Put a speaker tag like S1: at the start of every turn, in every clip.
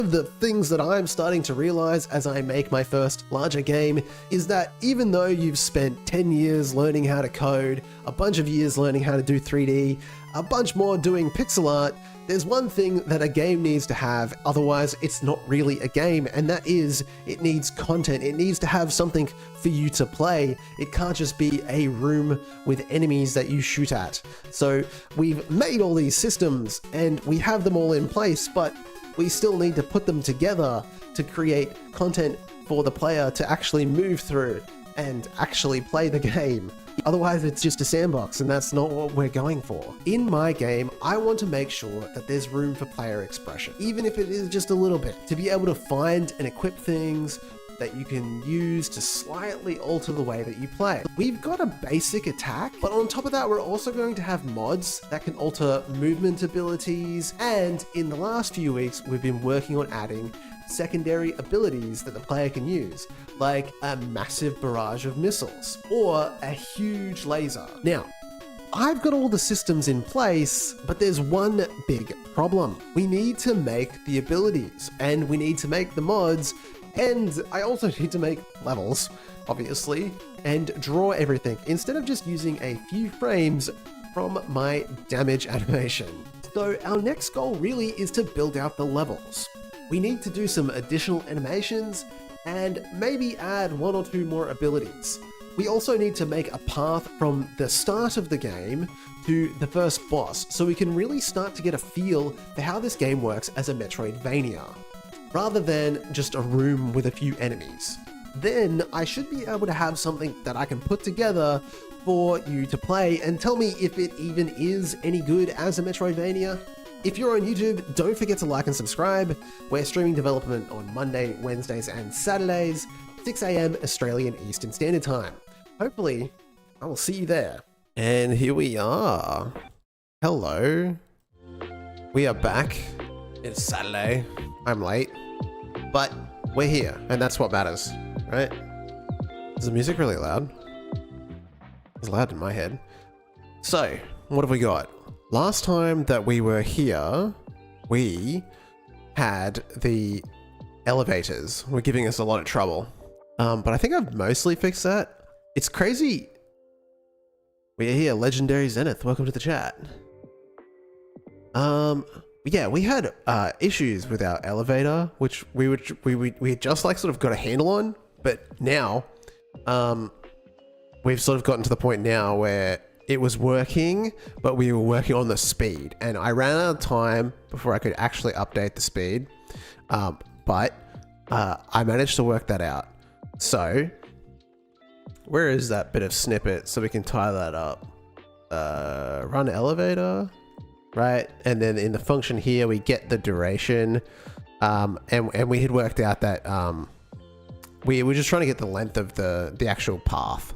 S1: The things that I'm starting to realize as I make my first larger game is that even though you've spent 10 years learning how to code, a bunch of years learning how to do 3D, a bunch more doing pixel art, there's one thing that a game needs to have, otherwise it's not really a game, and that is, it needs content. It needs to have something for you to play. It can't just be a room with enemies that you shoot at. So we've made all these systems and we have them all in place, but we still need to put them together to create content for the player to actually move through and actually play the game. Otherwise, it's just a sandbox, and that's not what we're going for. In my game, I want to make sure that there's room for player expression, even if it is just a little bit, to be able to find and equip things that you can use to slightly alter the way that you play. We've got a basic attack, but on top of that, we're also going to have mods that can alter movement abilities, and in the last few weeks, we've been working on adding secondary abilities that the player can use, like a massive barrage of missiles or a huge laser. Now, I've got all the systems in place, but there's one big problem. We need to make the abilities, and we need to make the mods, and I also need to make levels, obviously, and draw everything instead of just using a few frames from my damage animation. So our next goal really is to build out the levels. We need to do some additional animations and maybe add one or two more abilities. We also need to make a path from the start of the game to the first boss so we can really start to get a feel for how this game works as a Metroidvania, rather than just a room with a few enemies. Then I should be able to have something that I can put together for you to play and tell me if it even is any good as a Metroidvania. If you're on YouTube, don't forget to like and subscribe. We're streaming development on Monday, Wednesdays, and Saturdays, 6 AM Australian Eastern Standard Time. Hopefully, I will see you there. And here we are. Hello. We are back. It's Saturday. I'm late, but we're here, and that's what matters, right? Is the music really loud? It's loud in my head. So, what have we got? Last time that we were here, we had the elevators were giving us a lot of trouble. But I think I've mostly fixed that. It's crazy. We're here, Legendary Zenith. Welcome to the chat. Yeah, we had issues with our elevator, which we had just like sort of got a handle on, but now we've sort of gotten to the point now where it was working, but we were working on the speed, and I ran out of time before I could actually update the speed, but I managed to work that out. So where is that bit of snippet so we can tie that up? Run elevator, right? And then in the function here, we get the duration, and we had worked out that we were just trying to get the length of the actual path,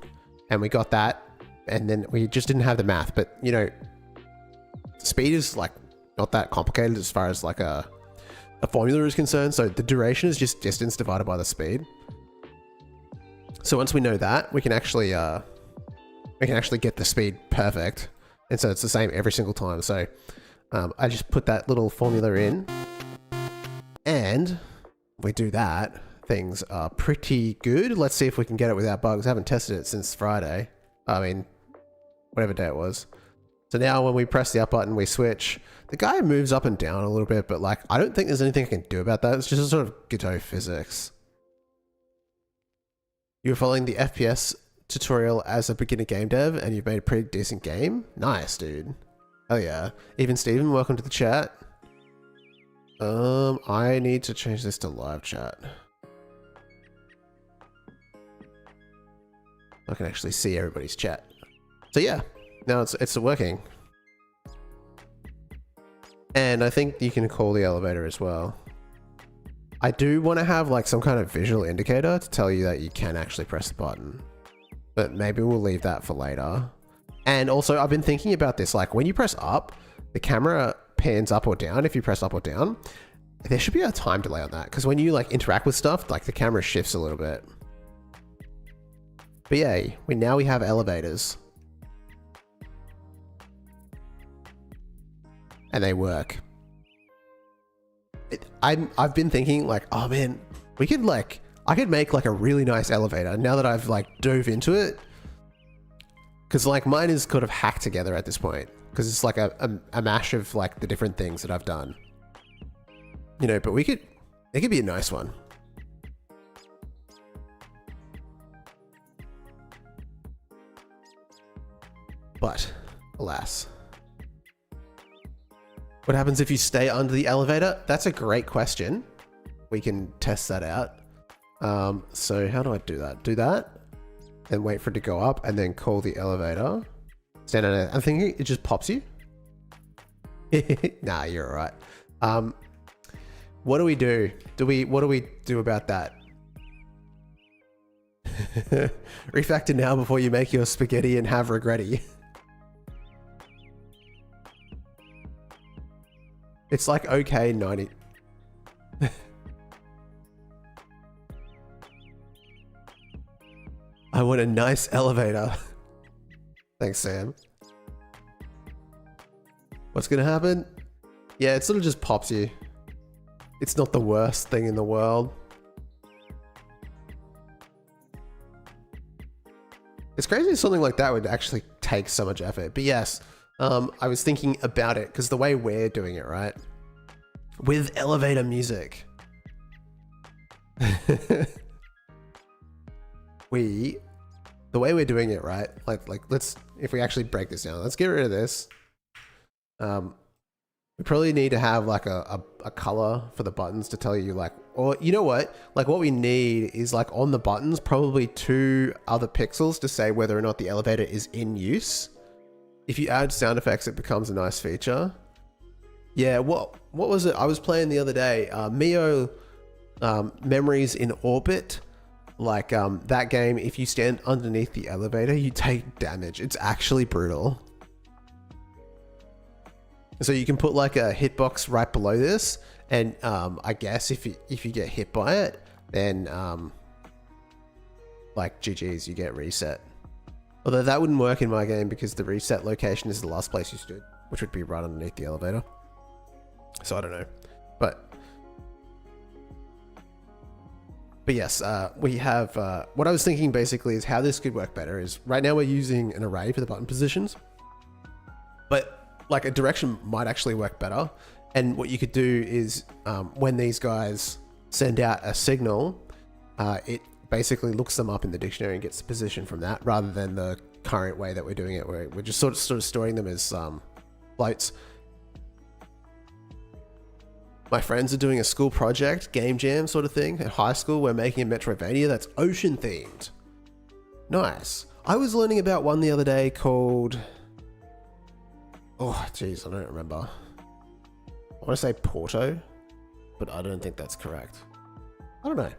S1: and we got that. And then we just didn't have the math, but you know, speed is like not that complicated as far as like a formula is concerned. So the duration is just distance divided by the speed. So once we know that, we can actually get the speed perfect, and so it's the same every single time. So I just put that little formula in, and we do that. Things are pretty good. Let's see if we can get it without bugs. I haven't tested it since Friday. I mean, whatever day it was. So now when we press the up button, we switch. The guy moves up and down a little bit, but like, I don't think there's anything I can do about that. It's just a sort of Godot physics. You're following the FPS tutorial as a beginner game dev, and you've made a pretty decent game. Nice, dude. Oh yeah. Even Steven, welcome to the chat. I need to change this to live chat. I can actually see everybody's chat. So yeah, now it's working. And I think you can call the elevator as well. I do want to have like some kind of visual indicator to tell you that you can actually press the button, but maybe we'll leave that for later. And also I've been thinking about this, like when you press up, the camera pans up or down. If you press up or down, there should be a time delay on that, because when you like interact with stuff, like the camera shifts a little bit. But yeah, now we have elevators. And they work. I've been thinking like, oh man, we could like, I could make like a really nice elevator now that I've like dove into it. Cause like mine is kind of hacked together at this point. Cause it's like a mash of like the different things that I've done. You know, but it could be a nice one. But alas. What happens if you stay under the elevator? That's a great question. We can test that out. So how do I do that? Do that and wait for it to go up and then call the elevator. Stand on it. I'm thinking it just pops you. Nah, you're all right. What do we do? What do we do about that? Refactor now before you make your spaghetti and have regretti. It's like okay 90. I want a nice elevator. Thanks, Sam. What's gonna happen? Yeah, it sort of just pops you. It's not the worst thing in the world. It's crazy something like that would actually take so much effort. But yes, I was thinking about it because the way we're doing it, right? With elevator music. The way we're doing it, right? Like let's, if we actually break this down, let's get rid of this. We probably need to have like a color for the buttons to tell you like, or you know what? Like what we need is like on the buttons, probably 2 other pixels to say whether or not the elevator is in use. If you add sound effects, it becomes a nice feature. Yeah, what was it? I was playing the other day, Mio Memories in Orbit. Like that game, if you stand underneath the elevator, you take damage. It's actually brutal. So you can put like a hitbox right below this, and I guess if you get hit by it, then like GG's, you get reset. Although that wouldn't work in my game because the reset location is the last place you stood, which would be right underneath the elevator. So I don't know, but yes, we have, what I was thinking basically is how this could work better is right now we're using an array for the button positions, but like a direction might actually work better. And what you could do is when these guys send out a signal, it basically looks them up in the dictionary and gets the position from that rather than the current way that we're doing it, where we're just sort of storing them as floats. My friends are doing a school project, game jam sort of thing. At high school, we're making a Metroidvania that's ocean themed. Nice. I was learning about one the other day called... Oh, geez, I don't remember. I want to say Porto, but I don't think that's correct. I don't know.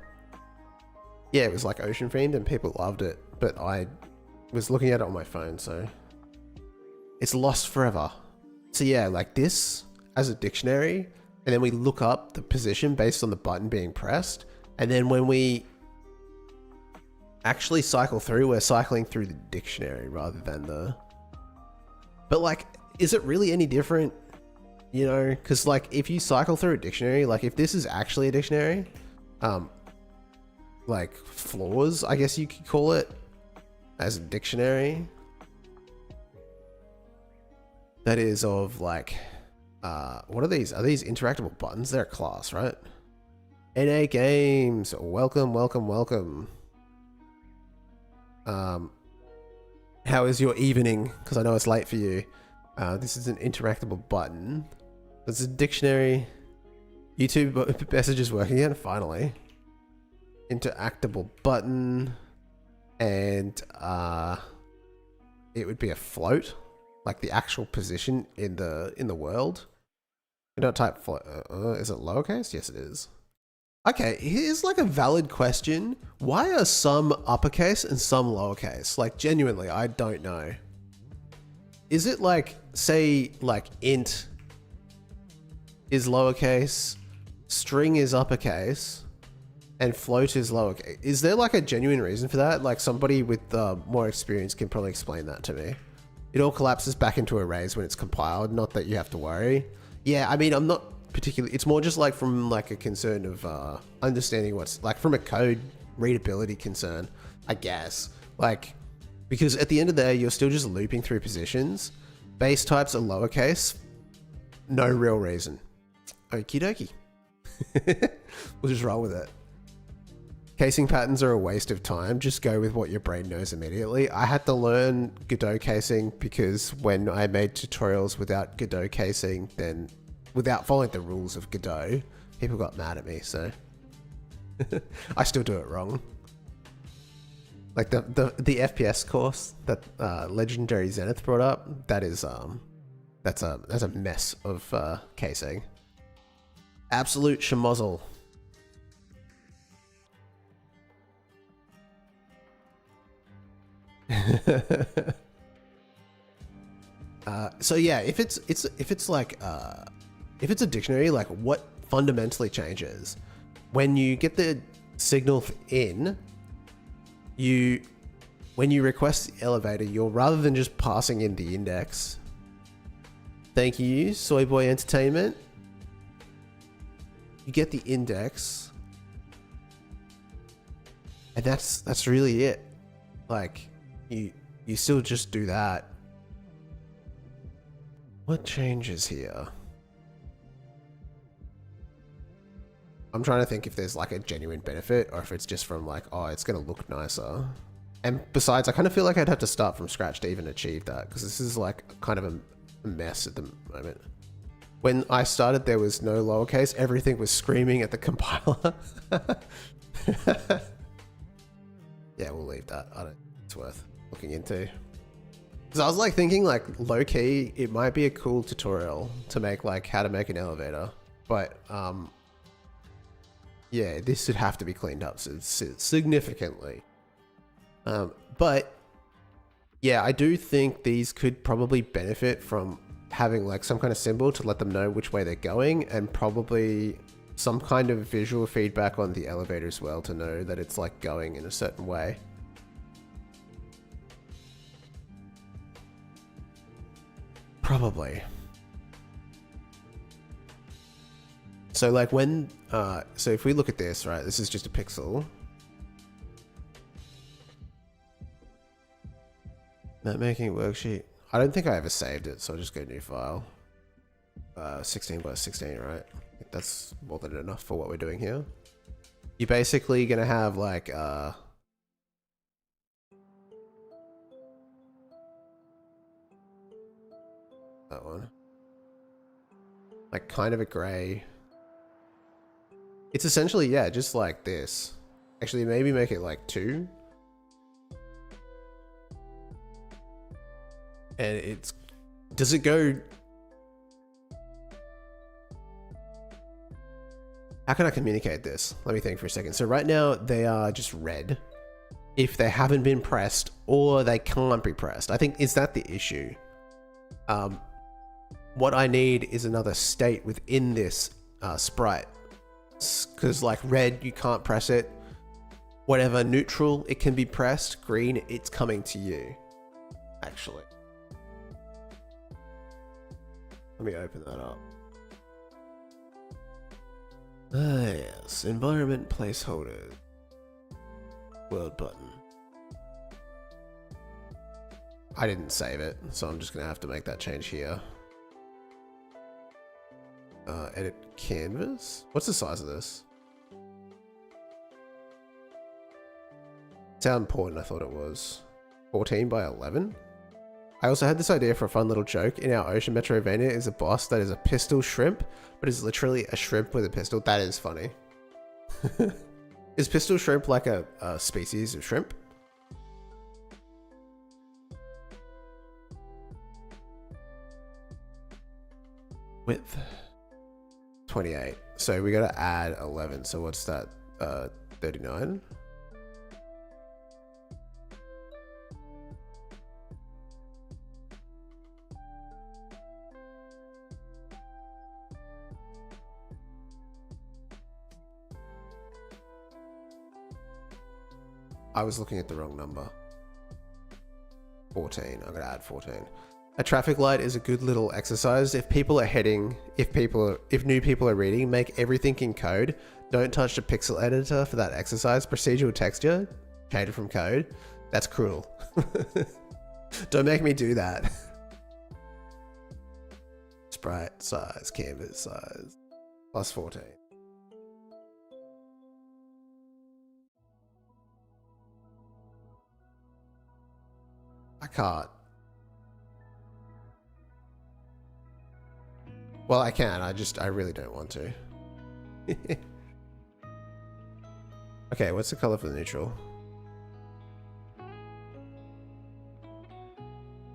S1: Yeah, it was like ocean themed and people loved it, but I was looking at it on my phone, so... It's lost forever. So yeah, like this as a dictionary... And then we look up the position based on the button being pressed. And then when we actually cycle through, we're cycling through the dictionary rather than the... But like, is it really any different? You know, because like if you cycle through a dictionary, like if this is actually a dictionary, like flaws, I guess you could call it, as a dictionary. That is of like... what are these? Are these interactable buttons? They're a class, right? NA Games, welcome, welcome, welcome. How is your evening? Because I know it's late for you. This is an interactable button. There's a dictionary. YouTube messages working again, finally. Interactable button. And it would be a float. Like the actual position in the world. You don't type is it lowercase? Yes, it is. Okay, here's like a valid question. Why are some uppercase and some lowercase? Like genuinely, I don't know. Is it like, say like int is lowercase, string is uppercase, and float is lowercase? Is there like a genuine reason for that? Like somebody with more experience can probably explain that to me. It all collapses back into arrays when it's compiled, not that you have to worry. Yeah, I mean, I'm not particularly, it's more just like from like a concern of understanding what's like from a code readability concern, I guess. Like, because at the end of the day, you're still just looping through positions. Base types are lowercase. No real reason. Okie dokie. We'll just roll with it. Casing patterns are a waste of time. Just go with what your brain knows immediately. I had to learn Godot casing because when I made tutorials without Godot casing, then without following the rules of Godot, people got mad at me, so I still do it wrong. Like the FPS course that Legendary Zenith brought up, that is that's a mess of casing. Absolute schmozzle. So yeah, if it's a dictionary, like what fundamentally changes when you get the signal in, when you request the elevator, you're rather than just passing in the index. Thank you, Soy Boy Entertainment. You get the index, and that's really it. Like you still just do that. What changes here? I'm trying to think if there's like a genuine benefit or if it's just from like, oh, it's gonna look nicer. And besides, I kind of feel like I'd have to start from scratch to even achieve that, because this is like kind of a mess at the moment. When I started, there was no lowercase. Everything was screaming at the compiler. Yeah, we'll leave that. I don't think it's worth looking into. Because I was like thinking like low key, it might be a cool tutorial to make like how to make an elevator. But yeah, this would have to be cleaned up significantly. But yeah, I do think these could probably benefit from having like some kind of symbol to let them know which way they're going, and probably some kind of visual feedback on the elevator as well to know that it's like going in a certain way. Probably. So like when, so if we look at this, right, this is just a pixel. Map making worksheet. I don't think I ever saved it, so I'll just go new file. 16 by 16, right? I think that's more than enough for what we're doing here. You're basically gonna have like, that one. Like kind of a gray. It's essentially, yeah, just like this. Actually, maybe make it like 2. And it's, does it go, how can I communicate this? Let me think for a second. So right now they are just red if they haven't been pressed or they can't be pressed. I think, is that the issue? What I need is another state within this sprite, because like red, you can't press it. Whatever, neutral, it can be pressed. Green, it's coming to you, actually. Let me open that up. Ah, yes. Environment placeholder. World button. I didn't save it, so I'm just going to have to make that change here. Edit canvas. What's the size of this? It's how important I thought it was. 14 by 11? I also had this idea for a fun little joke. In our ocean, Metroidvania is a boss that is a pistol shrimp, but is literally a shrimp with a pistol. That is funny. Is pistol shrimp like a species of shrimp? Width 28. So we got to add 11. So what's that? 39. I was looking at the wrong number. 14. I'm going to add 14. A traffic light is a good little exercise. If people are heading, if new people are reading, make everything in code. Don't touch the pixel editor for that exercise. Procedural texture, change it from code. That's cruel. Don't make me do that. Sprite size, canvas size, plus 14. I can't. Well, I can, I really don't want to. Okay, what's the color for the neutral?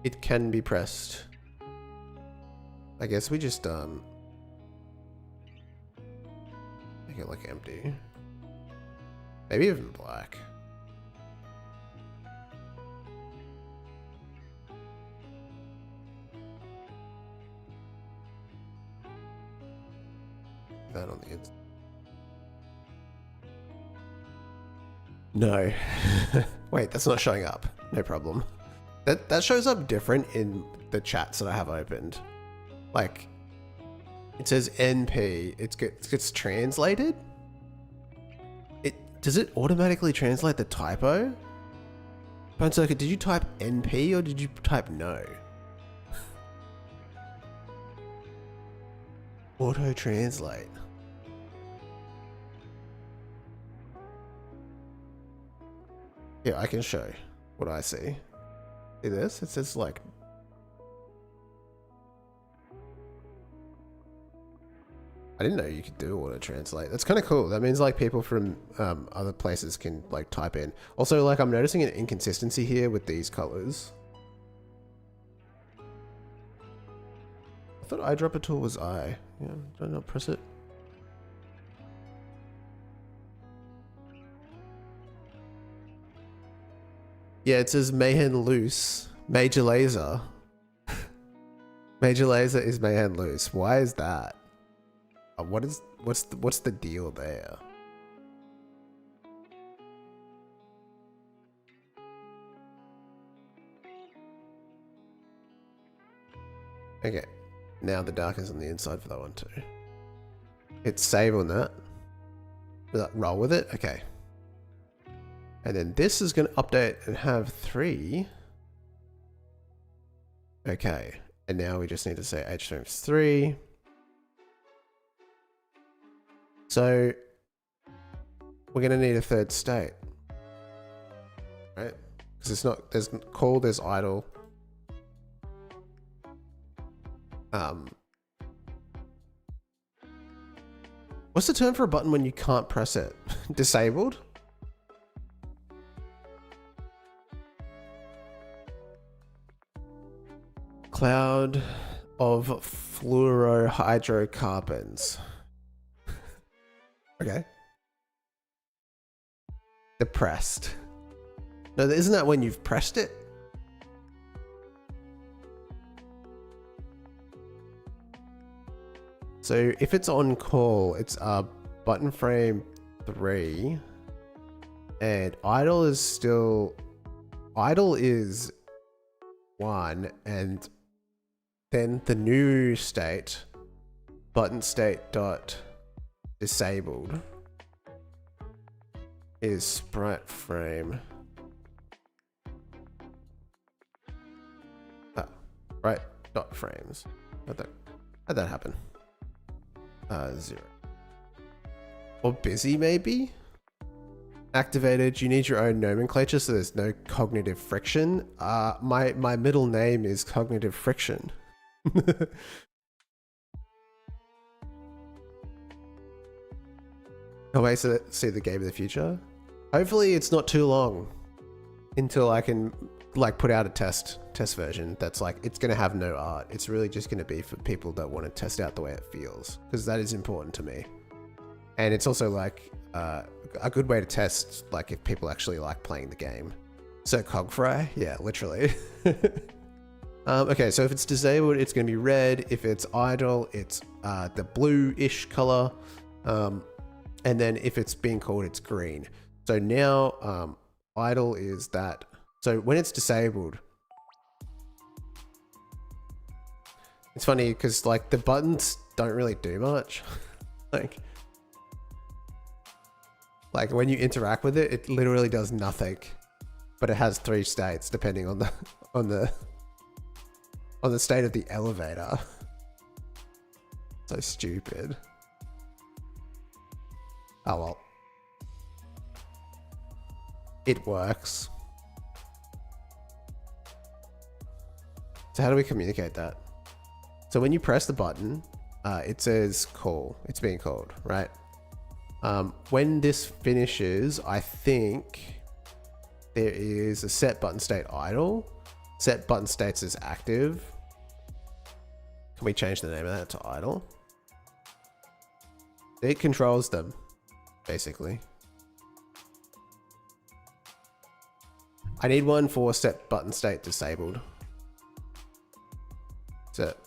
S1: It can be pressed. I guess we just make it like empty. Maybe even black. That on the inside. No. Wait, that's not showing up. No problem. That shows up different in the chats that I have opened. Like, it says NP. It gets translated. Does it automatically translate the typo? Bone Circuit, did you type NP or did you type no? Auto translate. Yeah, I can show what I see. See this? It says like... I didn't know you could do auto translate. That's kind of cool. That means like people from other places can like type in. Also, like I'm noticing an inconsistency here with these colors. I thought eyedropper tool was I. Yeah, did I not press it? Yeah, it says Mayhem Loose. Major Laser. Major Laser is Mayhem Loose. Why is that? What's the deal there? Okay. Now the dark is on the inside for that one too. Hit save on that. Roll with it? Okay. And then this is going to update and have 3. Okay. And now we just need to say HTML 3. So we're going to need a third state. Right? Because it's not, there's call, there's idle. What's the term for a button when you can't press it? Disabled? Cloud of fluorohydrocarbons. Okay. Depressed. No, isn't that when you've pressed it? So if it's on call, it's button frame 3, and idle is 1, and then the new state, button state dot disabled, is sprite frame. Right dot frames. How'd that happen? 0. Or busy maybe? Activated, you need your own nomenclature so there's no cognitive friction. My middle name is Cognitive Friction. Oh wait, so see the game of the future? Hopefully it's not too long until I can like put out a test version that's like, it's gonna have no art. It's really just gonna be for people that want to test out the way it feels, because that is important to me. And it's also like a good way to test like if people actually like playing the game. So cog fry, yeah, literally. Okay, so if it's disabled, it's gonna be red. If it's idle, it's the blue-ish color. And then if it's being called, it's green. So now idle is that. So when it's disabled, It's funny because like the buttons don't really do much. like when you interact with it, it literally does nothing. But it has 3 states depending on the state of the elevator. So stupid. Oh well. It works. So how do we communicate that? So when you press the button, it says call. It's being called, right? When this finishes, I think there is a set button state idle. Set button states as active. Can we change the name of that to idle? It controls them, basically. I need one for set button state disabled. Set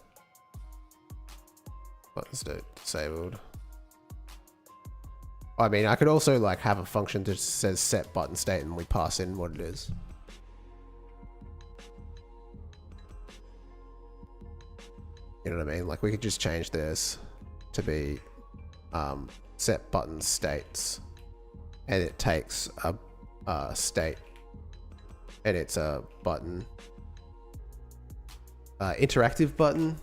S1: button state disabled. I mean, I could also like have a function that says set button state and we pass in what it is. You know what I mean? Like we could just change this to be set button states, and it takes a state, and it's a button, interactive button,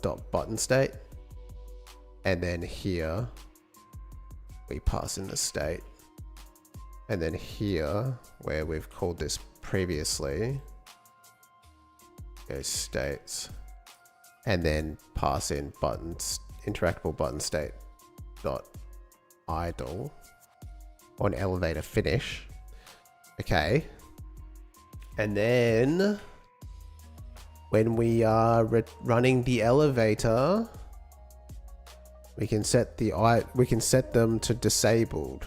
S1: dot button state, and then here we pass in the state, and then here where we've called this previously, go states, and then pass in buttons, interactable button state dot idle on elevator finish. Okay, and then when we are running the elevator, we can set them to disabled.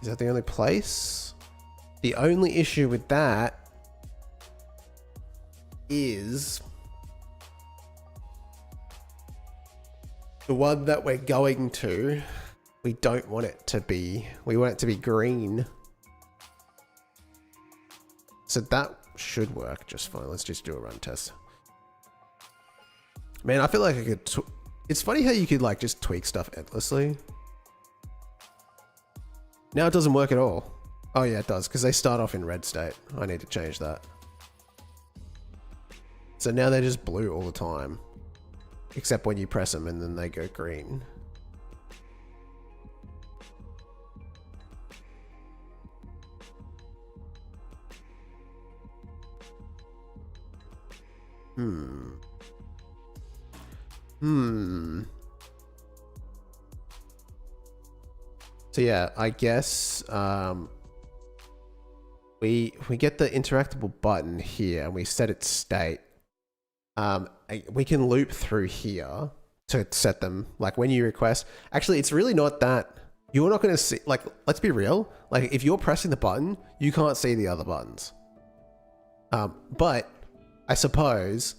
S1: Is that the only place? The only issue with that is the one that we're going to, we don't want it to be, we want it to be green. So that should work just fine. Let's just do a run test. Man, I feel like I could, it's funny how you could like just tweak stuff endlessly. Now it doesn't work at all. Oh yeah, it does, because they start off in red state. I need to change that. So now they're just blue all the time. Except when you press them and then they go green. So yeah, I guess we get the interactable button here and we set its state. We can loop through here to set them, like when you request. Actually, it's really not that, you're not going to see, like, let's be real, like if you're pressing the button, you can't see the other buttons. But I suppose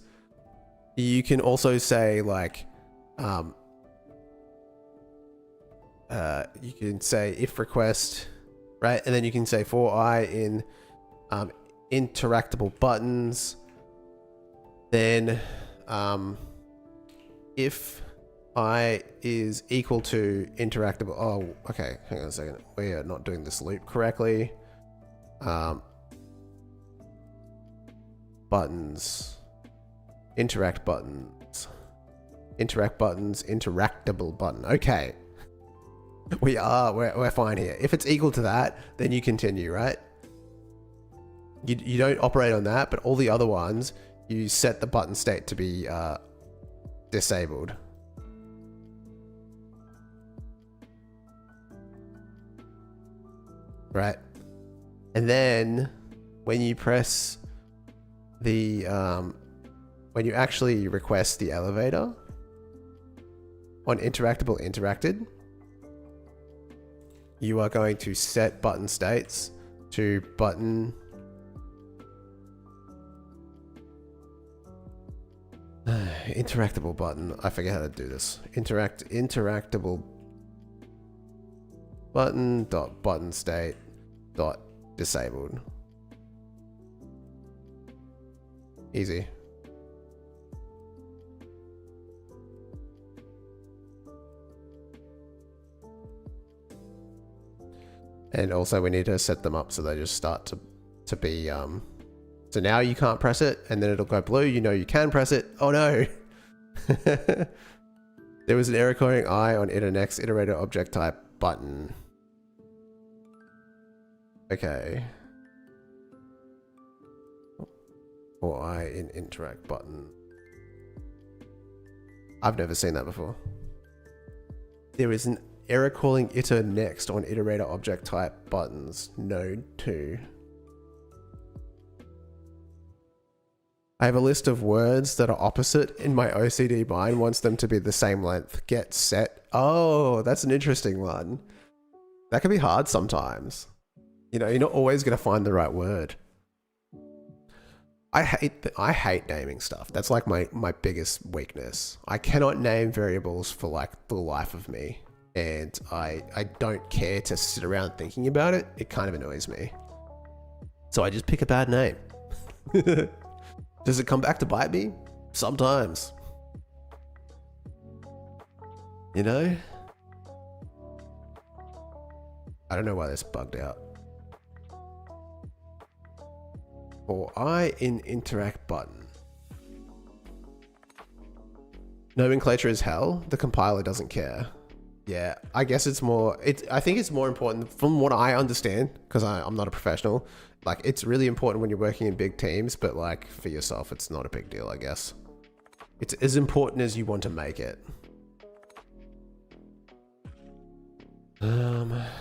S1: you can also say like, you can say if request, right? And then you can say for I in interactable buttons, then if I is equal to interactable, oh, okay, hang on a second. We are not doing this loop correctly. Buttons, interact buttons, interactable button. Okay. We're fine here. If it's equal to that, then you continue, right? You don't operate on that, but all the other ones, you set the button state to be disabled. Right? And then when you press the, when you actually request the elevator on interactable interacted, you are going to set button states to button interactable button. I forget how to do this. Interactable button dot button state dot disabled. Easy. And also we need to set them up so they just start to be, so now you can't press it and then it'll go blue, you know you can press it. Oh no! There was an error coding I on iter next iterator object type button. Okay. Or I in interact button. I've never seen that before. There is an error calling iter next on iterator object type buttons node 2. I have a list of words that are opposite in my OCD mind, wants them to be the same length. Get set. Oh, that's an interesting one. That can be hard sometimes. You know, you're not always going to find the right word. I hate naming stuff. That's like my biggest weakness. I cannot name variables for like the life of me. And I don't care to sit around thinking about it. It kind of annoys me. So I just pick a bad name. Does it come back to bite me? Sometimes. You know? I don't know why this bugged out. Or I in interact button. Nomenclature is hell. The compiler doesn't care. Yeah, I guess it's more, I think it's more important from what I understand, because I'm not a professional. Like, it's really important when you're working in big teams, but like for yourself, it's not a big deal, I guess. It's as important as you want to make it.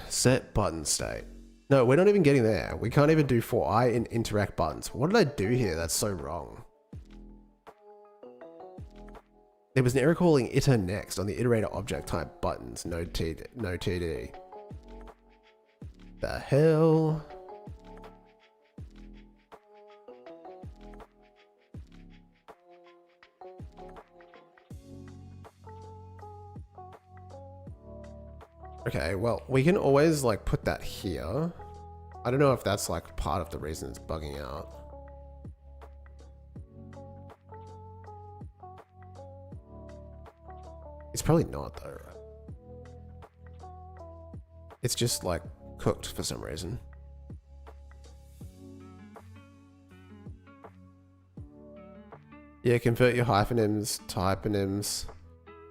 S1: Set button state. No, we're not even getting there. We can't even do for I in interact buttons. What did I do here? That's so wrong. There was an error calling iter next on the iterator object type buttons, no TD. The hell? Okay, well, we can always like put that here. I don't know if that's like part of the reason it's bugging out. It's probably not though, right? It's just like cooked for some reason. Yeah, convert your hyphonyms to hyponyms.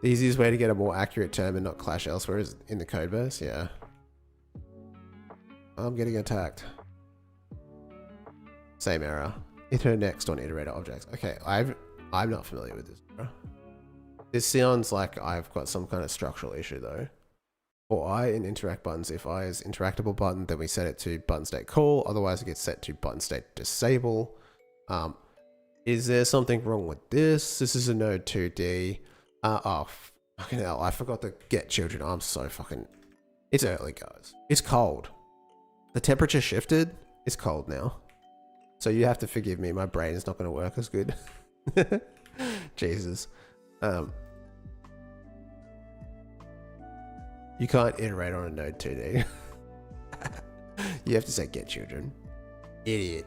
S1: The easiest way to get a more accurate term and not clash elsewhere is in the code base, yeah. I'm getting attacked. Same error. Iter next on iterator objects. Okay, I'm not familiar with this error. This sounds like I've got some kind of structural issue though. For I in interact buttons, if I is interactable button, then we set it to button state call, otherwise it gets set to button state disable. Is there something wrong with this? This is a node 2D. Oh, fucking hell, I forgot to get children. I'm so fucking... It's early, guys. It's cold. The temperature shifted. It's cold now. So you have to forgive me. My brain is not going to work as good. Jesus. You can't iterate on a node 2D. You have to say get children. Idiot.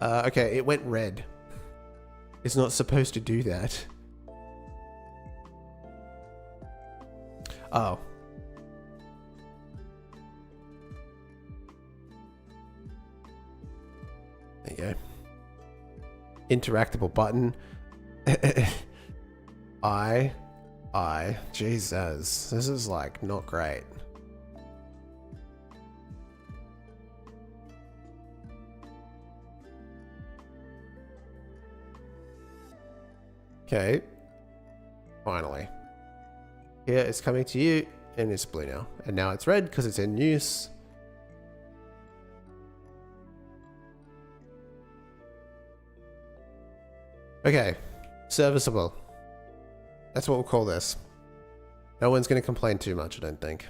S1: Okay, it went red. It's not supposed to do that. Oh. There you go. Interactable button. Jesus. This is like not great. Okay. Finally. Here it's coming to you and it's blue now. And now it's red because it's in use. Okay, serviceable. That's what we'll call this. No one's going to complain too much, I don't think.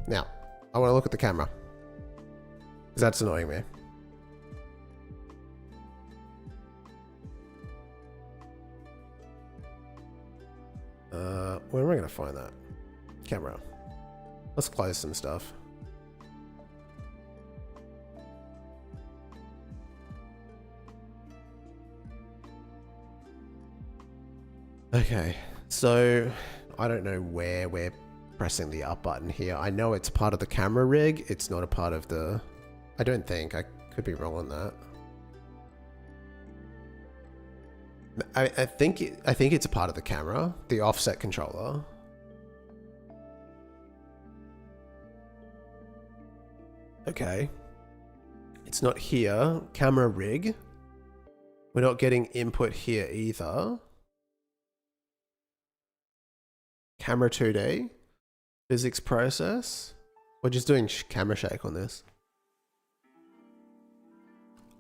S1: Now, I want to look at the camera. Because that's annoying me. where am I gonna find that? Camera. Let's close some stuff. Okay, so I don't know where we're pressing the up button here. I know it's part of the camera rig. It's not a part of the... I don't think. I could be wrong on that. I think it's a part of the camera, the offset controller. Okay. It's not here. Camera rig. We're not getting input here either. Camera 2D. Physics process. We're just doing camera shake on this.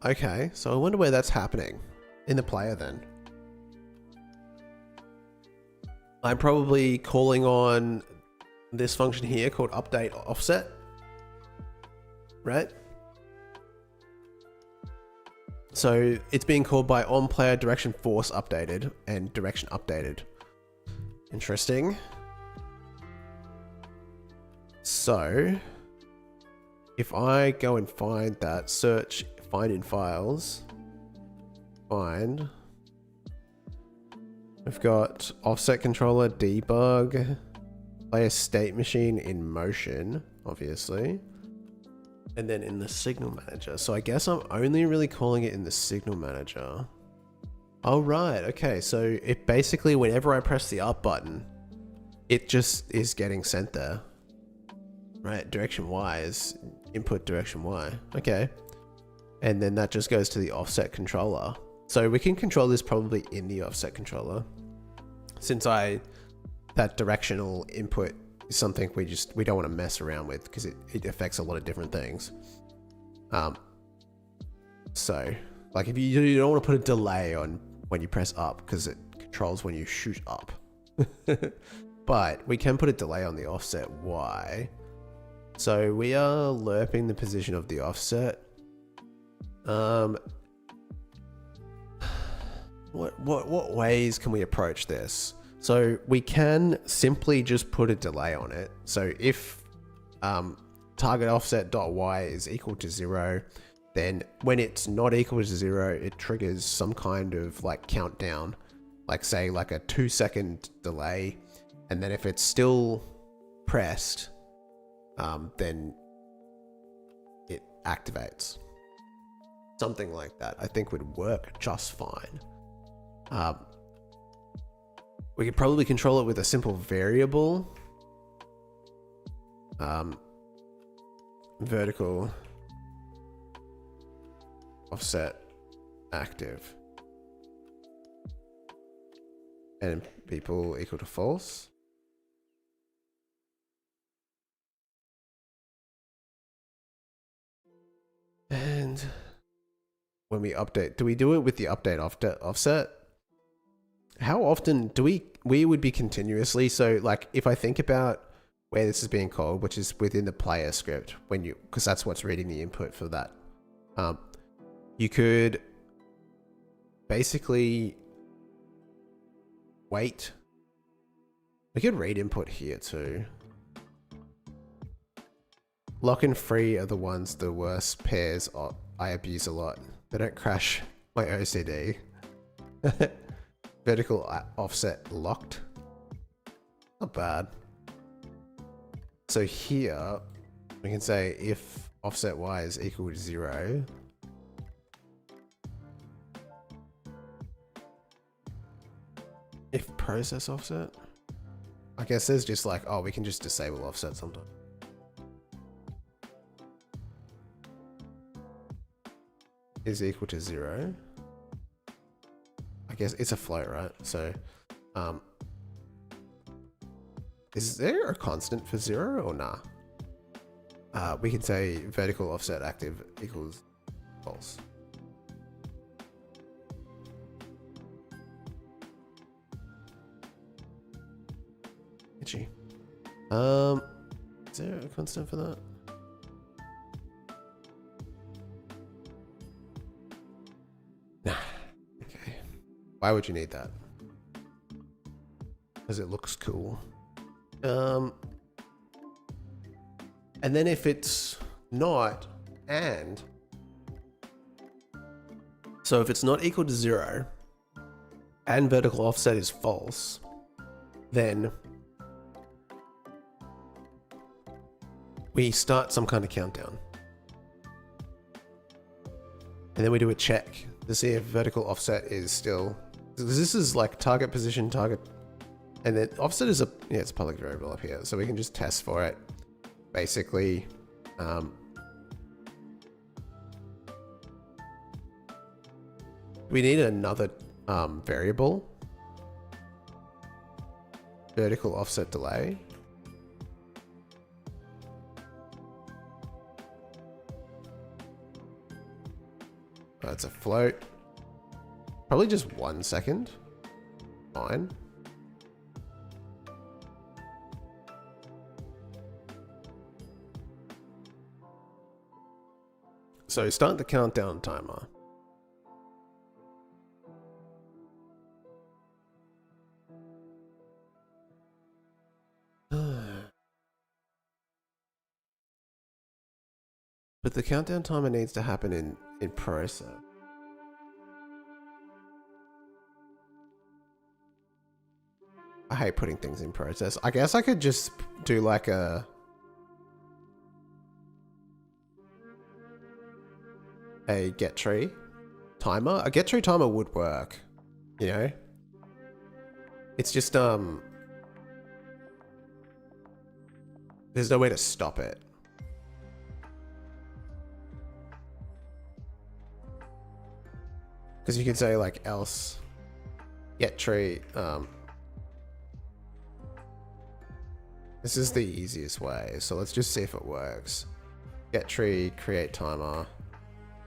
S1: Okay, so I wonder where that's happening. In the player then. I'm probably calling on this function here called update offset. Right? So it's being called by on player direction force updated and direction updated. Interesting. So if I go and find that, search, find in files, find, we've got offset controller, debug, player state machine in motion, obviously. And then in the signal manager. So I guess I'm only really calling it in the signal manager. Oh, right. Okay. So it basically, whenever I press the up button, it just is getting sent there. Right. Direction Y is input direction Y. Okay. And then that just goes to the offset controller. So we can control this probably in the offset controller. Since that directional input is something we don't want to mess around with because it affects a lot of different things. So like if you don't want to put a delay on when you press up because it controls when you shoot up. But we can put a delay on the offset Y. So we are lerping the position of the offset. What ways can we approach this? So we can simply just put a delay on it. So if target offset.y is equal to 0, then when it's not equal to 0, it triggers some kind of like countdown, like say like a 2-second delay. And then if it's still pressed, then it activates. Something like that I think would work just fine. We could probably control it with a simple variable. Vertical offset active. And people equal to false. And when we update, do we do it with the update offset? How often do we would be continuously? So like if I think about where this is being called, which is within the player script, because that's what's reading the input for that. You could basically wait. We could read input here too. Lock and free are the worst pairs I abuse a lot. They don't crash my OCD. Vertical offset locked. Not bad. So here we can say if offset Y is equal to 0, if process offset, I guess there's just like, oh, we can just disable offset sometimes. Is equal to 0. I guess it's a float, right? So, is there a constant for 0 or nah? We can say vertical offset active equals false. Itchy. Is there a constant for that? Nah. Okay. Why would you need that? because it looks cool. And then if it's not, and so if it's not equal to 0 and vertical offset is false, then we start some kind of countdown. And then we do a check to see if vertical offset is still, this is like target position, target, and then offset is it's a public variable up here. So we can just test for it. Basically, we need another variable, vertical offset delay. That's a float. Probably just 1 second. Fine. So start the countdown timer. But the countdown timer needs to happen in process. I hate putting things in process. I guess I could just do like a get tree timer. A get tree timer would work, you know? It's just there's no way to stop it. Because you can say like else get tree. This is the easiest way, so let's just see if it works. Get tree, create timer.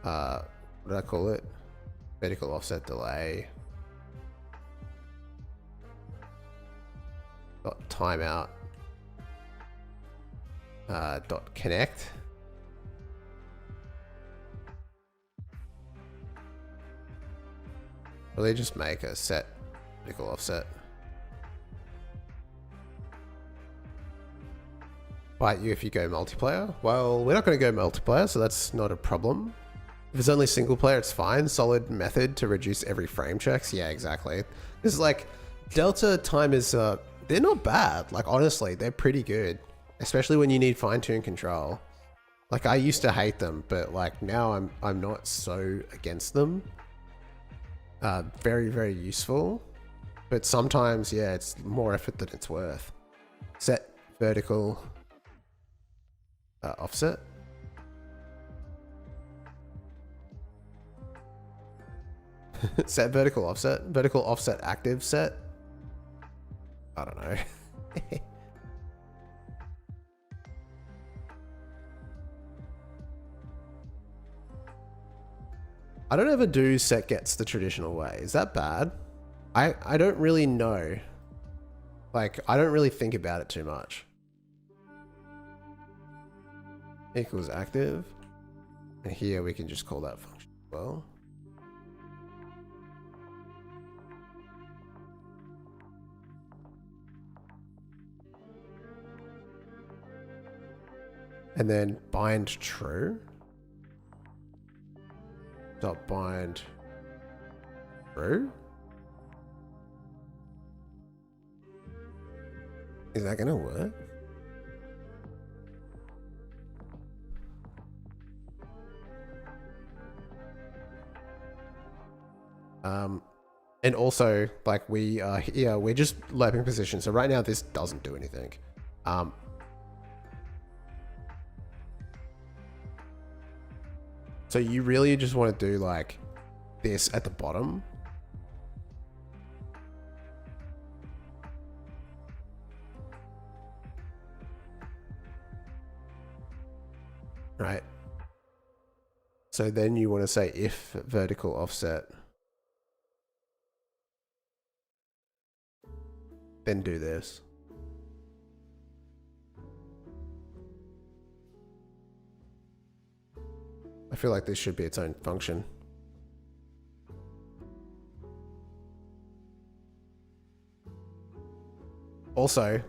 S1: What did I call it? Vertical offset delay. Dot timeout. Dot connect. Will they just make a set vertical offset? Bite you if you go multiplayer? Well, we're not going to go multiplayer, so that's not a problem. If it's only single player, it's fine. Solid method to reduce every frame checks. Yeah, exactly. This is like delta timers. They're not bad. Like honestly, they're pretty good, especially when you need fine-tune control. Like I used to hate them, but like now I'm not so against them. Very, very useful, but sometimes, yeah, it's more effort than it's worth. Set vertical offset. Set vertical offset active set. I don't know. I don't ever do set gets the traditional way. Is that bad? I don't really know. Like, I don't really think about it too much. Equals active. And here we can just call that function as well. And then bind true. Dot bind true. Is that gonna work? And also, like we are here, we're just lapping position. So right now this doesn't do anything. So you really just want to do like this at the bottom. Right. So then you want to say if vertical offset, then do this. I feel like this should be its own function. Also,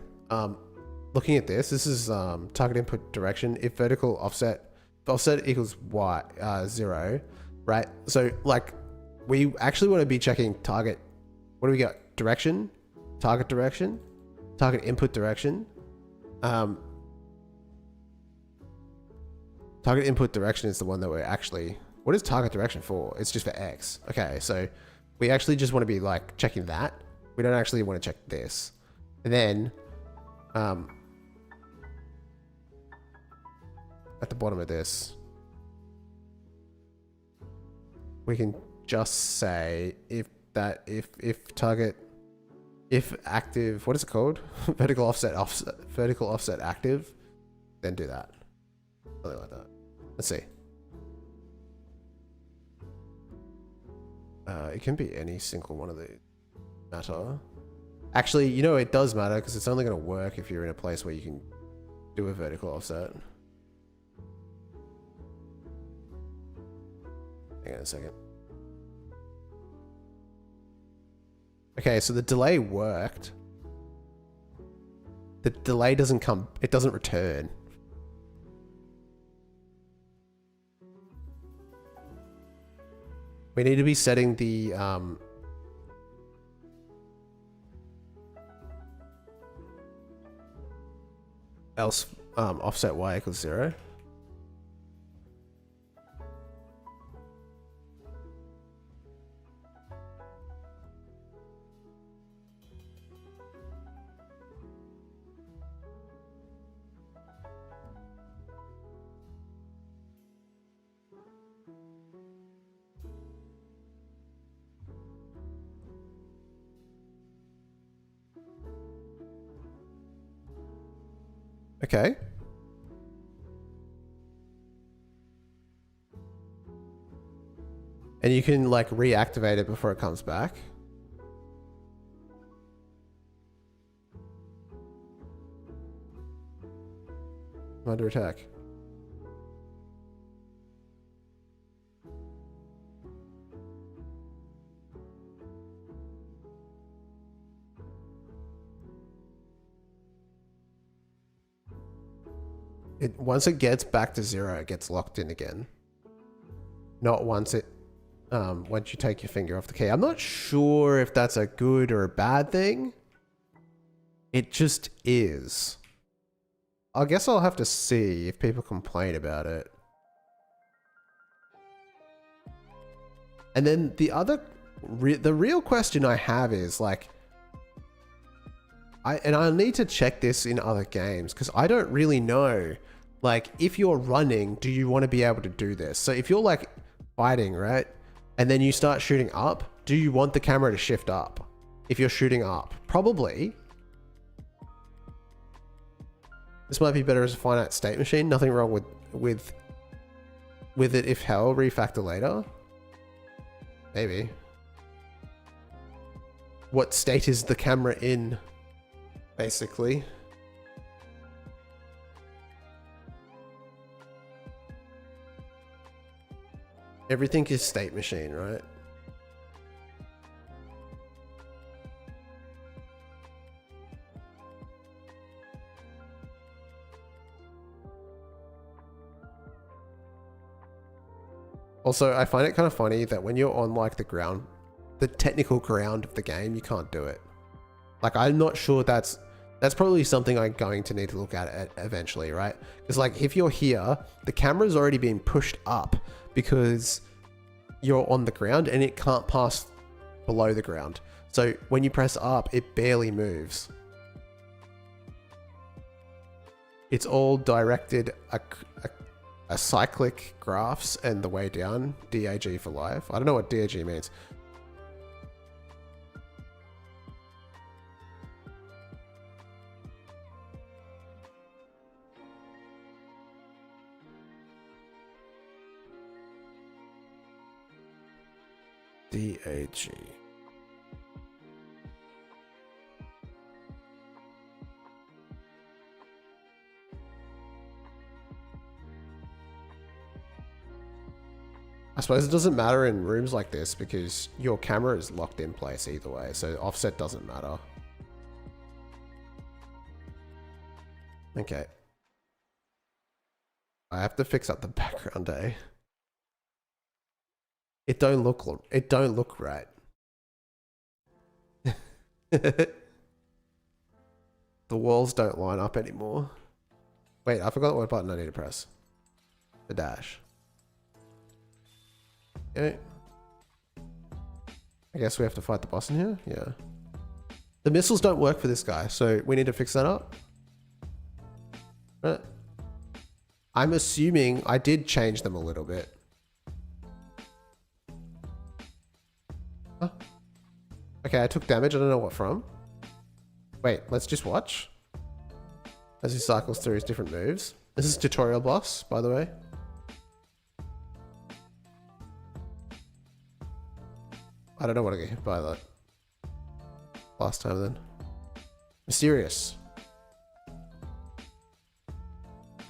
S1: looking at this is target input direction. If vertical offset equals y 0, right? So like we actually want to be checking target. What do we got? Direction, target input direction. Target input direction is the one that we're actually. What is target direction for? It's just for X. Okay, so we actually just want to be like checking that. We don't actually want to check this. And then at the bottom of this, we can just say if active, what is it called? vertical offset active, then do that. Something like that. Let's see. It can be any single one of the matter. Actually, you know, it does matter because it's only going to work if you're in a place where you can do a vertical offset. Hang on a second. Okay, so the delay worked. The delay doesn't come, it doesn't return. We need to be setting the else offset y equals 0. Okay. And you can like reactivate it before it comes back. I'm under attack. Once it gets back to 0, it gets locked in again. Not once it, once you take your finger off the key. I'm not sure if that's a good or a bad thing. It just is. I guess I'll have to see if people complain about it. And then the other, the real question I have is like, I'll need to check this in other games because I don't really know. Like, if you're running, do you want to be able to do this? So if you're like fighting, right? And then you start shooting up, do you want the camera to shift up? If you're shooting up, probably. This might be better as a finite state machine. Nothing wrong with it if hell, refactor later. Maybe. What state is the camera in? Basically. Everything is state machine, right? Also, I find it kind of funny that when you're on like the ground, the technical ground of the game, you can't do it. Like, I'm not sure that's probably something I'm going to need to look at eventually, right? Because like if you're here, the camera's already been pushed up because you're on the ground and it can't pass below the ground. So when you press up, it barely moves. It's all directed a cyclic graphs and the way down, DAG for life. I don't know what DAG means. DAG. I suppose it doesn't matter in rooms like this because your camera is locked in place either way, so offset doesn't matter. Okay. I have to fix up the background, eh? It don't look right. The walls don't line up anymore. Wait, I forgot what button I need to press. The dash. Okay. I guess we have to fight the boss in here? Yeah. The missiles don't work for this guy, so we need to fix that up. But I'm assuming I did change them a little bit. Huh? Okay, I took damage. I don't know what from. Wait, let's just watch. As he cycles through his different moves. This is tutorial boss, by the way. I don't know what I get hit by that. Last time then. Mysterious.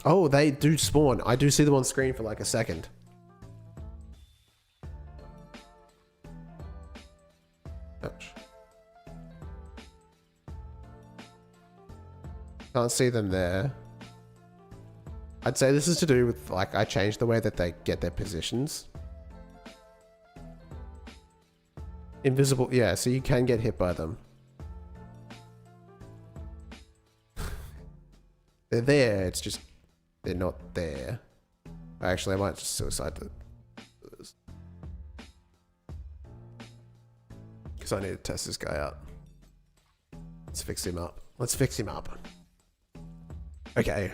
S1: Oh, they do spawn. I do see them on screen for like a second. Ouch. Can't see them there. I'd say this is to do with, like, I changed the way that they get their positions. Invisible, yeah, so you can get hit by them. They're there, it's just, they're not there. Actually, I might just suicide this. Because I need to test this guy out. Let's fix him up. Let's fix him up. Okay.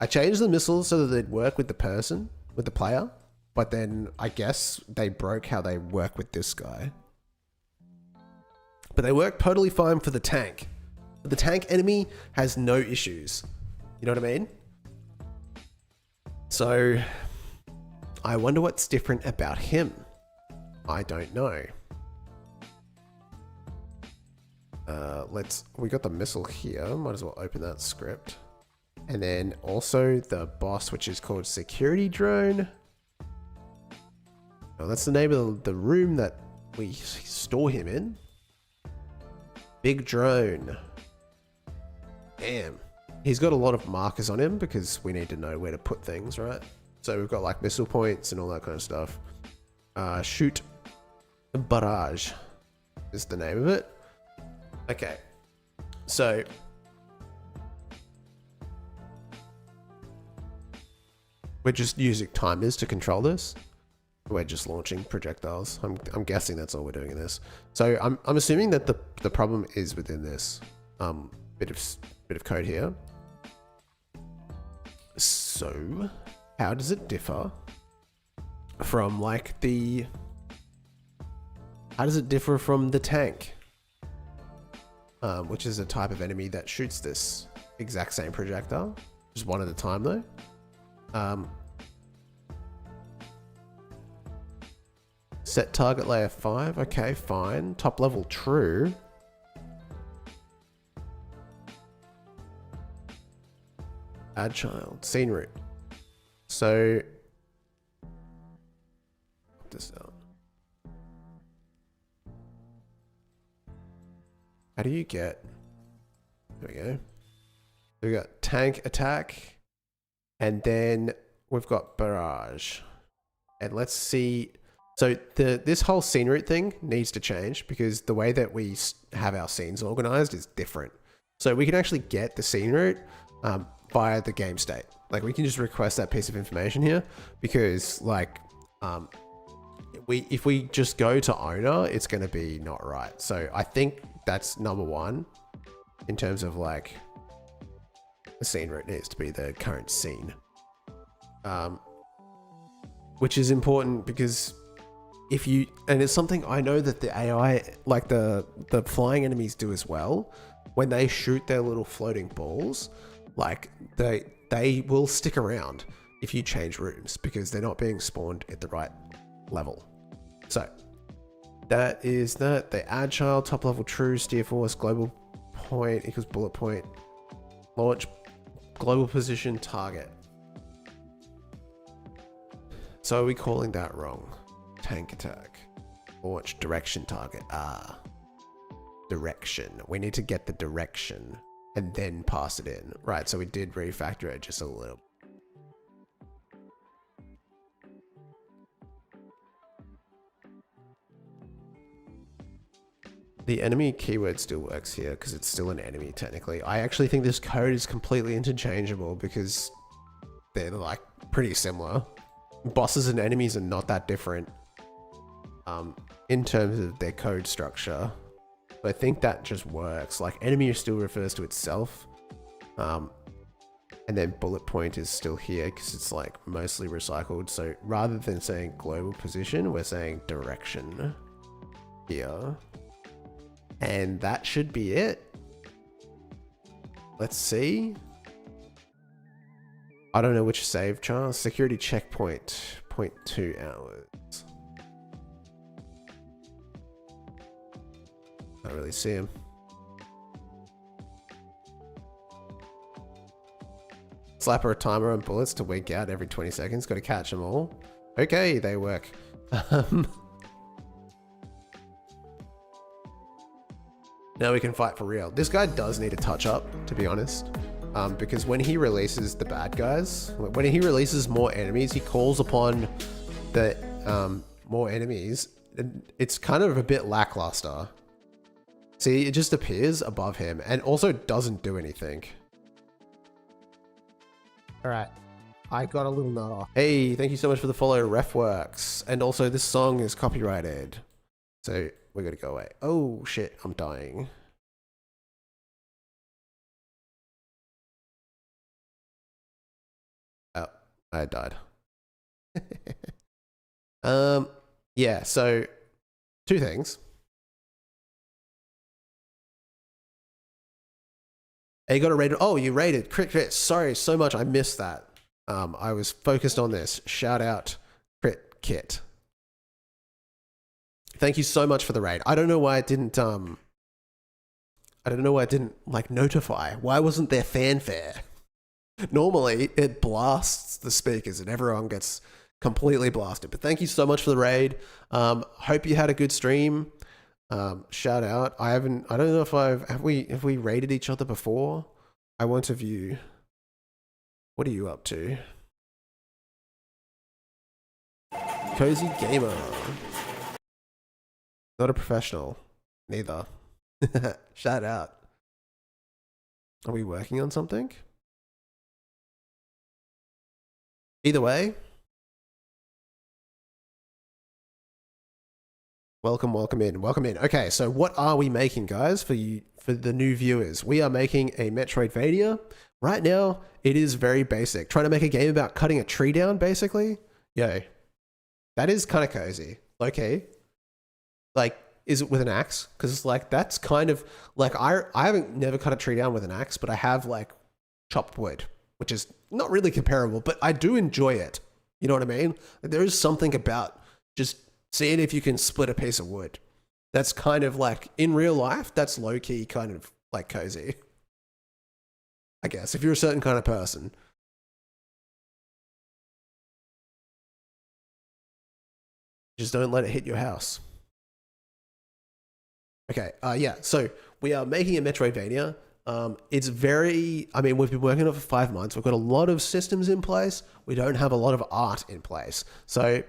S1: I changed the missiles so that they'd work with the person, with the player. But then I guess they broke how they work with this guy. But they work totally fine for the tank. The tank enemy has no issues. You know what I mean? So, I wonder what's different about him. I don't know. We got the missile here. Might as well open that script. And then also the boss, which is called Security Drone. Oh, that's the name of the room that we store him in. Big drone. Damn. He's got a lot of markers on him because we need to know where to put things, right? So we've got like missile points and all that kind of stuff. Shoot barrage is the name of it. Okay. So we're just using timers to control this. We're just launching projectiles. I'm guessing that's all we're doing in this. So I'm assuming that the problem is within this bit of code here. So how does it differ from like how does it differ from the tank? Which is a type of enemy that shoots this exact same projectile, just one at a time though. Set target layer 5. Okay, fine. Top level true. Add child. Scene route. So put this out. How do you get? There we go. We got tank attack, and then we've got barrage. And let's see. So this whole scene route thing needs to change because the way that we have our scenes organized is different. So we can actually get the scene route via the game state. Like we can just request that piece of information here because like if we just go to owner, it's going to be not right. So I think that's number one in terms of like the scene route needs to be the current scene, which is important because if you, and it's something I know that the AI, like the flying enemies do as well, when they shoot their little floating balls, like they will stick around if you change rooms because they're not being spawned at the right level. So that is that. The agile, top level true, steer force, global point equals bullet point, launch, global position, target. So are we calling that wrong? Tank attack, launch, direction, target. Direction. We need to get the direction. and then pass it in. Right, so we did refactor it just a little. The enemy keyword still works here because it's still an enemy technically. I actually think this code is completely interchangeable because they're like pretty similar. Bosses and enemies are not that different in terms of their code structure. So I think that just works. Like enemy still refers to itself. And then bullet point is still here because it's like mostly recycled. So rather than saying global position, we're saying direction here. And that should be it. Let's see. I don't know which save chance. Security checkpoint, 0.2 hours. Can't really see him. Slap a timer on bullets to wink out every 20 seconds. Got to catch them all. Okay, they work. Now we can fight for real. This guy does need a touch up, to be honest. Because when he releases the bad guys, when he releases more enemies, he calls upon the more enemies. It's kind of a bit lackluster. See, it just appears above him and also doesn't do anything. All right, I got a little nut off. Hey, thank you so much for the follow, Refworks. And also this song is copyrighted. So we gotta go away. Oh shit, I'm dying. Oh, I died. Yeah, so two things. Hey, you got a rated. Oh, you rated. Crit. Sorry so much. I missed that. I was focused on this. Shout out Crit Kit. Thank you so much for the raid. I don't know why it didn't like notify. Why wasn't there fanfare? Normally it blasts the speakers and everyone gets completely blasted. But thank you so much for the raid. Hope you had a good stream. Shout out. I don't know if have we raided each other before? I want to view. What are you up to? Cozy Gamer. Not a professional. Neither. Shout out. Are we working on something? Either way. Welcome in. Okay, so what are we making, guys, for the new viewers? We are making a Metroidvania. Right now, it is very basic. Trying to make a game about cutting a tree down, basically. Yo, that is kind of cozy. Okay. Like, is it with an axe? Because, like, that's kind of, like, I haven't never cut a tree down with an axe, but I have, like, chopped wood, which is not really comparable, but I do enjoy it. You know what I mean? Like, there is something about just seeing if you can split a piece of wood. That's kind of like, in real life, that's low-key kind of like cozy. I guess, if you're a certain kind of person. Just don't let it hit your house. Okay, yeah, so we are making a Metroidvania. It's very, I mean, we've been working on it for 5 months. We've got a lot of systems in place. We don't have a lot of art in place. So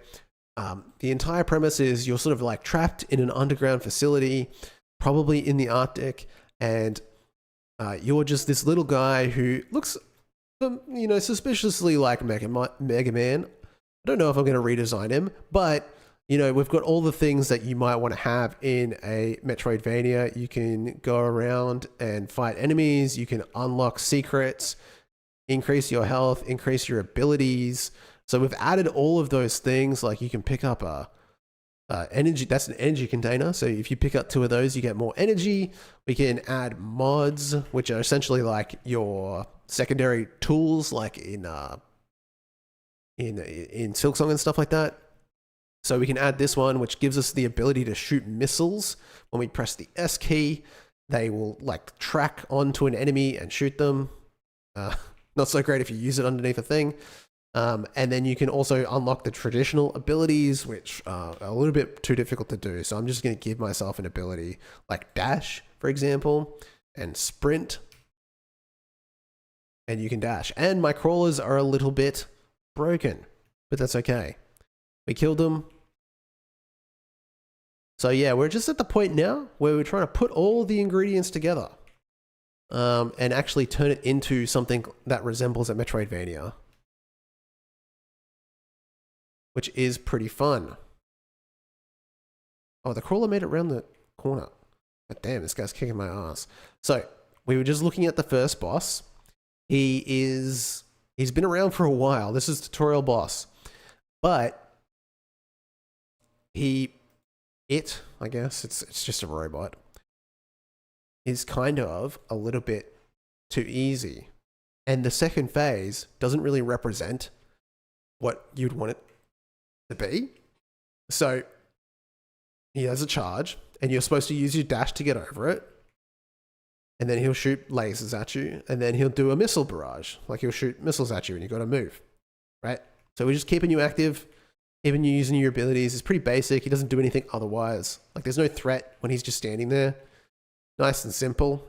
S1: the entire premise is you're sort of like trapped in an underground facility, probably in the Arctic, and you're just this little guy who looks, you know, suspiciously like Mega Man. I don't know if I'm going to redesign him, but, you know, we've got all the things that you might want to have in a Metroidvania. You can go around and fight enemies. You can unlock secrets, increase your health, increase your abilities. So we've added all of those things. Like you can pick up a energy. That's an energy container. So if you pick up 2 of those, you get more energy. We can add mods, which are essentially like your secondary tools, like in Silksong and stuff like that. So we can add this one, which gives us the ability to shoot missiles. When we press the S key, they will like track onto an enemy and shoot them. Not so great if you use it underneath a thing. And then you can also unlock the traditional abilities, which are a little bit too difficult to do. So I'm just going to give myself an ability like dash, for example, and sprint. and you can dash. And my crawlers are a little bit broken, but that's okay. We killed them. So yeah, we're just at the point now where we're trying to put all the ingredients together and actually turn it into something that resembles a Metroidvania, which is pretty fun. Oh, the crawler made it around the corner. But damn, this guy's kicking my ass. So we were just looking at the first boss. He's been around for a while. This is tutorial boss, but I guess it's just a robot, is kind of a little bit too easy. And the second phase doesn't really represent what you'd want it to be. So he has a charge, and you're supposed to use your dash to get over it. And then he'll shoot lasers at you, and then he'll do a missile barrage. Like he'll shoot missiles at you, and you got to move, right? So we're just keeping you active, even you using your abilities. It's pretty basic. He doesn't do anything otherwise. Like there's no threat when he's just standing there. Nice and simple.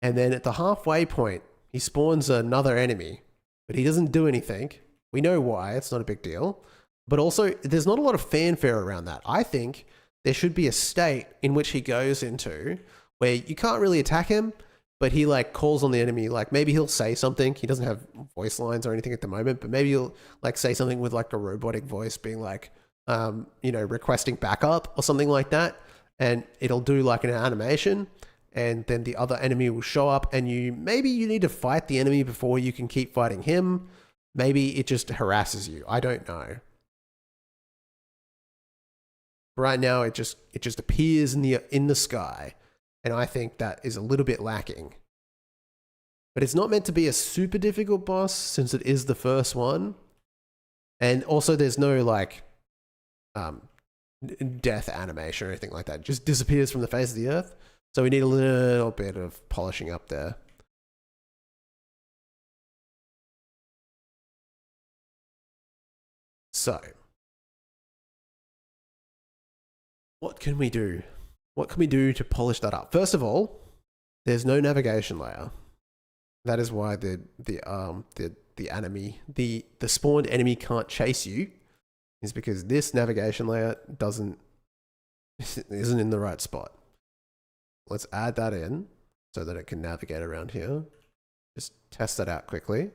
S1: And then at the halfway point, he spawns another enemy, but he doesn't do anything. We know why. It's not a big deal. But also, there's not a lot of fanfare around that. I think there should be a state in which he goes into where you can't really attack him, but he like calls on the enemy. Like maybe he'll say something. He doesn't have voice lines or anything at the moment, but maybe he'll like say something with like a robotic voice being like, requesting backup or something like that. And it'll do like an animation, and then the other enemy will show up, and maybe you need to fight the enemy before you can keep fighting him. Maybe it just harasses you. I don't know. Right now, it just appears in the sky, and I think that is a little bit lacking. But it's not meant to be a super difficult boss since it is the first one, and also there's no like death animation or anything like that. It just disappears from the face of the earth. So we need a little bit of polishing up there. So what can we do? What can we do to polish that up? First of all, there's no navigation layer. That is why the spawned enemy can't chase you, is because this navigation layer isn't in the right spot. Let's add that in so that it can navigate around here. Just test that out quickly.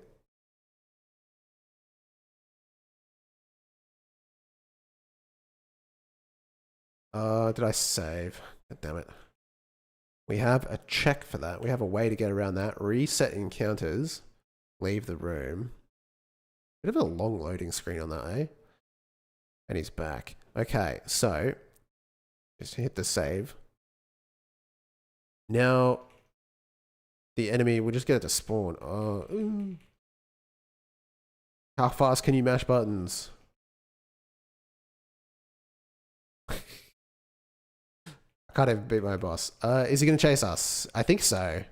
S1: Did I save? God damn it. We have a check for that. We have a way to get around that. Reset encounters. Leave the room. Bit of a long loading screen on that, eh? And he's back. Okay, so just hit the save. Now the enemy, we'll just get it to spawn. Oh, how fast can you mash buttons? I can't even beat my boss. Is he going to chase us? I think so.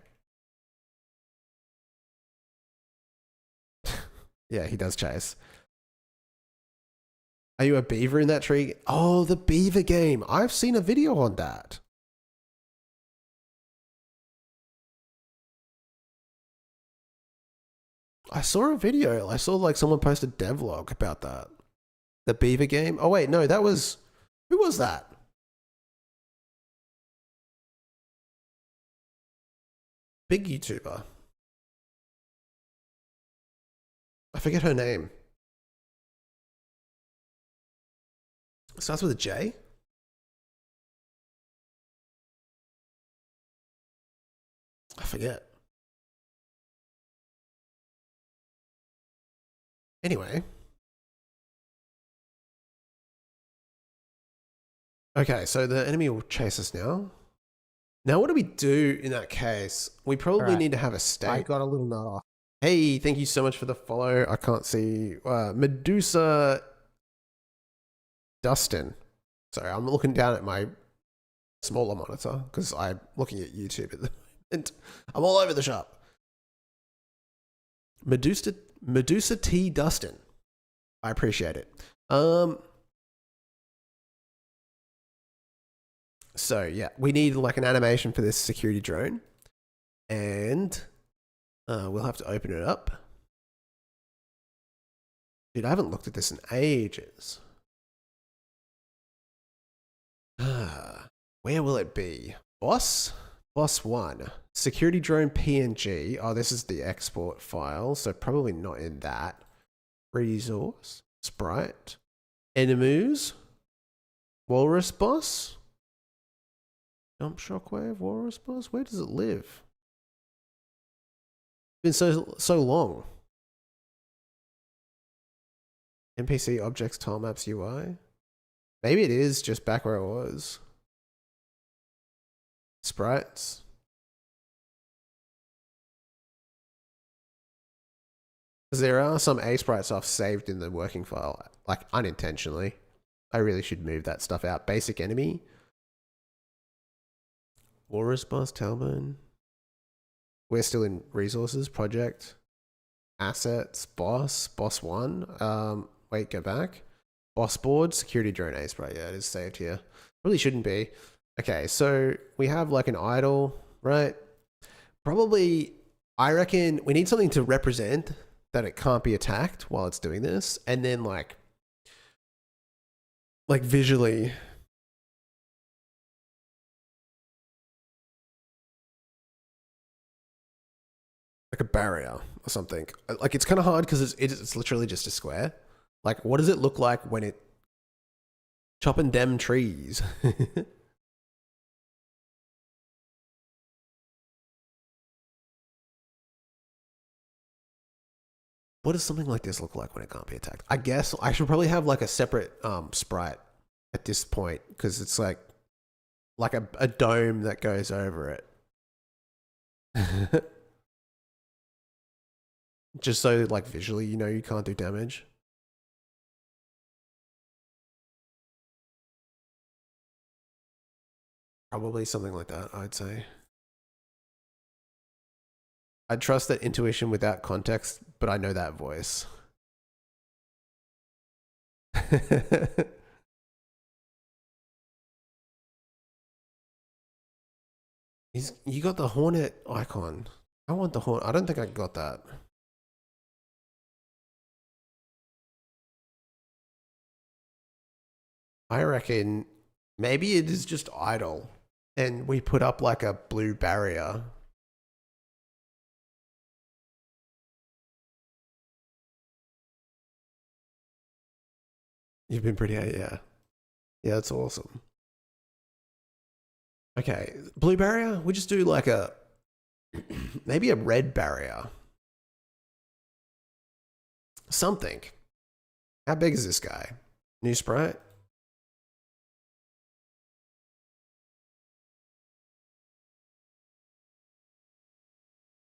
S1: Yeah, he does chase. Are you a beaver in that tree? Oh, the beaver game. I've seen a video on that. I saw a video. I saw like someone posted devlog about that. The beaver game. Oh wait, no, that was, who was that? Big YouTuber. I forget her name. Starts with a J? I forget. Anyway. Okay, so the enemy will chase us now. Now, what do we do in that case? We probably need to have a state.
S2: I got a little nut off.
S1: Hey, thank you so much for the follow. I can't see. Medusa Dustin. Sorry, I'm looking down at my smaller monitor because I'm looking at YouTube at the moment. I'm all over the shop. Medusa T Dustin. I appreciate it. So yeah, we need like an animation for this security drone. And we'll have to open it up. Dude, I haven't looked at this in ages. Where will it be? Boss 1. Security drone PNG. Oh, this is the export file, so probably not in that. Resource. Sprite. Enemies. Walrus boss. Jump shockwave. Walrus boss. Where does it live? It's been so long. NPC objects tile maps UI. Maybe it is just back where it was. Sprites. Because there are some A sprite stuff saved in the working file, like unintentionally. I really should move that stuff out. Basic enemy. Walrus boss, Talbot. We're still in resources, project, assets, boss 1. Wait, go back. Boss board, security drone A sprite. Yeah, it is saved here. Really shouldn't be. Okay, so we have like an idle, right? Probably, I reckon we need something to represent that it can't be attacked while it's doing this. And then like visually, like a barrier or something. Like it's kind of hard because it's literally just a square. Like what does it look like when it chopping them trees? What does something like this look like when it can't be attacked? I guess I should probably have like a separate sprite at this point because it's like a dome that goes over it. Just so like visually, you know, you can't do damage. Probably something like that, I'd say. I trust that intuition without context, but I know that voice. You got the hornet icon. I want the hornet. I don't think I got that. I reckon maybe it is just idle and we put up like a blue barrier. You've been pretty, yeah. Yeah, that's awesome. Okay, blue barrier, we just do like a, maybe a red barrier. Something. How big is this guy? New sprite?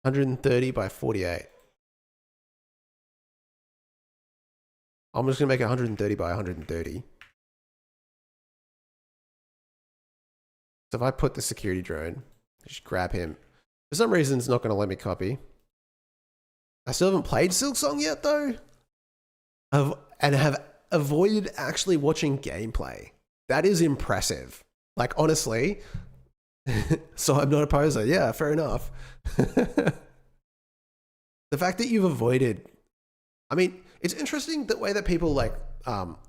S1: $130 by 48. I'm just gonna make it 130 by 130. So if I put the security drone, just grab him. For some reason, it's not gonna let me copy. I still haven't played Silksong yet though. And have avoided actually watching gameplay. That is impressive. Like honestly. So I'm not a poser. Yeah, fair enough. The fact that you've avoided, I mean, it's interesting the way that people like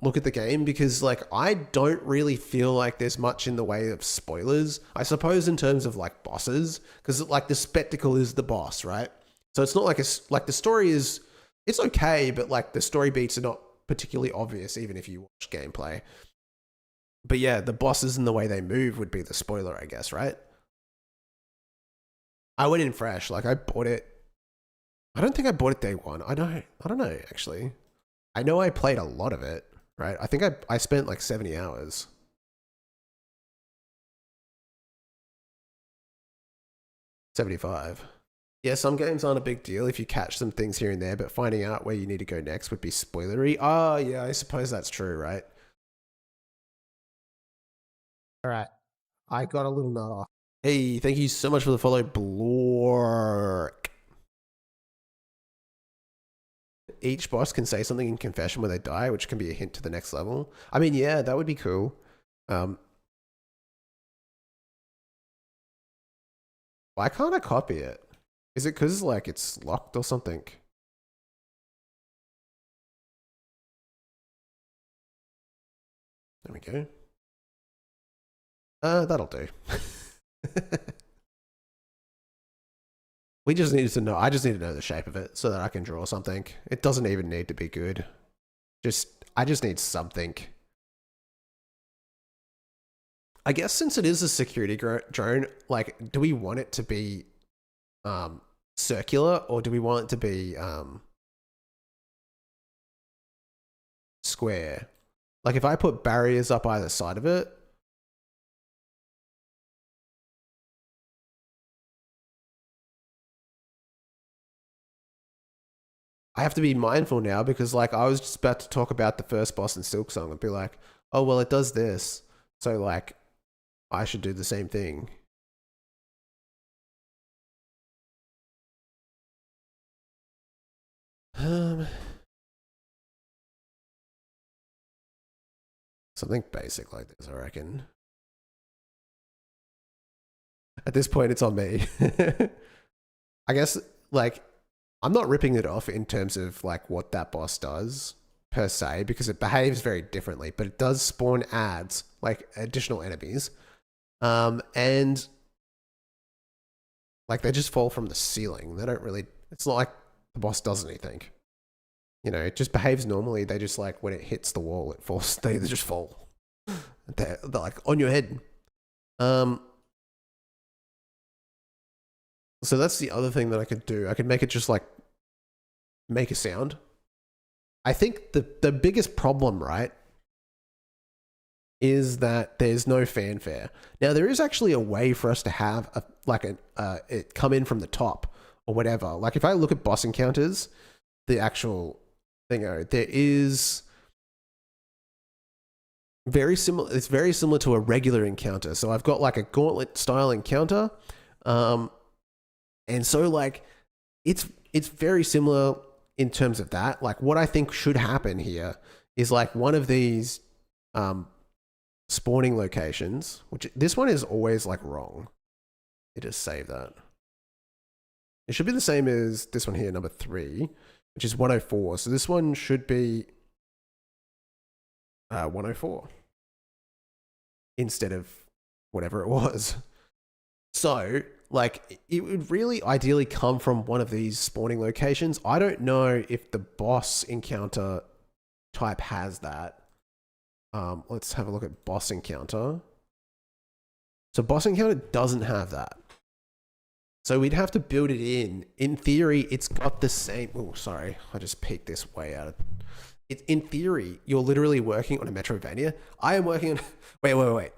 S1: look at the game because like I don't really feel like there's much in the way of spoilers. I suppose in terms of like bosses, because like the spectacle is the boss, right? So it's not like the story is, it's okay, but like the story beats are not particularly obvious even if you watch gameplay. But yeah, the bosses and the way they move would be the spoiler, I guess, right? I went in fresh, like I bought it. I don't think I bought it day one. I don't know actually. I know I played a lot of it, right? I think I spent like 70 hours. 75. Yeah, some games aren't a big deal if you catch some things here and there, but finding out where you need to go next would be spoilery. Oh, yeah, I suppose that's true, right? All right. I got a little nut off. Hey, thank you so much for the follow, Blork. Each boss can say something in confession when they die, which can be a hint to the next level. I mean, yeah, that would be cool. Why can't I copy it? Is it because like it's locked or something? There we go. That'll do. We just needed to know. I just need to know the shape of it so that I can draw something. It doesn't even need to be good. I just need something. I guess since it is a security drone, like, do we want it to be circular or do we want it to be square? Like, if I put barriers up either side of it, I have to be mindful now because, like, I was just about to talk about the first boss in Silksong and be like, oh, well, it does this. So, like, I should do the same thing. Something basic like this, I reckon. At this point, it's on me. I guess, like, I'm not ripping it off in terms of like what that boss does per se, because it behaves very differently, but it does spawn ads, like additional enemies. And like they just fall from the ceiling. They don't really, it's not like the boss does anything. You know, it just behaves normally. They just like, when it hits the wall, it falls, they just fall. They're like on your head. So that's the other thing that I could do. I could make it just like make a sound. I think the biggest problem, right, is that there's no fanfare. Now there is actually a way for us to have it come in from the top or whatever. Like if I look at boss encounters, the actual thing, there is very similar. It's very similar to a regular encounter. So I've got like a gauntlet style encounter. And so like, it's very similar in terms of that. Like what I think should happen here is like one of these spawning locations, which this one is always like wrong. You just save that. It should be the same as this one here, number 3, which is 104. So this one should be 104 instead of whatever it was. So like it would really ideally come from one of these spawning locations. I don't know if the boss encounter type has that. Let's have a look at boss encounter. So boss encounter doesn't have that. So we'd have to build it in. In theory, it's got the same. Oh, sorry. I just peeked this way out of it. In theory, you're literally working on a Metroidvania. I am working on. Wait.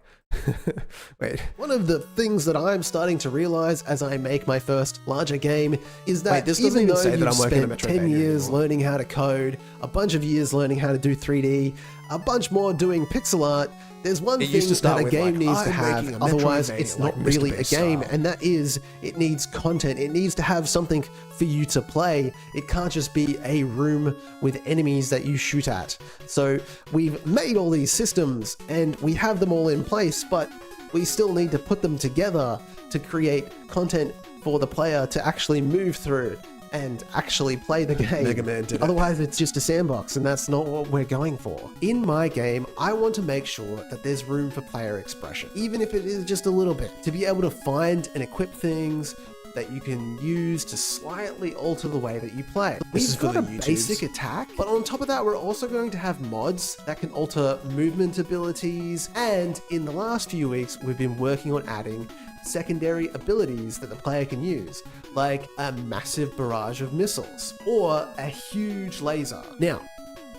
S1: Wait. One of the things that I'm starting to realize as I make my first larger game is that
S2: this
S1: even though
S2: say that
S1: you've
S2: I'm working on
S1: spent
S2: a
S1: 10 years
S2: anymore.
S1: learning how to code, a bunch of years learning how to do 3D, a bunch more doing pixel art, there's one thing
S2: used to
S1: that
S2: start
S1: a
S2: with,
S1: game
S2: like,
S1: needs to
S2: I'm
S1: have,
S2: making a
S1: otherwise
S2: Metroidvania,
S1: it's
S2: like
S1: not
S2: Mr.
S1: really a
S2: Beast
S1: game,
S2: style.
S1: and that is, it needs content, it needs to have something for you to play. It can't just be a room with enemies that you shoot at. So we've made all these systems, and we have them all in place, but we still need to put them together to create content for the player to actually move through and actually play the game.
S2: Mega Man did it.
S1: Otherwise, it's just a sandbox, and that's not what we're going for. In my game, I want to make sure that there's room for player expression, even if it is just a little bit, to be able to find and equip things that you can use to slightly alter the way that you play.
S2: This is
S1: We've
S2: for
S1: got
S2: the
S1: a
S2: YouTubes.
S1: basic attack, but on top of that, we're also going to have mods that can alter movement abilities, and in the last few weeks, we've been working on adding secondary abilities that the player can use, like a massive barrage of missiles or a huge laser. Now,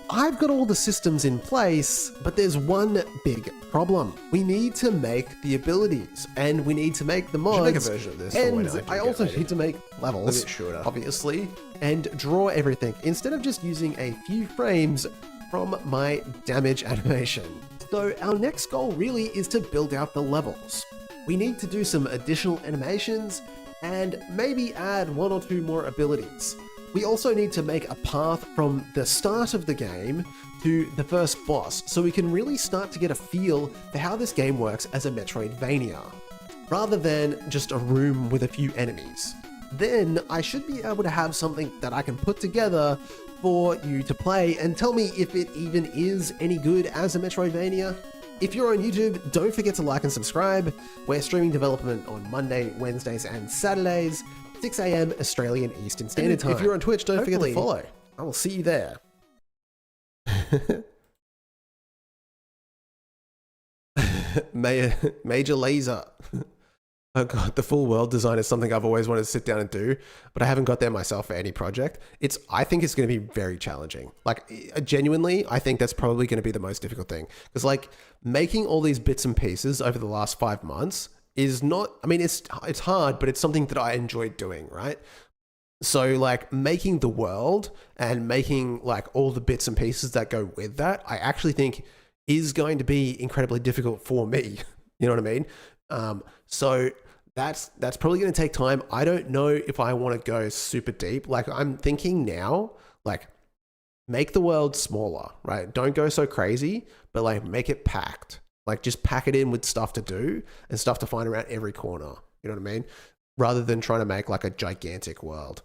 S1: I've got all the systems in place, but there's one big problem. We need to make the abilities, and we need to make the mods.
S2: make a version of this for when
S1: and
S2: I do
S1: I
S2: get
S1: also
S2: rated.
S1: need to make levels,
S2: A bit shorter.
S1: obviously, and draw everything instead of just using a few frames from my damage animation. So our next goal really is to build out the levels. We need to do some additional animations and maybe add 1 or 2 more abilities. We also need to make a path from the start of the game to the first boss, so we can really start to get a feel for how this game works as a Metroidvania. rather than just a room with a few enemies. Then I should be able to have something that I can put together for you to play and tell me if it even is any good as a Metroidvania. If you're on YouTube, don't forget to like and subscribe. We're streaming development on Monday, Wednesdays, and Saturdays, 6 AM Australian Eastern Standard Time. If you're on Twitch, don't forget to follow. I will see you there. Major Laser. Oh god, the full world design is something I've always wanted to sit down and do, but I haven't got there myself for any project. I think it's going to be very challenging. Like, genuinely, I think that's probably going to be the most difficult thing. Because, like, making all these bits and pieces over the last 5 months is not, I mean, it's hard, but it's something that I enjoy doing, right? So, like, making the world and making, like, all the bits and pieces that go with that, I actually think is going to be incredibly difficult for me. You know what I mean? So that's probably going to take time. I don't know if I want to go super deep. Like, I'm thinking now, like, make the world smaller, right? Don't go so crazy, but like make it packed. Like, just pack it in with stuff to do and stuff to find around every corner. You know what I mean? Rather than trying to make like a gigantic world.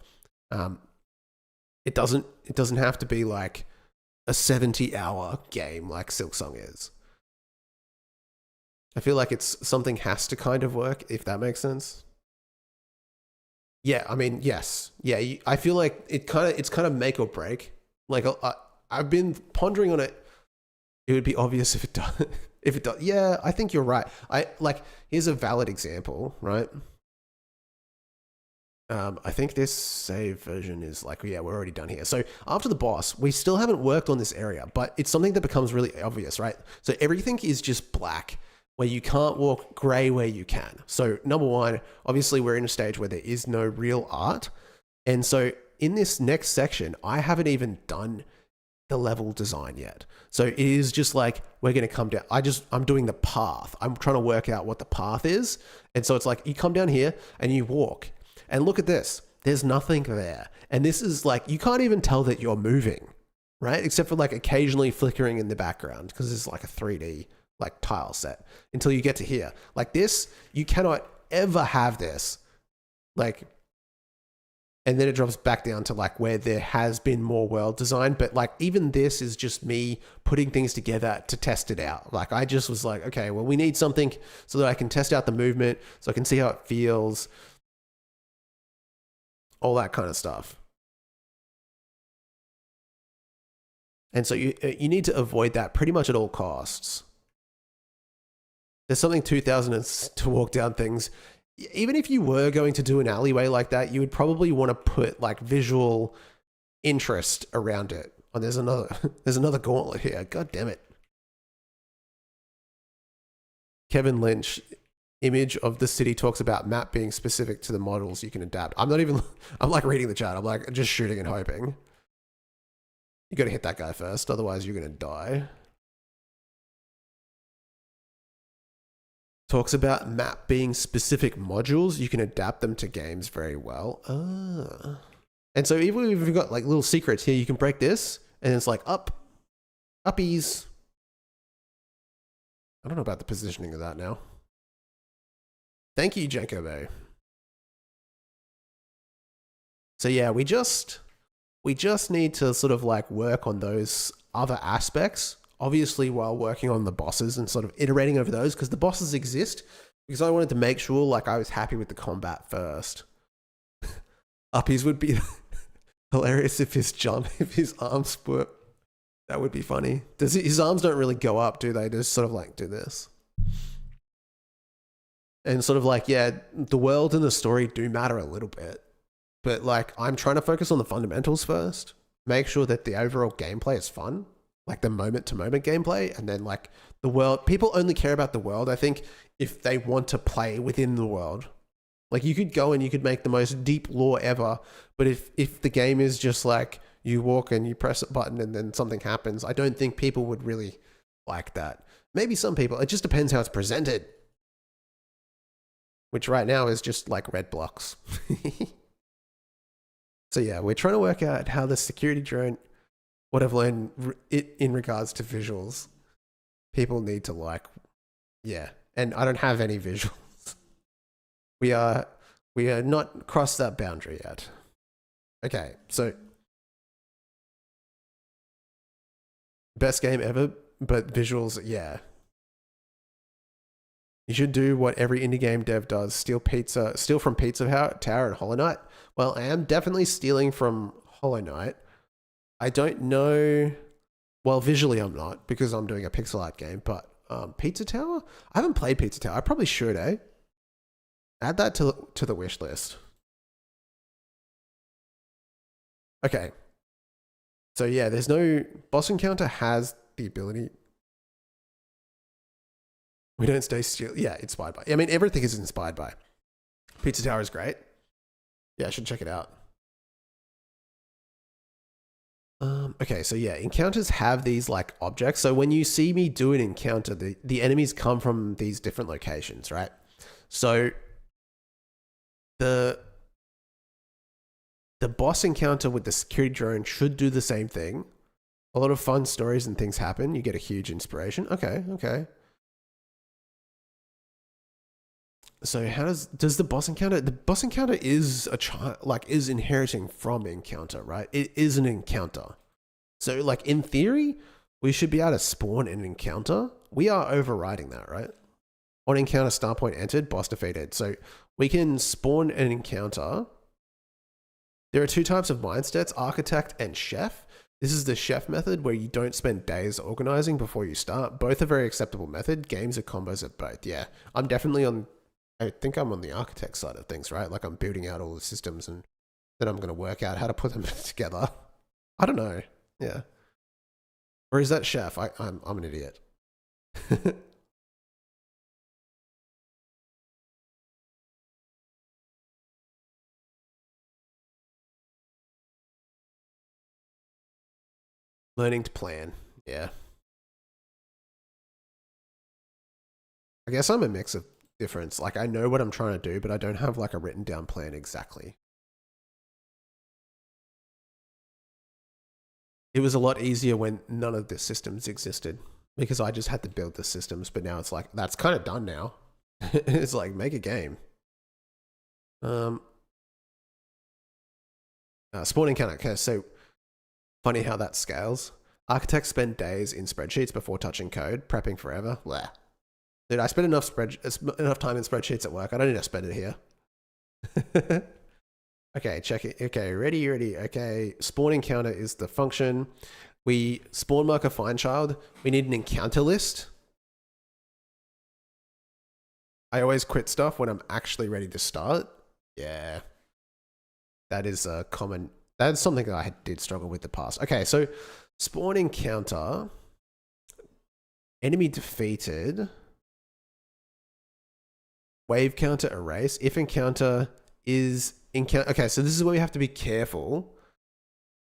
S1: It doesn't have to be like a 70-hour game like Silksong is. I feel like something has to kind of work, if that makes sense. Yeah, I mean, yes. Yeah, I feel like it's kind of make or break. Like, I've been pondering on it. It would be obvious if it does. If it does. Yeah, I think you're right. Here's a valid example, right? I think this save version is like, yeah, we're already done here. So after the boss, we still haven't worked on this area, but it's something that becomes really obvious, right? So everything is just black, where you can't walk, gray where you can. So number one, obviously we're in a stage where there is no real art. And so in this next section, I haven't even done the level design yet. So it is just like, we're going to come down. I'm doing the path. I'm trying to work out what the path is. And so it's like, you come down here and you walk and look at this. There's nothing there. And this is like, you can't even tell that you're moving, right? Except for like occasionally flickering in the background because it's like a 3D like tile set until you get to here. Like this, you cannot ever have this. Like, and then it drops back down to like where there has been more world design. But like, even this is just me putting things together to test it out. Like, I just was like, okay, well, we need something so that I can test out the movement, so I can see how it feels, all that kind of stuff. And so you need to avoid that pretty much at all costs. There's something 2000 to walk down things. Even if you were going to do an alleyway like that, you would probably want to put like visual interest around it. Oh, there's another gauntlet here. God damn it. Kevin Lynch, image of the city talks about map being specific to the models you can adapt. I'm like reading the chat. I'm like just shooting and hoping. You got to hit that guy first, otherwise you're going to die. Talks about map being specific modules. You can adapt them to games very well. And so even if you've got like little secrets here, you can break this and it's like uppies. I don't know about the positioning of that now. Thank you, Jankobo. So yeah, we just need to sort of like work on those other aspects, obviously while working on the bosses and sort of iterating over those, because the bosses exist, because I wanted to make sure like I was happy with the combat first. Uppies would be hilarious if his arms were, that would be funny. His arms don't really go up, do they? They just sort of like do this. And sort of like, yeah, the world and the story do matter a little bit, but like I'm trying to focus on the fundamentals first, make sure that the overall gameplay is fun, like the moment to moment gameplay, and then like the world. People only care about the world, I think, if they want to play within the world. Like you could go and you could make the most deep lore ever, but if the game is just like you walk and you press a button and then something happens, I don't think people would really like that. Maybe some people, it just depends how it's presented. Which right now is just like red blocks. So yeah, we're trying to work out how the security drone, what I've learned in regards to visuals, people need to like, yeah. And I don't have any visuals. We are not crossed that boundary yet. Okay, so best game ever, but visuals, yeah. You should do what every indie game dev does: steal from Pizza Tower and Hollow Knight. Well, I am definitely stealing from Hollow Knight. I don't know. Well, visually I'm not, because I'm doing a pixel art game, but Pizza Tower? I haven't played Pizza Tower. I probably should, eh? Add that to the wish list. Okay. So yeah, there's no boss encounter has the ability. We don't stay still. Yeah, inspired by. I mean, everything is inspired by. Pizza Tower is great. Yeah, I should check it out. Okay, so yeah, encounters have these like objects. So when you see me do an encounter, the enemies come from these different locations, right? So the boss encounter with the security drone should do the same thing. A lot of fun stories and things happen. You get a huge inspiration. Okay. So how does the boss encounter? The boss encounter is is inheriting from encounter, right? It is an encounter. So like in theory, we should be able to spawn an encounter. We are overriding that, right? On encounter, star point entered, boss defeated. So we can spawn an encounter. There are two types of mindsets: architect and chef. This is the chef method, where you don't spend days organizing before you start. Both are very acceptable method. Games are combos of both. Yeah, I'm definitely on. I think I'm on the architect side of things, right? Like I'm building out all the systems and then I'm going to work out how to put them together. I don't know. Yeah. Or is that chef? I'm an idiot. Learning to plan. Yeah. I guess I'm a mix of difference. Like I know what I'm trying to do, but I don't have like a written down plan exactly. It was a lot easier when none of the systems existed because I just had to build the systems, but now it's like that's kind of done now. It's like make a game. Spawn encounter. Okay, so funny how that scales. Architects spend days in spreadsheets before touching code, prepping forever. Blah. Dude, I spend enough time in spreadsheets at work. I don't need to spend it here. Okay, check it. Okay, ready. Okay, spawn encounter is the function. We spawn marker find child. We need an encounter list. I always quit stuff when I'm actually ready to start. Yeah. That is a common, that's something that I did struggle with in the past. Okay, so spawn encounter, enemy defeated, wave counter erase. If encounter is encounter, okay, so this is where we have to be careful.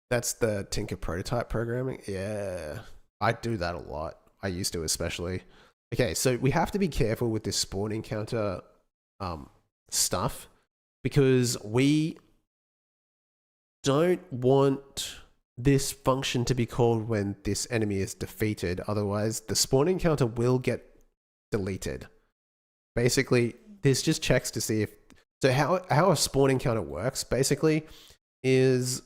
S1: That's the Tinker prototype programming. Yeah, I do that a lot. I used to, especially. Okay, so we have to be careful with this spawn encounter stuff because we don't want this function to be called when this enemy is defeated. Otherwise, the spawn encounter will get deleted. Basically, this just checks to see if... So how a spawn encounter works, basically, is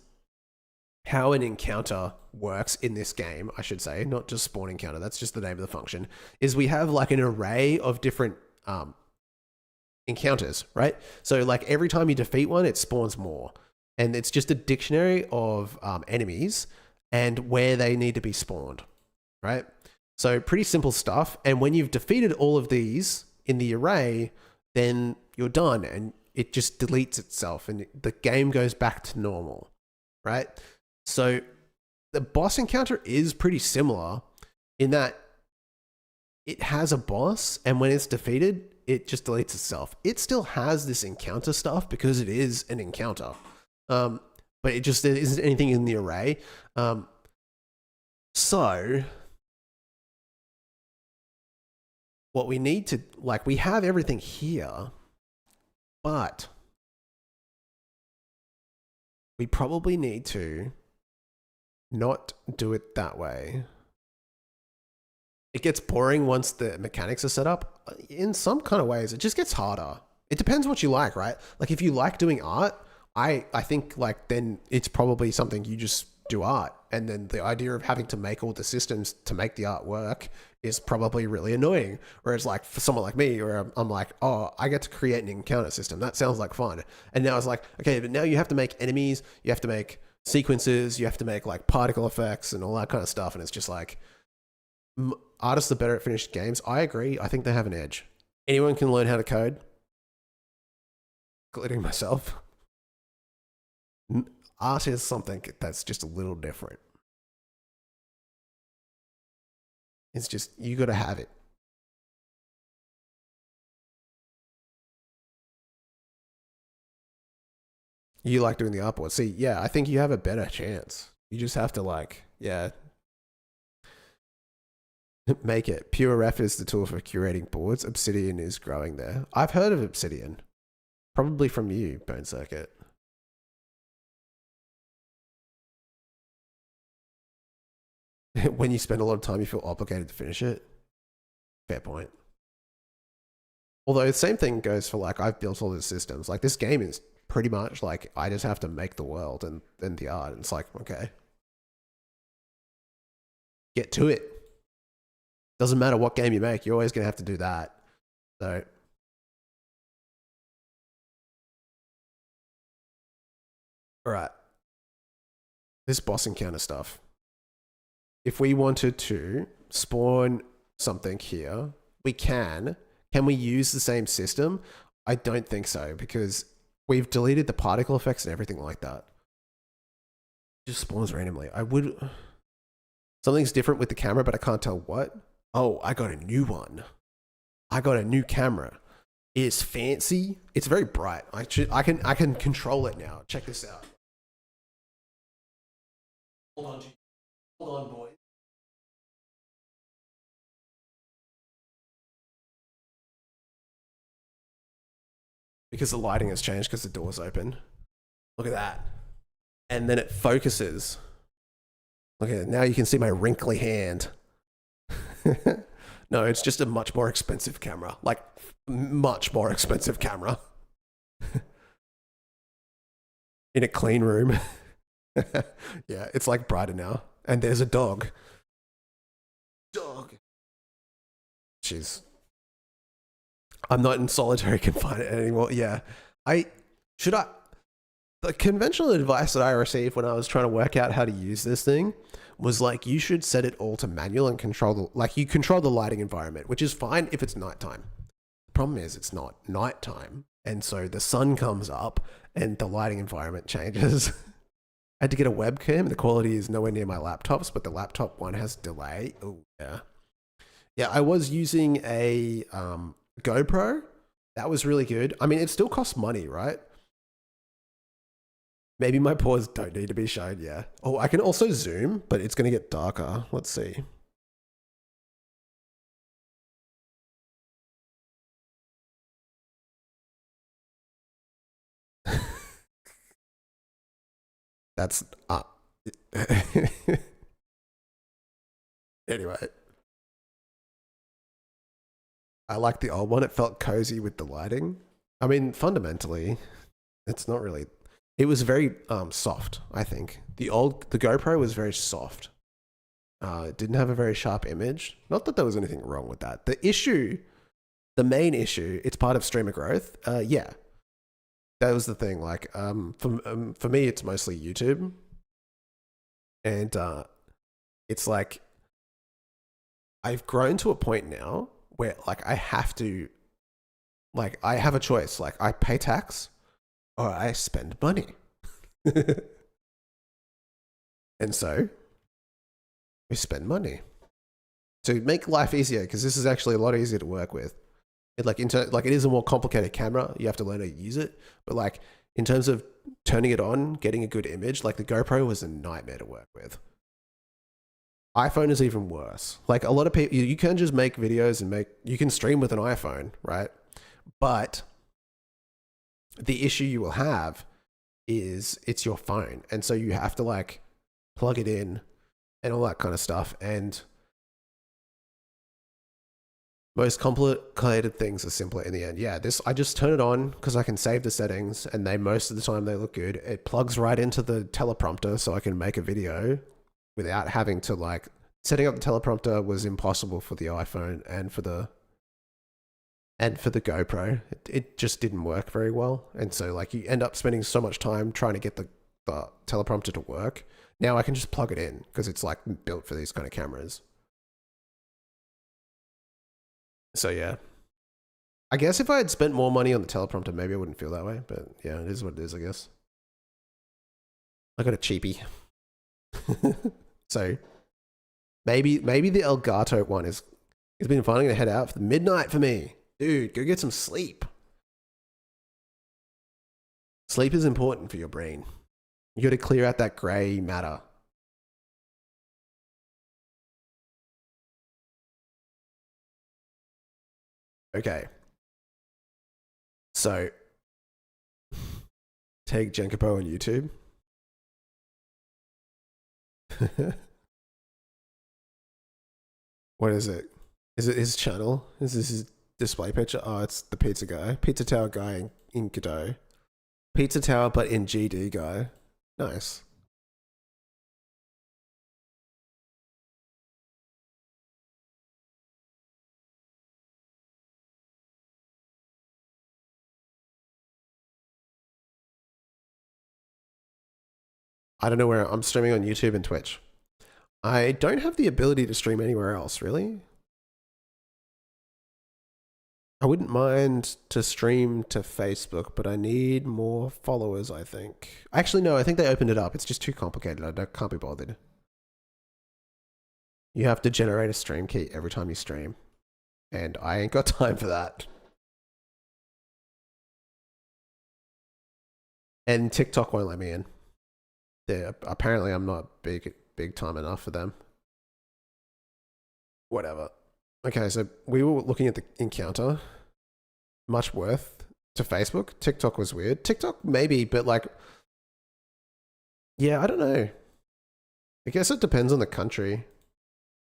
S1: how an encounter works in this game, I should say. Not just spawn encounter, that's just the name of the function. Is we have like an array of different encounters, right? So like every time you defeat one, it spawns more. And it's just a dictionary of enemies and where they need to be spawned, right? So pretty simple stuff. And when you've defeated all of these in the array, then you're done and it just deletes itself and the game goes back to normal, right? So the boss encounter is pretty similar in that it has a boss and when it's defeated, it just deletes itself. It still has this encounter stuff because it is an encounter. But it just, there isn't anything in the array. So what we need to, like, we have everything here, but we probably need to not do it that way. It gets boring once the mechanics are set up. In some kind of ways, it just gets harder. It depends what you like, right? Like if you like doing art, I think like then it's probably something you just do art. And then the idea of having to make all the systems to make the art work is probably really annoying. Whereas like for someone like me, where I'm like, oh, I get to create an encounter system. That sounds like fun. And now it's like, okay, but now you have to make enemies, you have to make sequences, you have to make like particle effects and all that kind of stuff. And it's just like, artists are better at finished games. I agree. I think they have an edge. Anyone can learn how to code, including myself. Art is something that's just a little different. It's just, you got to have it. You like doing the artboard. See, yeah, I think you have a better chance. You just have to like, yeah, make it. PureRef is the tool for curating boards. Obsidian is growing there. I've heard of Obsidian. Probably from you, Bone Circuit. When you spend a lot of time, you feel obligated to finish it. Fair point. Although the same thing goes for like, I've built all the systems. Like this game is pretty much like, I just have to make the world and the art. And it's like, okay. Get to it. Doesn't matter what game you make, you're always going to have to do that. So. All right. This boss encounter stuff. If we wanted to spawn something here, we can. Can we use the same system? I don't think so, because we've deleted the particle effects and everything like that. It just spawns randomly. I would... Something's different with the camera, but I can't tell what. Oh, I got a new one. I got a new camera. It's fancy. It's very bright. I can control it now. Check this out. Hold on, boys. Because the lighting has changed because the door's open. Look at that. And then it focuses. Look at it. Now you can see my wrinkly hand. No, it's just a much more expensive camera. Like, much more expensive camera. In a clean room. Yeah, it's like brighter now. And there's a dog. Dog. Jeez. I'm not in solitary confinement anymore. Yeah. The conventional advice that I received when I was trying to work out how to use this thing was like, you should set it all to manual and control you control the lighting environment, which is fine if it's nighttime. The problem is it's not nighttime. And so the sun comes up and the lighting environment changes. I had to get a webcam. The quality is nowhere near my laptops, but the laptop one has delay. Oh yeah. Yeah, I was using a GoPro. That was really good. I mean, it still costs money, right? Maybe my paws don't need to be shown, yeah. Oh, I can also zoom, but it's going to get darker. Let's see. That's... Anyway. I like the old one. It felt cozy with the lighting. I mean, fundamentally, it's not really... It was very soft, I think. The GoPro was very soft. It didn't have a very sharp image. Not that there was anything wrong with that. The main issue, it's part of streamer growth. Yeah, that was the thing. Like, for me, it's mostly YouTube. And it's like, I've grown to a point now where like I have to, like I have a choice. Like I pay tax or I spend money. And so we spend money to make life easier, because this is actually a lot easier to work with. It is a more complicated camera. You have to learn how to use it. But like in terms of turning it on, getting a good image, like the GoPro was a nightmare to work with. iPhone is even worse. Like a lot of people, you can just make videos and you can stream with an iPhone, right? But the issue you will have is it's your phone. And so you have to like plug it in and all that kind of stuff. And Most complicated things are simpler in the end. Yeah, this I just turn it on because I can save the settings, and they most of the time they look good. It plugs right into the teleprompter, so I can make a video without having to like setting up the teleprompter was impossible for the iPhone and for the GoPro. It just didn't work very well, and so like you end up spending so much time trying to get the teleprompter to work. Now I can just plug it in because it's like built for these kind of cameras. So yeah, I guess if I had spent more money on the teleprompter, maybe I wouldn't feel that way. But yeah, it is what it is, I guess. I got a cheapie. So maybe the Elgato one has been finding to head out for the midnight for me. Dude, go get some sleep. Sleep is important for your brain. You got to clear out that grey matter. Okay. So, take Jenkapo on YouTube. What is it? Is it his channel? Is this his display picture? Oh, it's the pizza guy. Pizza Tower guy in Godot. Pizza Tower, but in GD guy. Nice. I don't know where I'm streaming on YouTube and Twitch. I don't have the ability to stream anywhere else, really. I wouldn't mind to stream to Facebook, but I need more followers, I think. Actually, no, I think they opened it up. It's just too complicated. I can't be bothered. You have to generate a stream key every time you stream. And I ain't got time for that. And TikTok won't let me in. Apparently I'm not big time enough for them. Whatever. Okay, so we were looking at the encounter. Much worth to Facebook. TikTok was weird. TikTok maybe, but like, yeah, I don't know. I guess it depends on the country. A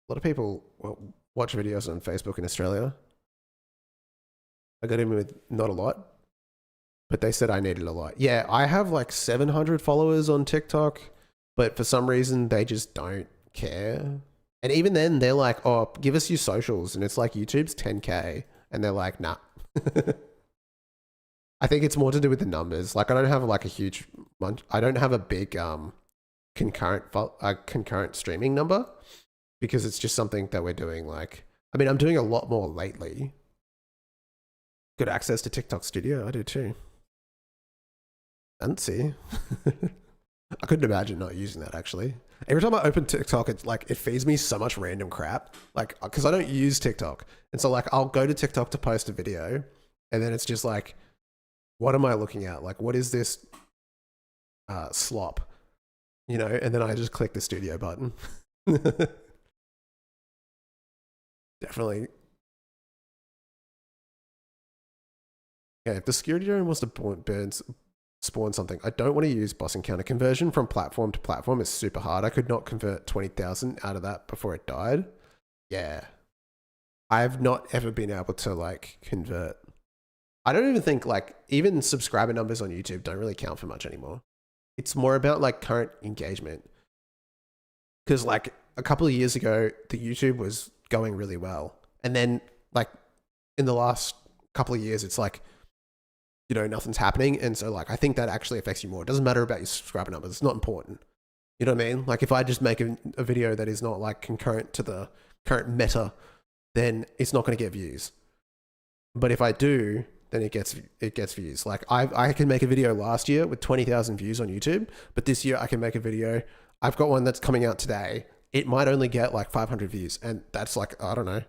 S1: lot of people watch videos on Facebook in Australia. I got in with not a lot, but they said I needed a lot. Yeah, I have like 700 followers on TikTok, but for some reason they just don't care. And even then they're like, oh, give us your socials. And it's like YouTube's 10K. And they're like, nah. I think it's more to do with the numbers. Like I don't have like a huge, I don't have a big concurrent streaming number because it's just something that we're doing. Like, I mean, I'm doing a lot more lately. Good access to TikTok Studio. I do too. Fancy. I couldn't imagine not using that actually. Every time I open TikTok, it's like, it feeds me so much random crap. Like, cause I don't use TikTok. And so like, I'll go to TikTok to post a video and then it's just like, what am I looking at? Like, what is this slop? You know, and then I just click the studio button. Definitely. Yeah, if the security drone wants to spawn something, I don't want to use boss encounter. Conversion from platform to platform is super hard. I could not convert 20,000 out of that before it died. Yeah. I've not ever been able to like convert. I don't even think like even subscriber numbers on YouTube don't really count for much anymore. It's more about like current engagement. Because like a couple of years ago, the YouTube was going really well. And then like in the last couple of years, it's like, you know, nothing's happening. And so like, I think that actually affects you more. It doesn't matter about your subscriber numbers. It's not important. You know what I mean? Like if I just make a video that is not like concurrent to the current meta, then it's not going to get views. But if I do, then it gets views. Like I can make a video last year with 20,000 views on YouTube, but this year I can make a video. I've got one that's coming out today. It might only get like 500 views. And that's like, I don't know.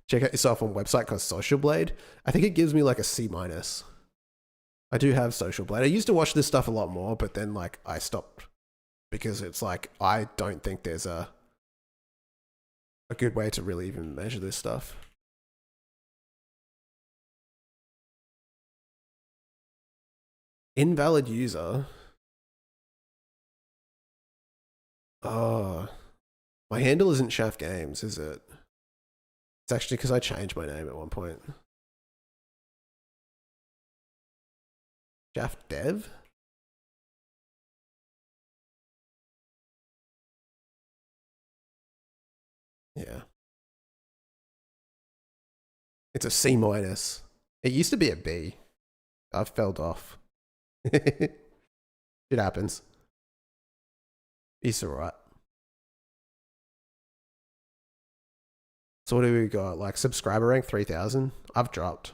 S1: Check out yourself on a website called Social Blade. I think it gives me like a C-. I do have Social Blade. I used to watch this stuff a lot more, but then like I stopped because it's like, I don't think there's a good way to really even measure this stuff. Invalid user. Oh, my handle isn't Chaff Games, is it? It's actually because I changed my name at one point. Chaff Dev? Yeah. It's a C minus. It used to be a B. I've fell off. It happens. It's alright. So what do we got? Like subscriber rank 3,000? I've dropped.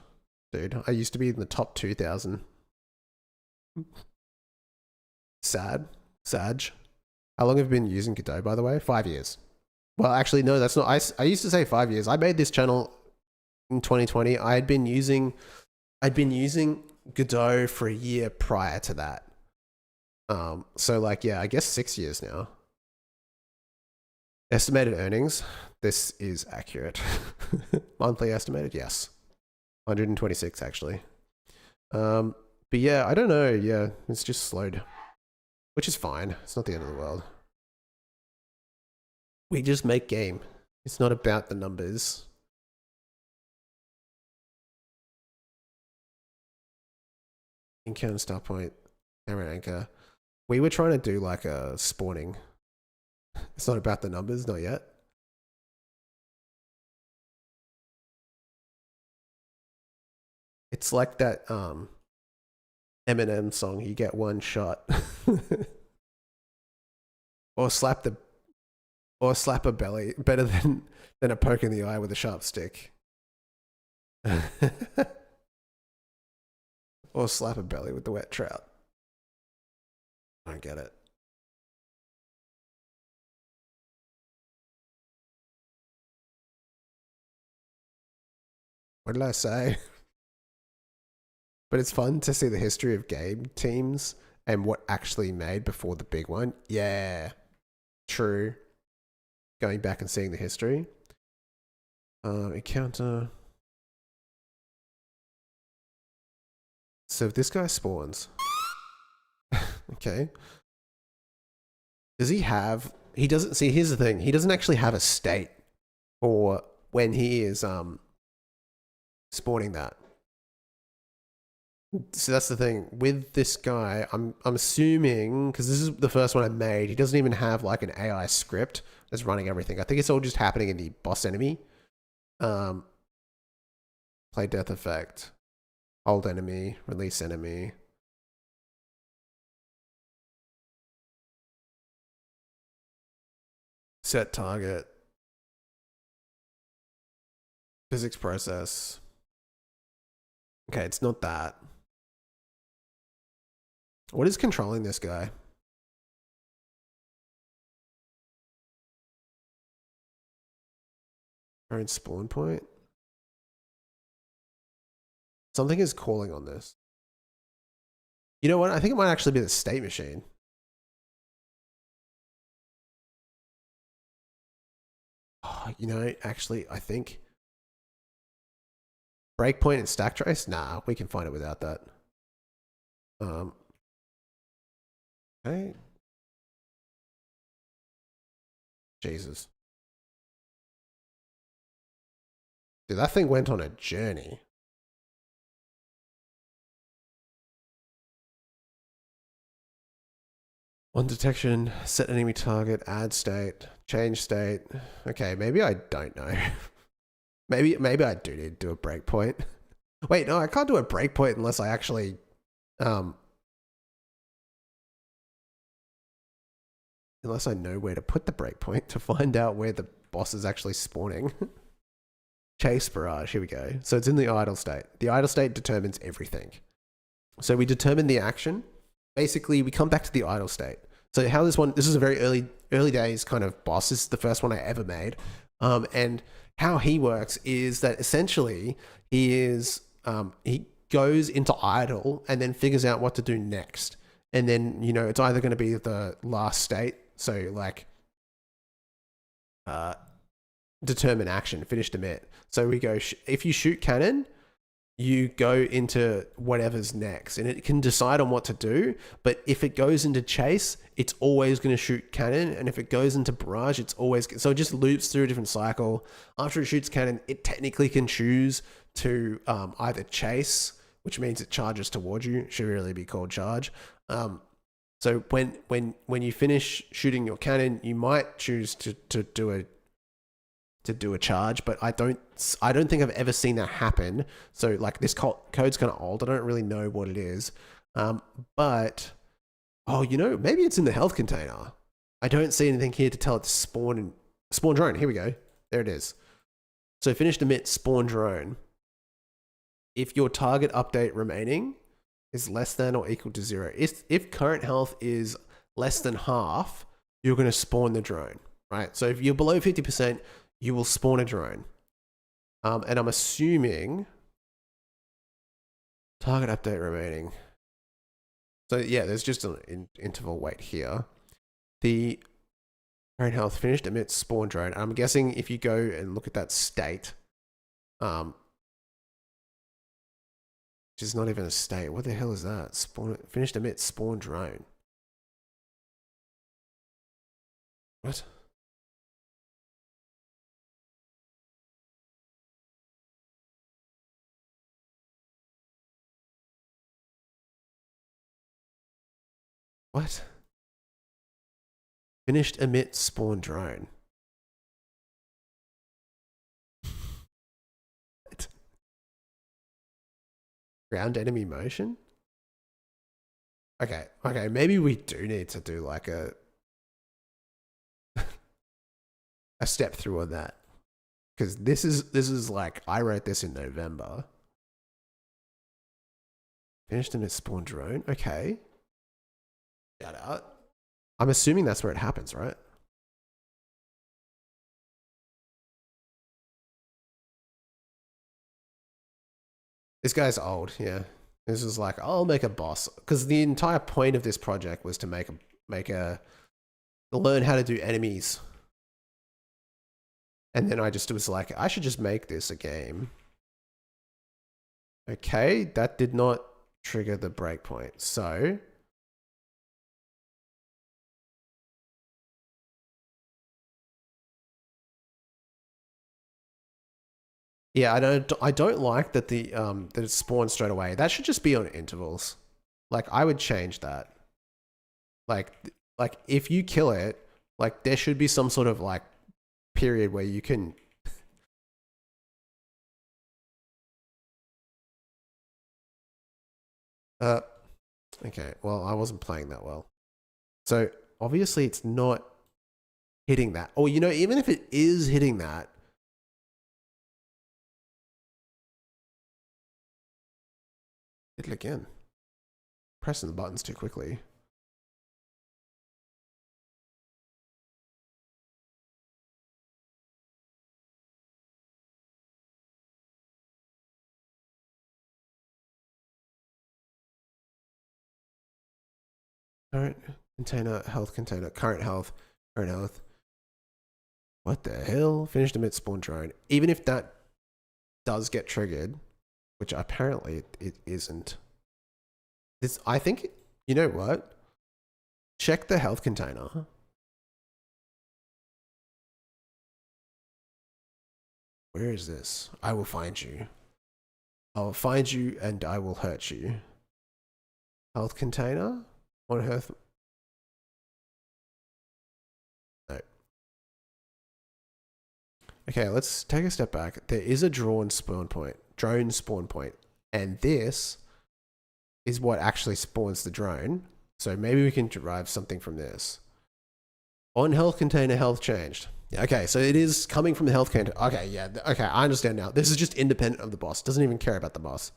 S1: Dude, I used to be in the top 2,000. Sad. Sag. How long have you been using Godot, by the way? 5 years. Well, actually, no, that's not. I used to say 5 years. I made this channel in 2020. I'd been using Godot for a year prior to that. So like, yeah, I guess 6 years now. Estimated earnings. This is accurate. Monthly estimated, yes. 126 actually. But yeah, I don't know. Yeah, it's just slowed, which is fine. It's not the end of the world. We just make game. It's not about the numbers. Encounter start point, error anchor. We were trying to do like a spawning. It's not about the numbers, not yet. It's like that Eminem song, you get one shot. Or slap a belly, better than a poke in the eye with a sharp stick. Or slap a belly with the wet trout. I don't get it. What did I say? But it's fun to see the history of game teams and what actually made before the big one. Yeah, true. Going back and seeing the history. Encounter. So if this guy spawns, okay. Does he have? He doesn't. See, here's the thing. He doesn't actually have a state for when he is spawning that. So that's the thing with this guy. I'm assuming, because this is the first one I made, he doesn't even have like an AI script that's running everything. I think it's all just happening in the boss enemy. Play death effect, hold enemy, release enemy. Set target. Physics process. Okay, it's not that. What is controlling this guy? Current spawn point. Something is calling on this. You know what? I think it might actually be the state machine. Oh, you know, actually, I think breakpoint and stack trace. Nah, we can find it without that. Okay. Jesus. Dude, that thing went on a journey. On detection, set enemy target, add state, change state. Okay, maybe I don't know. maybe I do need to do a breakpoint. Wait, no, I can't do a breakpoint unless I actually unless I know where to put the breakpoint to find out where the boss is actually spawning. Chase barrage, here we go. So it's in the idle state. The idle state determines everything. So we determine the action. Basically, we come back to the idle state. So how this is a very early days kind of boss. This is the first one I ever made. And how he works is that essentially he goes into idle and then figures out what to do next. And then, you know, it's either going to be the last state. So like, determine action, finish emit. So we go, if you shoot cannon, you go into whatever's next and it can decide on what to do. But if it goes into chase, it's always going to shoot cannon, and if it goes into barrage, it's always, so it just loops through a different cycle. After it shoots cannon, it technically can choose to either chase, which means it charges towards you. It should really be called charge. So when you finish shooting your cannon, you might choose to do a charge, but I don't think I've ever seen that happen. So like this code's kind of old. I don't really know what it is. But oh, maybe it's in the health container. I don't see anything here to tell it to spawn drone. Here we go. There it is. So finished emit spawn drone. If your target update remaining is less than or equal to 0, if current health is less than half, you're going to spawn the drone, right? So if you're below 50%, you will spawn a drone. And I'm assuming target update remaining. So yeah, there's just an interval wait here. The current health finished emits spawn drone. I'm guessing if you go and look at that state, which is not even a state. What the hell is that? Finished emit spawn drone. What? What? Finished emit spawn drone. Ground enemy motion? Okay, maybe we do need to do like a step through on that. Because this is like, I wrote this in November. Finished emit spawn drone? Okay. Shout out. I'm assuming that's where it happens, right? This guy's old, yeah. This is like, I'll make a boss. Because the entire point of this project was to learn how to do enemies. And then I just was like, I should just make this a game. Okay, that did not trigger the breakpoint. So yeah, I don't like that that it spawns straight away. That should just be on intervals. Like I would change that. Like if you kill it, like there should be some sort of like period where you can okay, well, I wasn't playing that well. So obviously it's not hitting that. Or even if it is hitting that, hit it again. Pressing the buttons too quickly. Current container, health container, current health. What the hell? Finished emit spawn drone. Even if that does get triggered, which apparently it isn't. I think, you know what? Check the health container. Where is this? I will find you. I'll find you and I will hurt you. Health container? On health. No. Okay, let's take a step back. There is a drone spawn point. And this is what actually spawns the drone. So maybe we can derive something from this. On health container, health changed. Okay, so it is coming from the health container. Okay, yeah, okay, I understand now. This is just independent of the boss. Doesn't even care about the boss.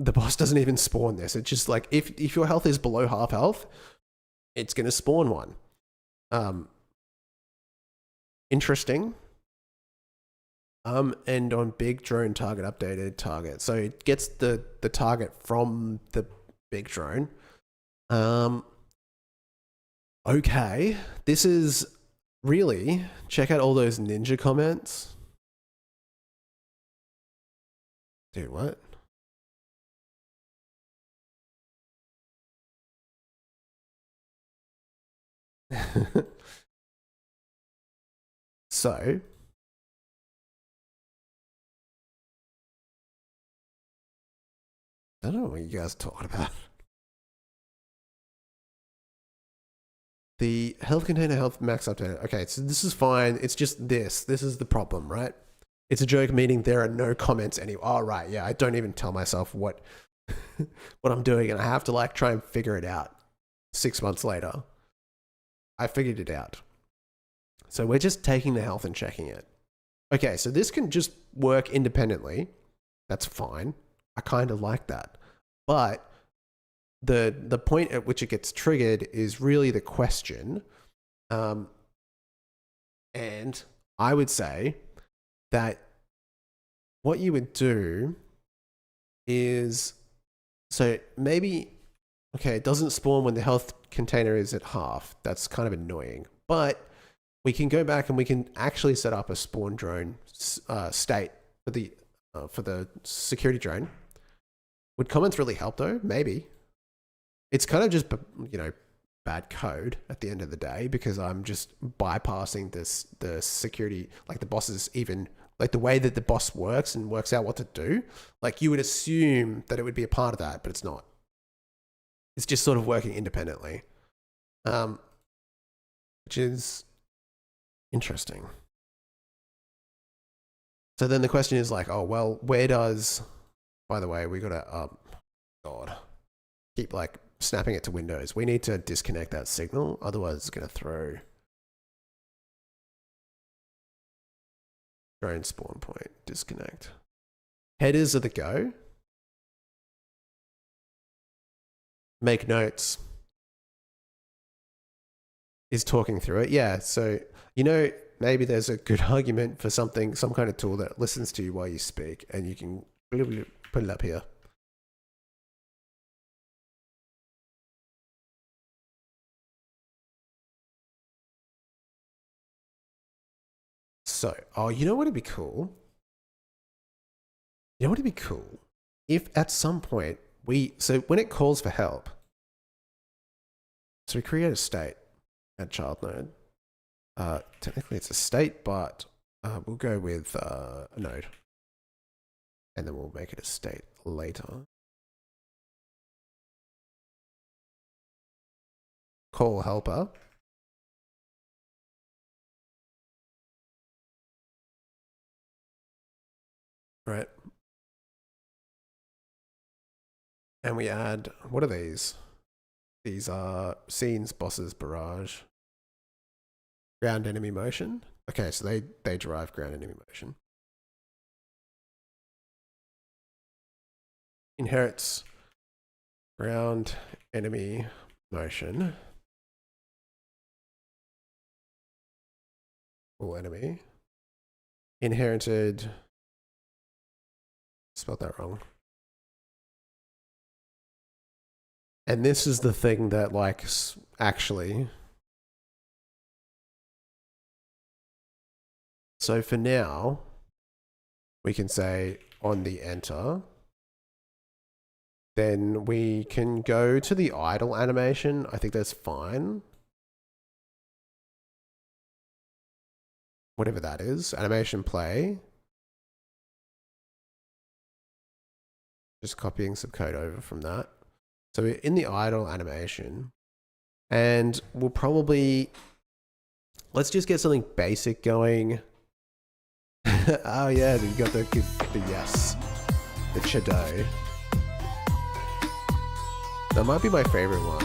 S1: The boss doesn't even spawn this. It's just like, if your health is below half health, it's going to spawn one. Interesting. And on big drone target updated target. So it gets the target from the big drone. Okay, this is really, check out all those ninja comments. Dude, what? So, I don't know what you guys are talking about. The health container health max update. Okay, so this is fine. It's just this. This is the problem, right? It's a joke, meaning there are no comments anywhere. Oh, right. Yeah, I don't even tell myself what what I'm doing, and I have to like try and figure it out 6 months later. I figured it out. So we're just taking the health and checking it. Okay, so this can just work independently. That's fine. I kind of like that. But the point at which it gets triggered is really the question. And I would say that what you would do is, so maybe, okay, it doesn't spawn when the health container is at half. That's kind of annoying. But we can go back and we can actually set up a spawn drone state for the security drone. Would comments really help though? Maybe. It's kind of just, you know, bad code at the end of the day, because I'm just bypassing the security, like the boss's even, like the way that the boss works and works out what to do. Like you would assume that it would be a part of that, but it's not. It's just sort of working independently, which is interesting. So then the question is like, oh, well, where does, by the way, we got to, God, keep like snapping it to Windows. We need to disconnect that signal. Otherwise it's going to throw drone spawn point, disconnect. Headers are the go. Make notes is talking through it. Yeah. So, you know, maybe there's a good argument for something, some kind of tool that listens to you while you speak, and you can put it up here. So, oh, you know what would be cool? You know what would be cool? If at some point so when it calls for help, so we create a state at child node. Technically it's a state, but we'll go with a node. And then we'll make it a state later. Call helper. Right. And we add, what are these? These are scenes, bosses, barrage, ground enemy motion. Okay, so they derive ground enemy motion. Inherits ground enemy motion. All enemy. Inherited. Spelled that wrong. And this is the thing that, like, actually. So for now, we can say on the enter. Then we can go to the idle animation. I think that's fine. Whatever that is. Animation play. Just copying some code over from that. So we're in the idle animation, and we'll probably, let's just get something basic going. Oh yeah, you got the yes, the Godot. That might be my favorite one.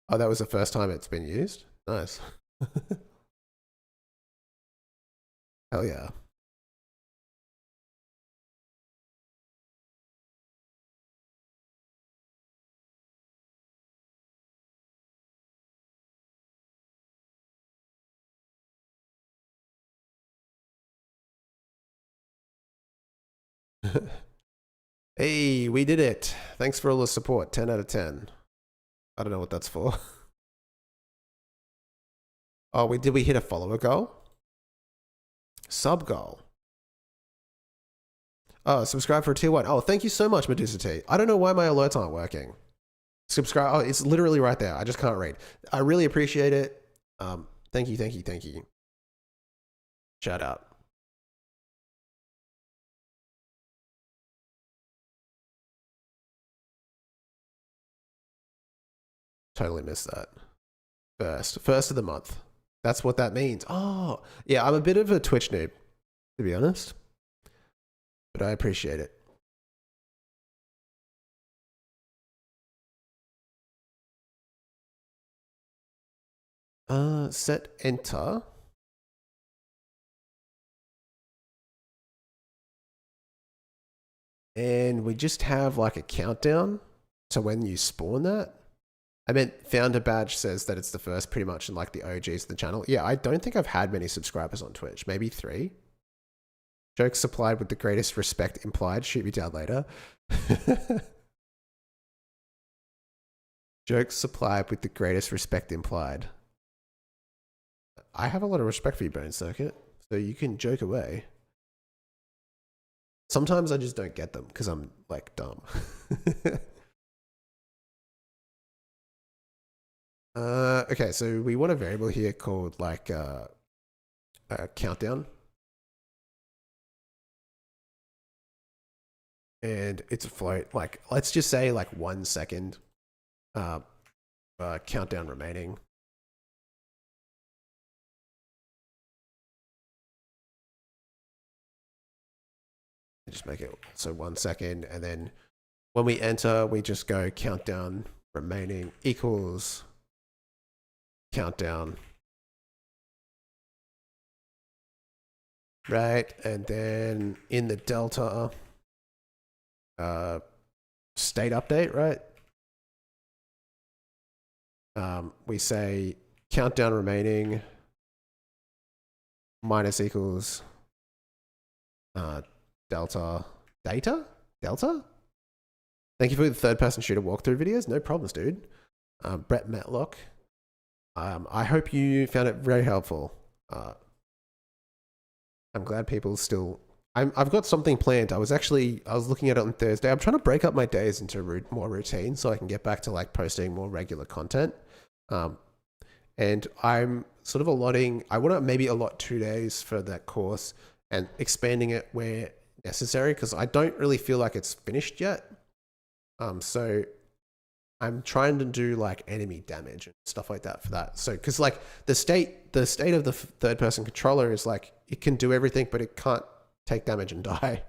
S1: Oh, that was the first time it's been used? Nice. Hell yeah. Hey, we did it. Thanks for all the support. 10 out of 10. I don't know what that's for. Oh, did we hit a follower goal? Sub goal. Oh, subscribe for a tier 1. Oh, thank you so much, Medusa T. I don't know why my alerts aren't working. Subscribe. Oh, it's literally right there. I just can't read. I really appreciate it. Thank you, thank you, thank you. Shout out. Totally missed that. First of the month. That's what that means. Oh, yeah, I'm a bit of a Twitch noob, to be honest, but I appreciate it. Set enter. And we just have like a countdown to when you spawn that. I meant founder badge says that it's the first pretty much in like the OGs of the channel. Yeah, I don't think I've had many subscribers on Twitch. Maybe 3. Jokes supplied with the greatest respect implied. Shoot me down later. Jokes supplied with the greatest respect implied. I have a lot of respect for you, Bone Circuit, so you can joke away. Sometimes I just don't get them because I'm like dumb. Okay, so we want a variable here called like a countdown. And it's a float, like, let's just say like 1 second countdown remaining. Just make it so 1 second, and then when we enter, we just go countdown remaining equals countdown. Right, and then in the delta, state update, right? We say countdown remaining minus equals delta data? Delta? Thank you for the third person shooter walkthrough videos. No problems, dude. Brett Metlock. I hope you found it very helpful. I'm glad people still... I've got something planned. I was looking at it on Thursday. I'm trying to break up my days into more routine so I can get back to like posting more regular content. And I'm sort of allotting... I want to maybe allot 2 days for that course and expanding it where necessary, because I don't really feel like it's finished yet. So I'm trying to do like enemy damage and stuff like that for that. So, because like the state of the third person controller is like, it can do everything, but it can't take damage and die.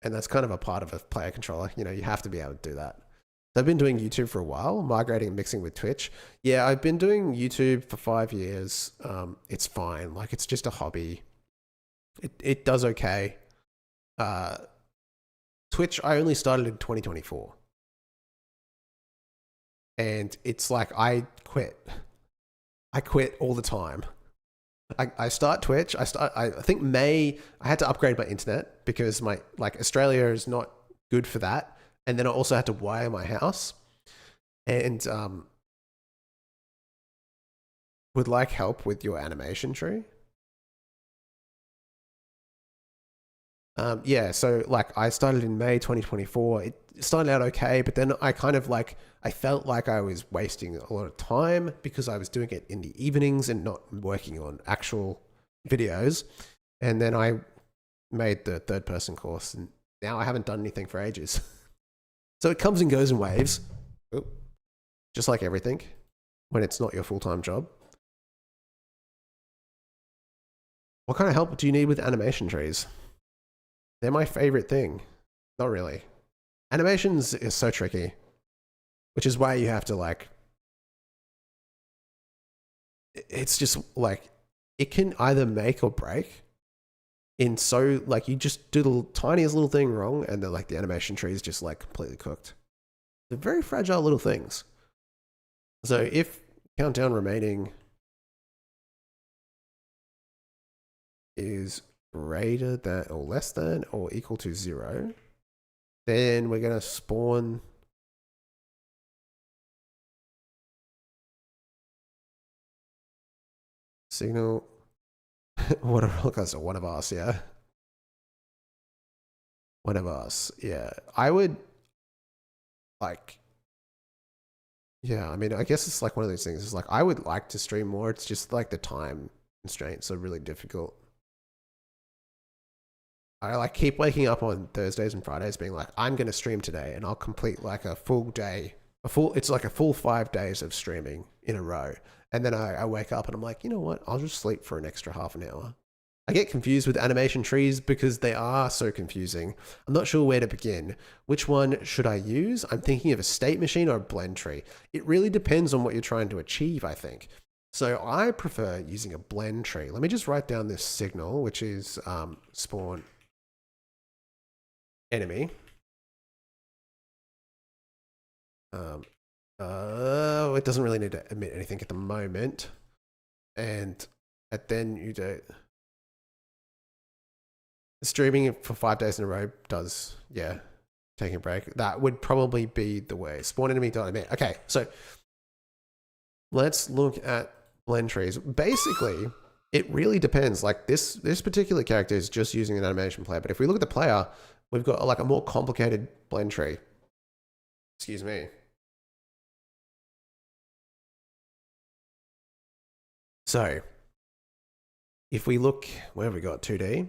S1: And that's kind of a part of a player controller. You know, you have to be able to do that. I've been doing YouTube for a while, migrating and mixing with Twitch. Yeah, I've been doing YouTube for 5 years. It's fine. Like, it's just a hobby. It does okay. Twitch, I only started in 2024. And it's like, I quit all the time. I start Twitch. I think May, I had to upgrade my internet because my, like, Australia is not good for that. And then I also had to wire my house, and would like help with your animation tree. Yeah, so like I started in May 2024. It started out okay, but then I kind of like, I felt like I was wasting a lot of time because I was doing it in the evenings and not working on actual videos. And then I made the third person course, and now I haven't done anything for ages. So it comes and goes in waves, just like everything when it's not your full-time job. What kind of help do you need with animation trees? They're my favorite thing. Not really. Animations is so tricky, which is why you have to like, it's just like, it can either make or break. In so, like, you just do the tiniest little thing wrong and then like the animation tree is just like completely cooked. They're very fragile little things. So if countdown remaining is greater than or less than or equal to 0, then we're going to spawn signal. One of us, yeah. One of us, yeah. I would like, Yeah, I mean, I guess it's like one of those things. It's like I would like to stream more. It's just like the time constraints are really difficult. I like keep waking up on Thursdays and Fridays being like, I'm going to stream today, and I'll complete like a full day, it's like a full 5 days of streaming in a row. And then I wake up and I'm like, you know what? I'll just sleep for an extra half an hour. I get confused with animation trees because they are so confusing. I'm not sure where to begin. Which one should I use? I'm thinking of a state machine or a blend tree. It really depends on what you're trying to achieve, I think. So I prefer using a blend tree. Let me just write down this signal, which is spawn enemy. It doesn't really need to emit anything at the moment. And then you do streaming for 5 days in a row does, yeah, taking a break. That would probably be the way. Spawn enemy.emit. Okay, so let's look at blend trees. Basically, it really depends. Like this particular character is just using an animation player, but if we look at the player, we've got like a more complicated blend tree. Excuse me. So if we look, where have we got 2D?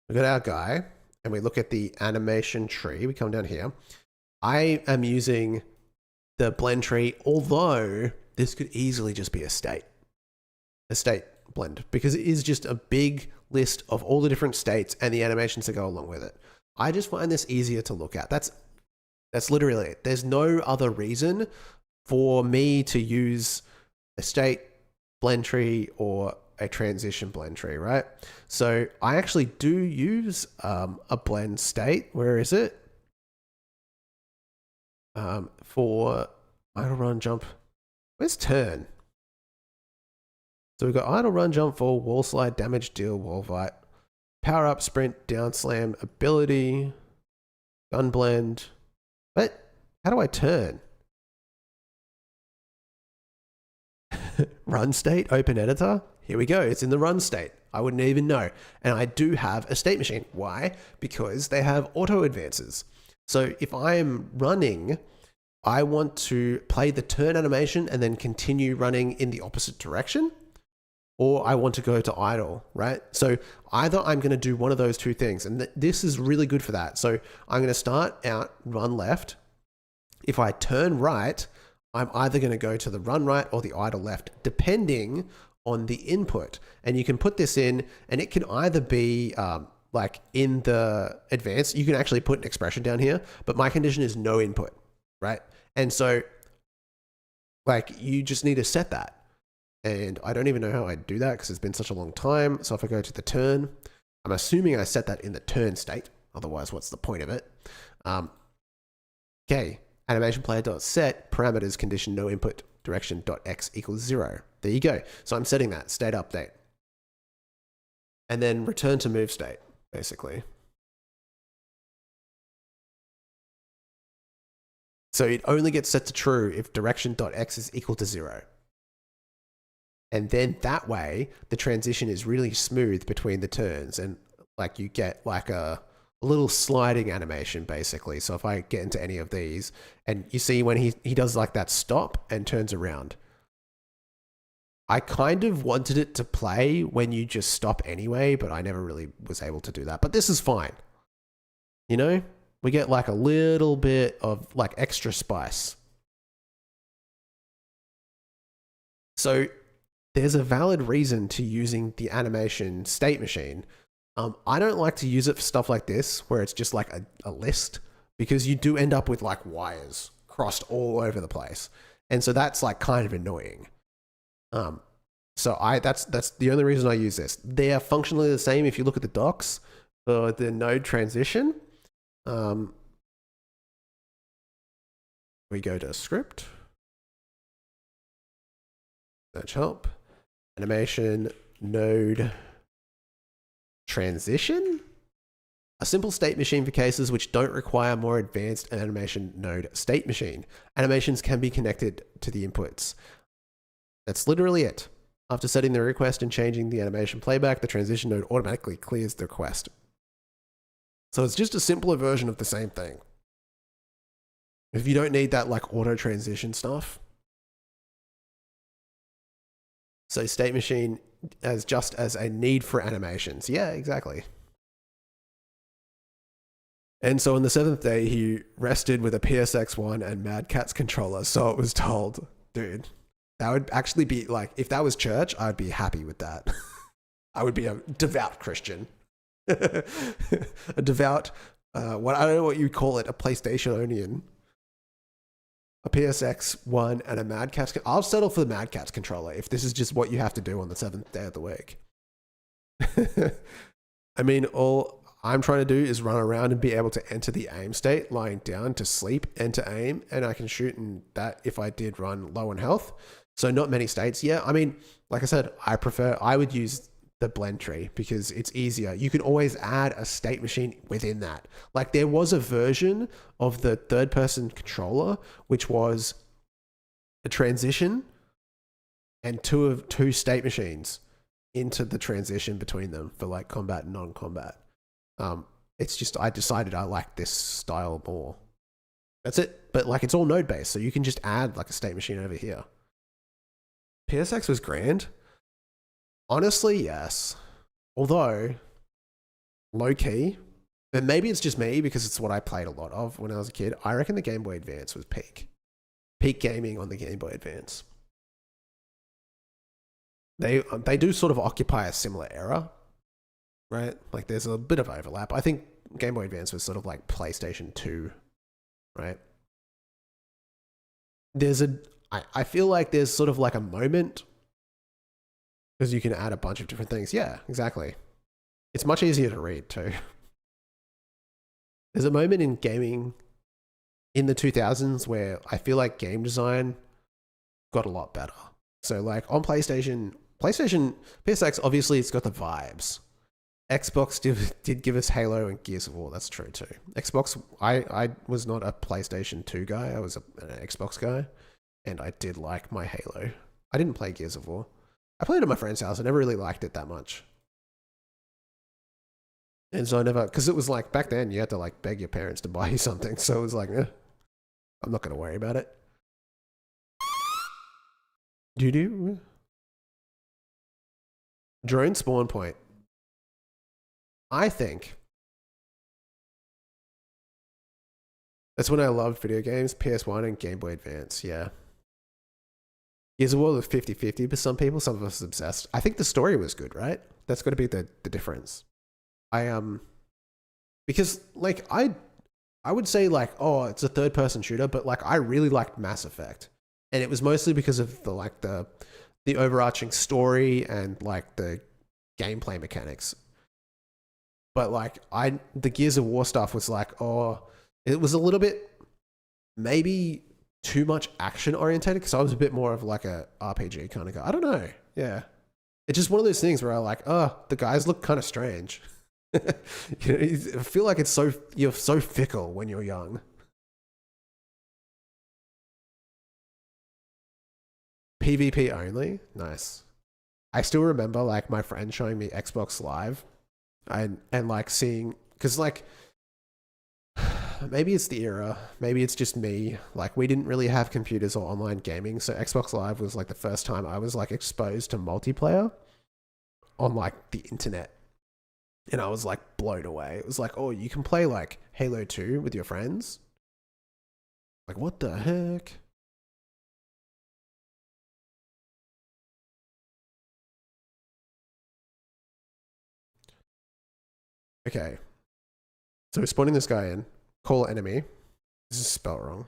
S1: We've got our guy and we look at the animation tree. We come down here. I am using the blend tree, although this could easily just be a state blend, because it is just a big list of all the different states and the animations that go along with it. I just find this easier to look at. That's literally it. There's no other reason for me to use a state blend tree or a transition blend tree, right? So I actually do use a blend state. Where is it? For idle run jump. Where's turn? So we've got idle run jump fall, wall slide, damage deal, wall fight, power up, sprint, down slam, ability, gun blend. But how do I turn? Run state, open editor. Here we go. It's in the run state. I wouldn't even know. And I do have a state machine. Why? Because they have auto advances. So if I am running, I want to play the turn animation and then continue running in the opposite direction, or I want to go to idle, right? So either I'm going to do one of those two things, and this is really good for that. So I'm going to start out, run left. If I turn right, I'm either going to go to the run right or the idle left, depending on the input. And you can put this in, and it can either be like in the advanced, you can actually put an expression down here, but my condition is no input, right? And so like you just need to set that. And I don't even know how I do that because it's been such a long time. So if I go to the turn, I'm assuming I set that in the turn state. Otherwise, what's the point of it? Okay. Animation player.set parameters condition no input direction .x equals 0. There you go. So I'm setting that state update. And then return to move state, basically. So it only gets set to true if direction.x is equal to 0. And then that way, the transition is really smooth between the turns, and like you get like a little sliding animation basically. So if I get into any of these, and you see when he does like that stop and turns around, I kind of wanted it to play when you just stop anyway, but I never really was able to do that. But this is fine. You know, we get like a little bit of like extra spice. So there's a valid reason to using the animation state machine. I don't like to use it for stuff like this, where it's just like a list, because you do end up with like wires crossed all over the place. And so that's like kind of annoying. So that's the only reason I use this. They are functionally the same if you look at the docs for the node transition. We go to script, search help, animation, node, transition, a simple state machine for cases which don't require more advanced animation node state machine. Animations can be connected to the inputs. That's literally it. After setting the request and changing the animation playback, the transition node automatically clears the request. So it's just a simpler version of the same thing. If you don't need that like auto transition stuff, So state machine as just as a need for animations. Yeah, exactly. And so on the 7th day, he rested with a PSX1 and Mad Catz controller. So it was told, dude, that would actually be like, if that was church, I'd be happy with that. I would be a devout Christian. A devout, what I don't know what you call it, a PlayStation-onian. A PSX1 and a Mad Catz. I'll settle for the Mad Catz controller if this is just what you have to do on the 7th day of the week. I mean, all I'm trying to do is run around and be able to enter the aim state, lying down to sleep, enter aim, and I can shoot in that if I did run low on health. So not many states. Yeah, I mean, like I said, I would use the blend tree because it's easier. You can always add a state machine within that. Like there was a version of the third person controller, which was a transition and two state machines into the transition between them for like combat and non-combat. It's just, I decided I like this style more. That's it. But like it's all node based. So you can just add like a state machine over here. PSX was grand. Honestly, yes. Although, low key, and maybe it's just me because it's what I played a lot of when I was a kid. I reckon the Game Boy Advance was peak. Peak gaming on the Game Boy Advance. They do sort of occupy a similar era, right? Like there's a bit of overlap. I think Game Boy Advance was sort of like PlayStation 2, right? I feel like there's sort of like a moment because you can add a bunch of different things. Yeah, exactly. It's much easier to read too. There's a moment in gaming in the 2000s where I feel like game design got a lot better. So like on PlayStation, PSX, obviously it's got the vibes. Xbox did give us Halo and Gears of War. That's true too. Xbox, I was not a PlayStation 2 guy. I was an Xbox guy. And I did like my Halo. I didn't play Gears of War. I played at my friend's house. I never really liked it that much. And so I never, because it was like back then you had to like beg your parents to buy you something. So it was like, I'm not going to worry about it. Drone spawn point. I think that's when I loved video games, PS1 and Game Boy Advance. Yeah. Gears of War was 50-50 for some people. Some of us obsessed. I think the story was good, right? That's got to be the difference. Because like I would say like, oh, it's a third person shooter, but like I really liked Mass Effect. And it was mostly because of the overarching story and like the gameplay mechanics. But like the Gears of War stuff was like, oh, it was a little bit maybe too much action orientated because I was a bit more of like a RPG kind of guy. I don't know. Yeah. It's just one of those things where I like, oh, the guys look kind of strange. You know, I feel like you're so fickle when you're young. PvP only? Nice. I still remember like my friend showing me Xbox Live and like seeing, because like maybe it's the era, maybe it's just me, like we didn't really have computers or online gaming, so Xbox Live was like the first time I was like exposed to multiplayer on like the internet, and I was like blown away. It was like, oh, you can play like Halo 2 with your friends. Like what the heck? Okay, so we're spawning this guy in. Call enemy. This is spelled wrong.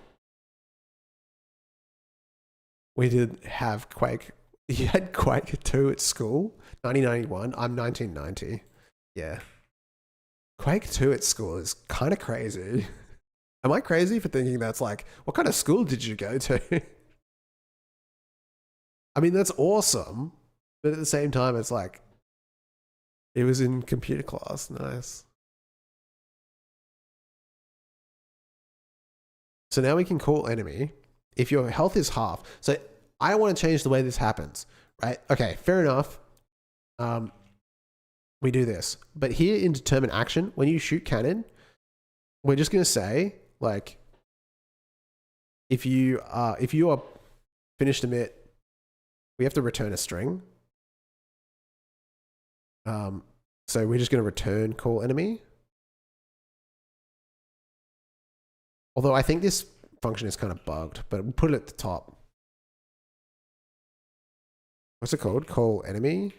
S1: We did have Quake. You had Quake 2 at school? 1991. I'm 1990. Yeah. Quake 2 at school is kind of crazy. Am I crazy for thinking that's like, what kind of school did you go to? I mean, that's awesome. But at the same time, it's like, it was in computer class. Nice. So now we can call enemy. If your health is half. So I want to change the way this happens, right? Okay, fair enough. We do this. But here in determine action, when you shoot cannon, we're just going to say, like, if you are finished emit, we have to return a string. So we're just going to return call enemy. Although I think this function is kind of bugged, but we'll put it at the top. What's it called? Call enemy?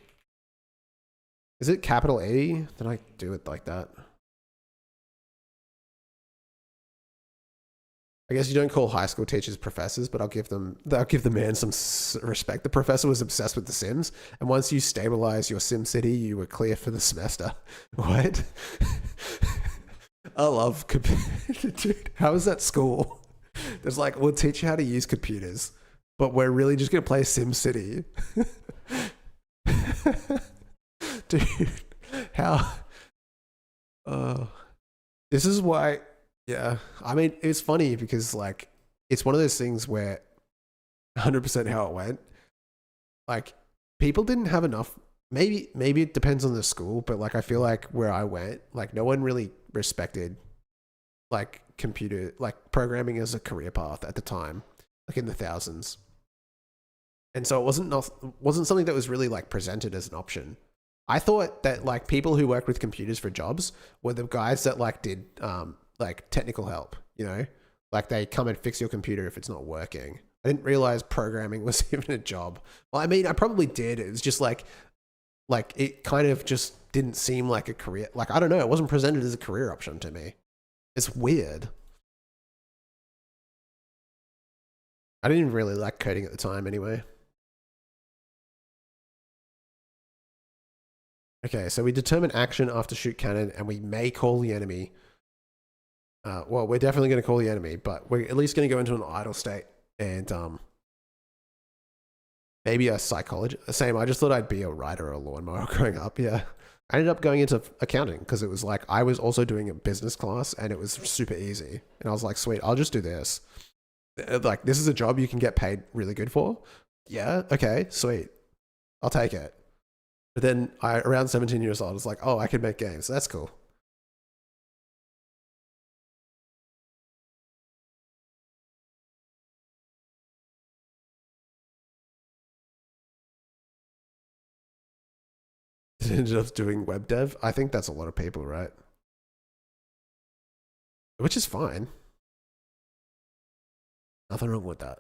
S1: Is it capital E? Did I do it like that? I guess you don't call high school teachers professors, but I'll give the man some respect. The professor was obsessed with The Sims, and once you stabilize your Sim City, you were clear for the semester. What? I love dude. How is that school? There's like, we'll teach you how to use computers, but we're really just gonna play Sim City. Dude, how? This is why. Yeah, I mean, it's funny because like it's one of those things where 100% how it went. Like people didn't have enough. Maybe it depends on the school, but like I feel like where I went, like no one really respected like computer like programming as a career path at the time, like in the thousands. And so it wasn't something that was really like presented as an option. I thought that like people who worked with computers for jobs were the guys that like did like technical help, you know, like they come and fix your computer if it's not working. I didn't realize programming was even a job. Well, I mean, I probably did. It was just like it kind of just didn't seem like a career. Like, I don't know. It wasn't presented as a career option to me. It's weird. I didn't even really like coding at the time anyway. Okay, so we determine action after shoot cannon and we may call the enemy. Well, we're definitely going to call the enemy, but we're at least going to go into an idle state and maybe a psychologist. Same, I just thought I'd be a writer or a lawnmower growing up, yeah. I ended up going into accounting because it was like I was also doing a business class and it was super easy. And I was like, sweet, I'll just do this. Like, this is a job you can get paid really good for. Yeah, okay, sweet. I'll take it. But then around 17 years old, I was like, oh, I can make games. That's cool. Ended up doing web dev. I think that's a lot of people, right? Which is fine. Nothing wrong with that.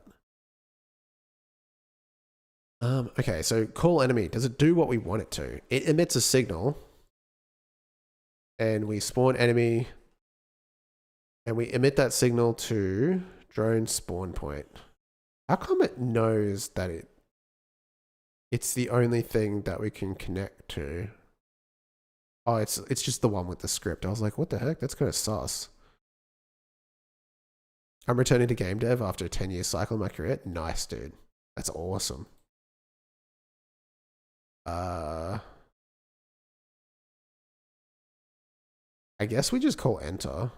S1: Okay, so call enemy. Does it do what we want it to? It emits a signal, and we spawn enemy, and we emit that signal to drone spawn point. How come it knows that it's the only thing that we can connect to? Oh, it's just the one with the script. I was like, what the heck? That's kind of sus. I'm returning to game dev after a 10-year cycle in my career. Nice, dude. That's awesome. I guess we just call enter.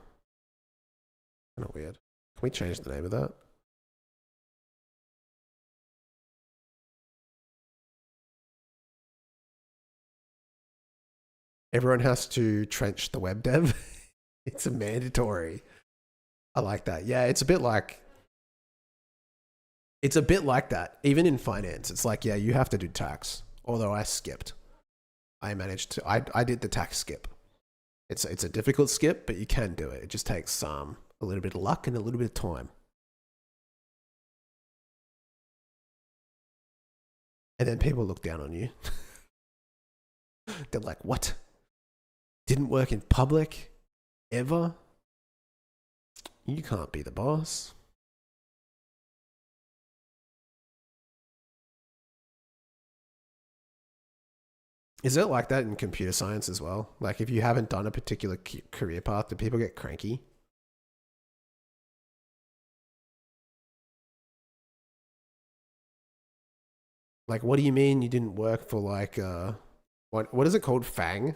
S1: Kind of weird. Can we change the name of that? Everyone has to trench the web dev. It's a mandatory. I like that. Yeah, it's a bit like that. Even in finance, it's like, yeah, you have to do tax. Although I skipped. I did the tax skip. It's a difficult skip, but you can do it. It just takes a little bit of luck and a little bit of time. And then people look down on you. They're like, what? Didn't work in public? Ever? You can't be the boss. Is it like that in computer science as well? Like if you haven't done a particular career path, do people get cranky? Like, what do you mean you didn't work for like what is it called? Fang?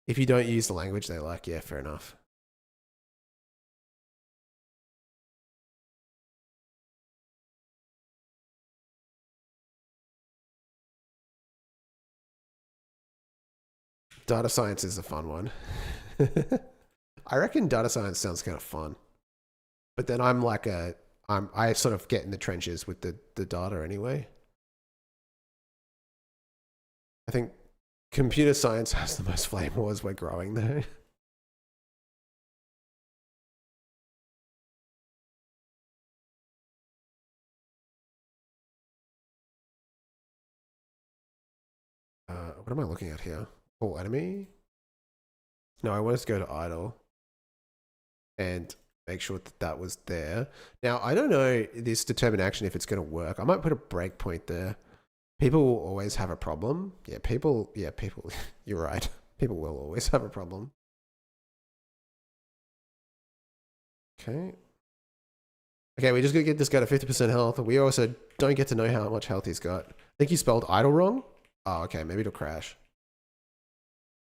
S1: If you don't use the language, they're like, yeah, fair enough. Data science is a fun one. I reckon data science sounds kind of fun. But then I'm like I sort of get in the trenches with the data anyway. I think computer science has the most flame wars we're growing though. What am I looking at here? All enemy? No, I want us to go to idle and make sure that that was there. Now, I don't know this determined action if it's going to work. I might put a breakpoint there. People will always have a problem. Yeah, people, you're right. People will always have a problem. Okay. Okay, we just gotta get this guy to 50% health. We also don't get to know how much health he's got. I think you spelled idle wrong. Oh, okay, maybe it'll crash.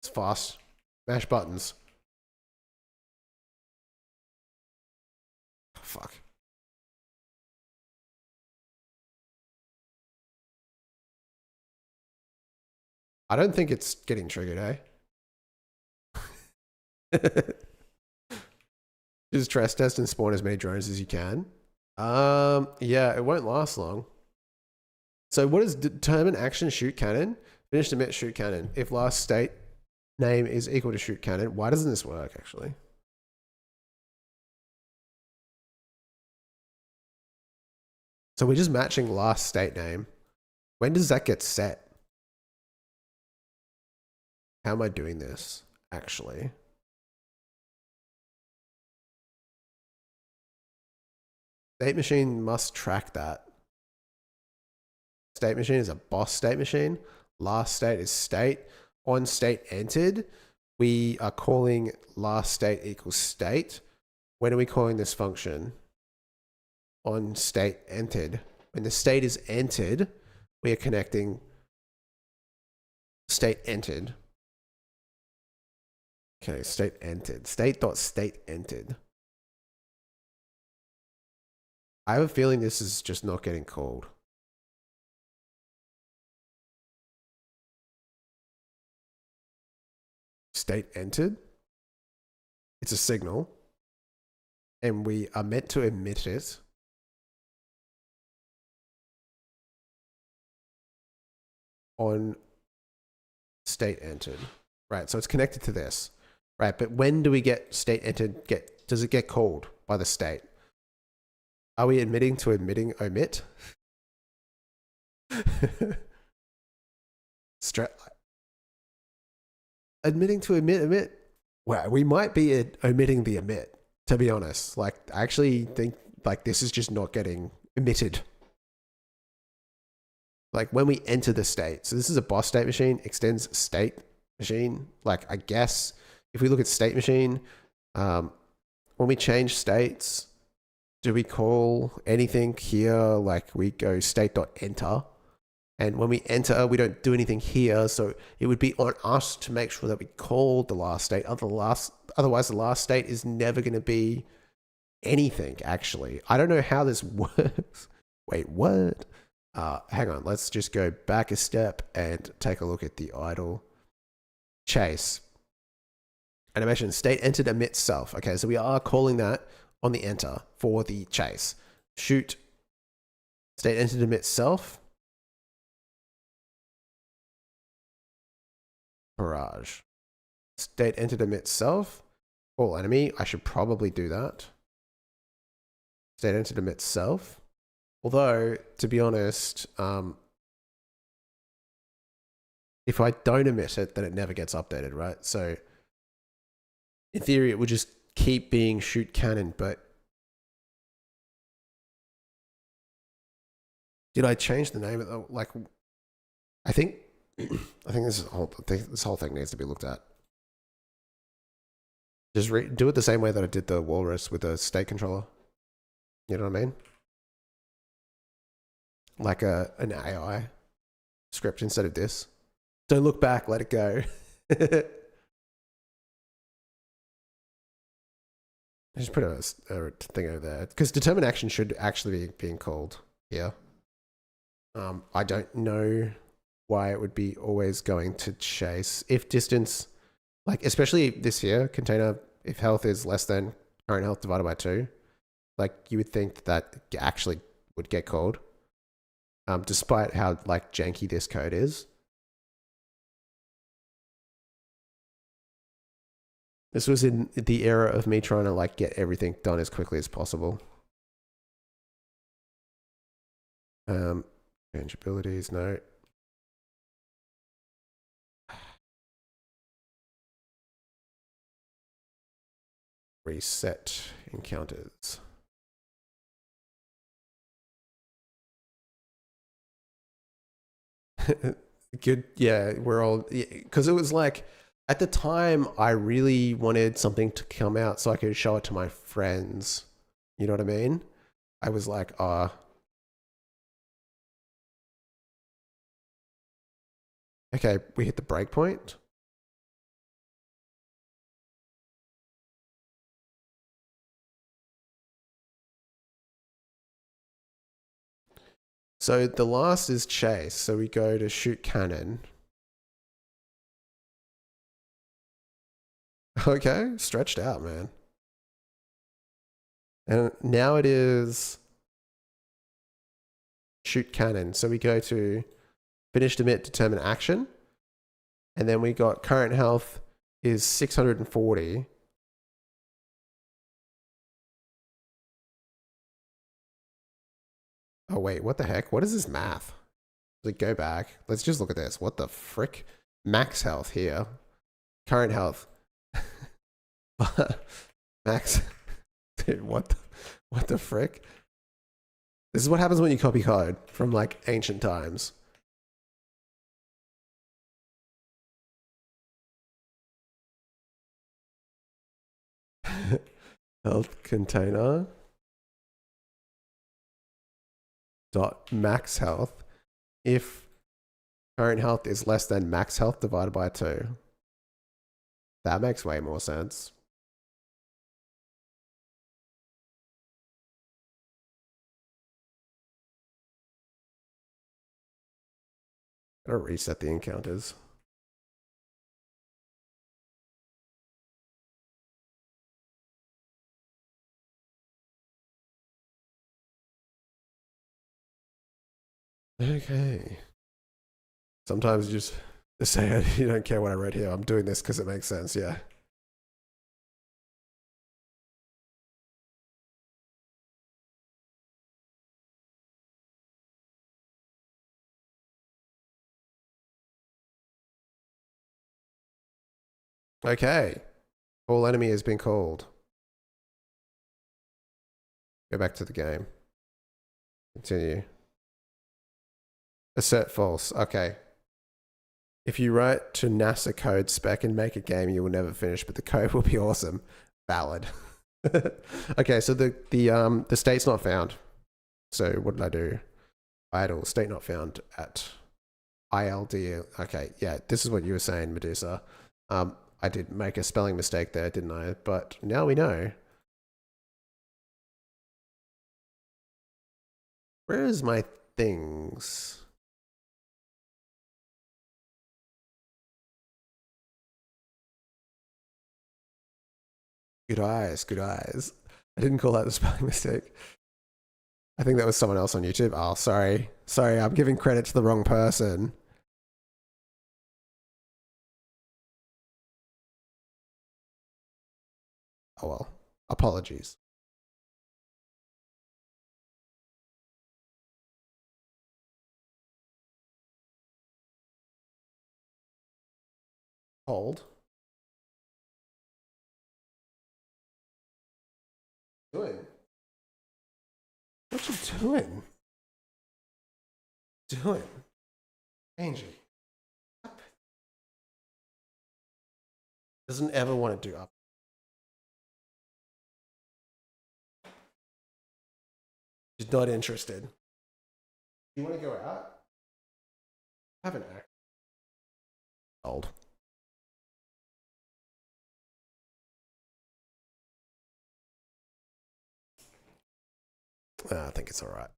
S1: It's fast. Mash buttons. Oh, fuck. I don't think it's getting triggered, eh? Just stress test and spawn as many drones as you can. Yeah, it won't last long. So what is determine action shoot cannon? Finished emit shoot cannon. If last state name is equal to shoot cannon, why doesn't this work actually? So we're just matching last state name. When does that get set? How am I doing this actually? State machine must track that. State machine is a boss state machine. Last state is state. On state entered, we are calling last state equals state. When are we calling this function? On state entered. When the state is entered, we are connecting state entered. Okay, state entered. State entered. I have a feeling this is just not getting called. State entered. It's a signal. And we are meant to emit it. On state entered. Right, so it's connected to this. Right, but when do we get state entered? Does it get called by the state? Are we admitting to admitting omit? Admitting to omit? Well, we might be omitting the omit, to be honest. Like, I actually think like this is just not getting emitted. Like when we enter the state. So this is a boss state machine, extends state machine. Like I guess if we look at state machine, when we change states, do we call anything here? Like we go state.enter. And when we enter, we don't do anything here. So it would be on us to make sure that we call the last state. Otherwise, the last state is never going to be anything, actually. I don't know how this works. Wait, what? Hang on. Let's just go back a step and take a look at the idle chase. Animation state entered emit self. Okay, so we are calling that on the enter for the chase. Shoot state entered emit self. Barrage. State entered emit self. All enemy. I should probably do that. State entered emit self. Although, to be honest, if I don't emit it, then it never gets updated, right? So, in theory, it would just keep being shoot cannon, but did I change the name of the, like, I think this whole thing needs to be looked at. Just do it the same way that I did the walrus with the state controller. You know what I mean? Like an AI script instead of this. Don't look back, let it go. Just put a thing over there because determined action should actually be being called here. I don't know why it would be always going to chase if distance, like especially this here container, if health is less than current health divided by 2, like you would think that actually would get called. Despite how like janky this code is. This was in the era of me trying to like get everything done as quickly as possible. Change abilities, no. Reset encounters. Good, yeah, we're all, because it was like, at the time, I really wanted something to come out so I could show it to my friends. You know what I mean? I was like, okay, we hit the break point. So the last is chase. So we go to shoot cannon. Okay, stretched out, man. And now it is shoot cannon. So we go to finish emit, determine action. And then we got current health is 640. Oh wait, what the heck? What is this math? Like, go back. Let's just look at this. What the frick? Max health here. Current health. Max. Dude, what the frick? This is what happens when you copy code from like ancient times. Health container. Dot max health. If current health is less than max health divided by 2. That makes way more sense. Gotta reset the encounters. Okay. Sometimes you just say you don't care what I wrote here. I'm doing this because it makes sense. Yeah. Okay. All enemy has been called. Go back to the game. Continue. Assert false. Okay. If you write to NASA code spec and make a game, you will never finish, but the code will be awesome. Valid. Okay, so the state's not found. So what did I do? Idle, state not found at ILD. Okay, yeah, this is what you were saying, Medusa. I did make a spelling mistake there, didn't I? But now we know. Where is my things? Good eyes, good eyes. I didn't call that the spelling mistake. I think that was someone else on YouTube. Oh, sorry. Sorry, I'm giving credit to the wrong person. Oh well. Apologies. Hold. Doing? What you doing? Doing? Angie. Doesn't ever want to do up. She's not interested. You want to go out? Have an act. Old. I think it's all right.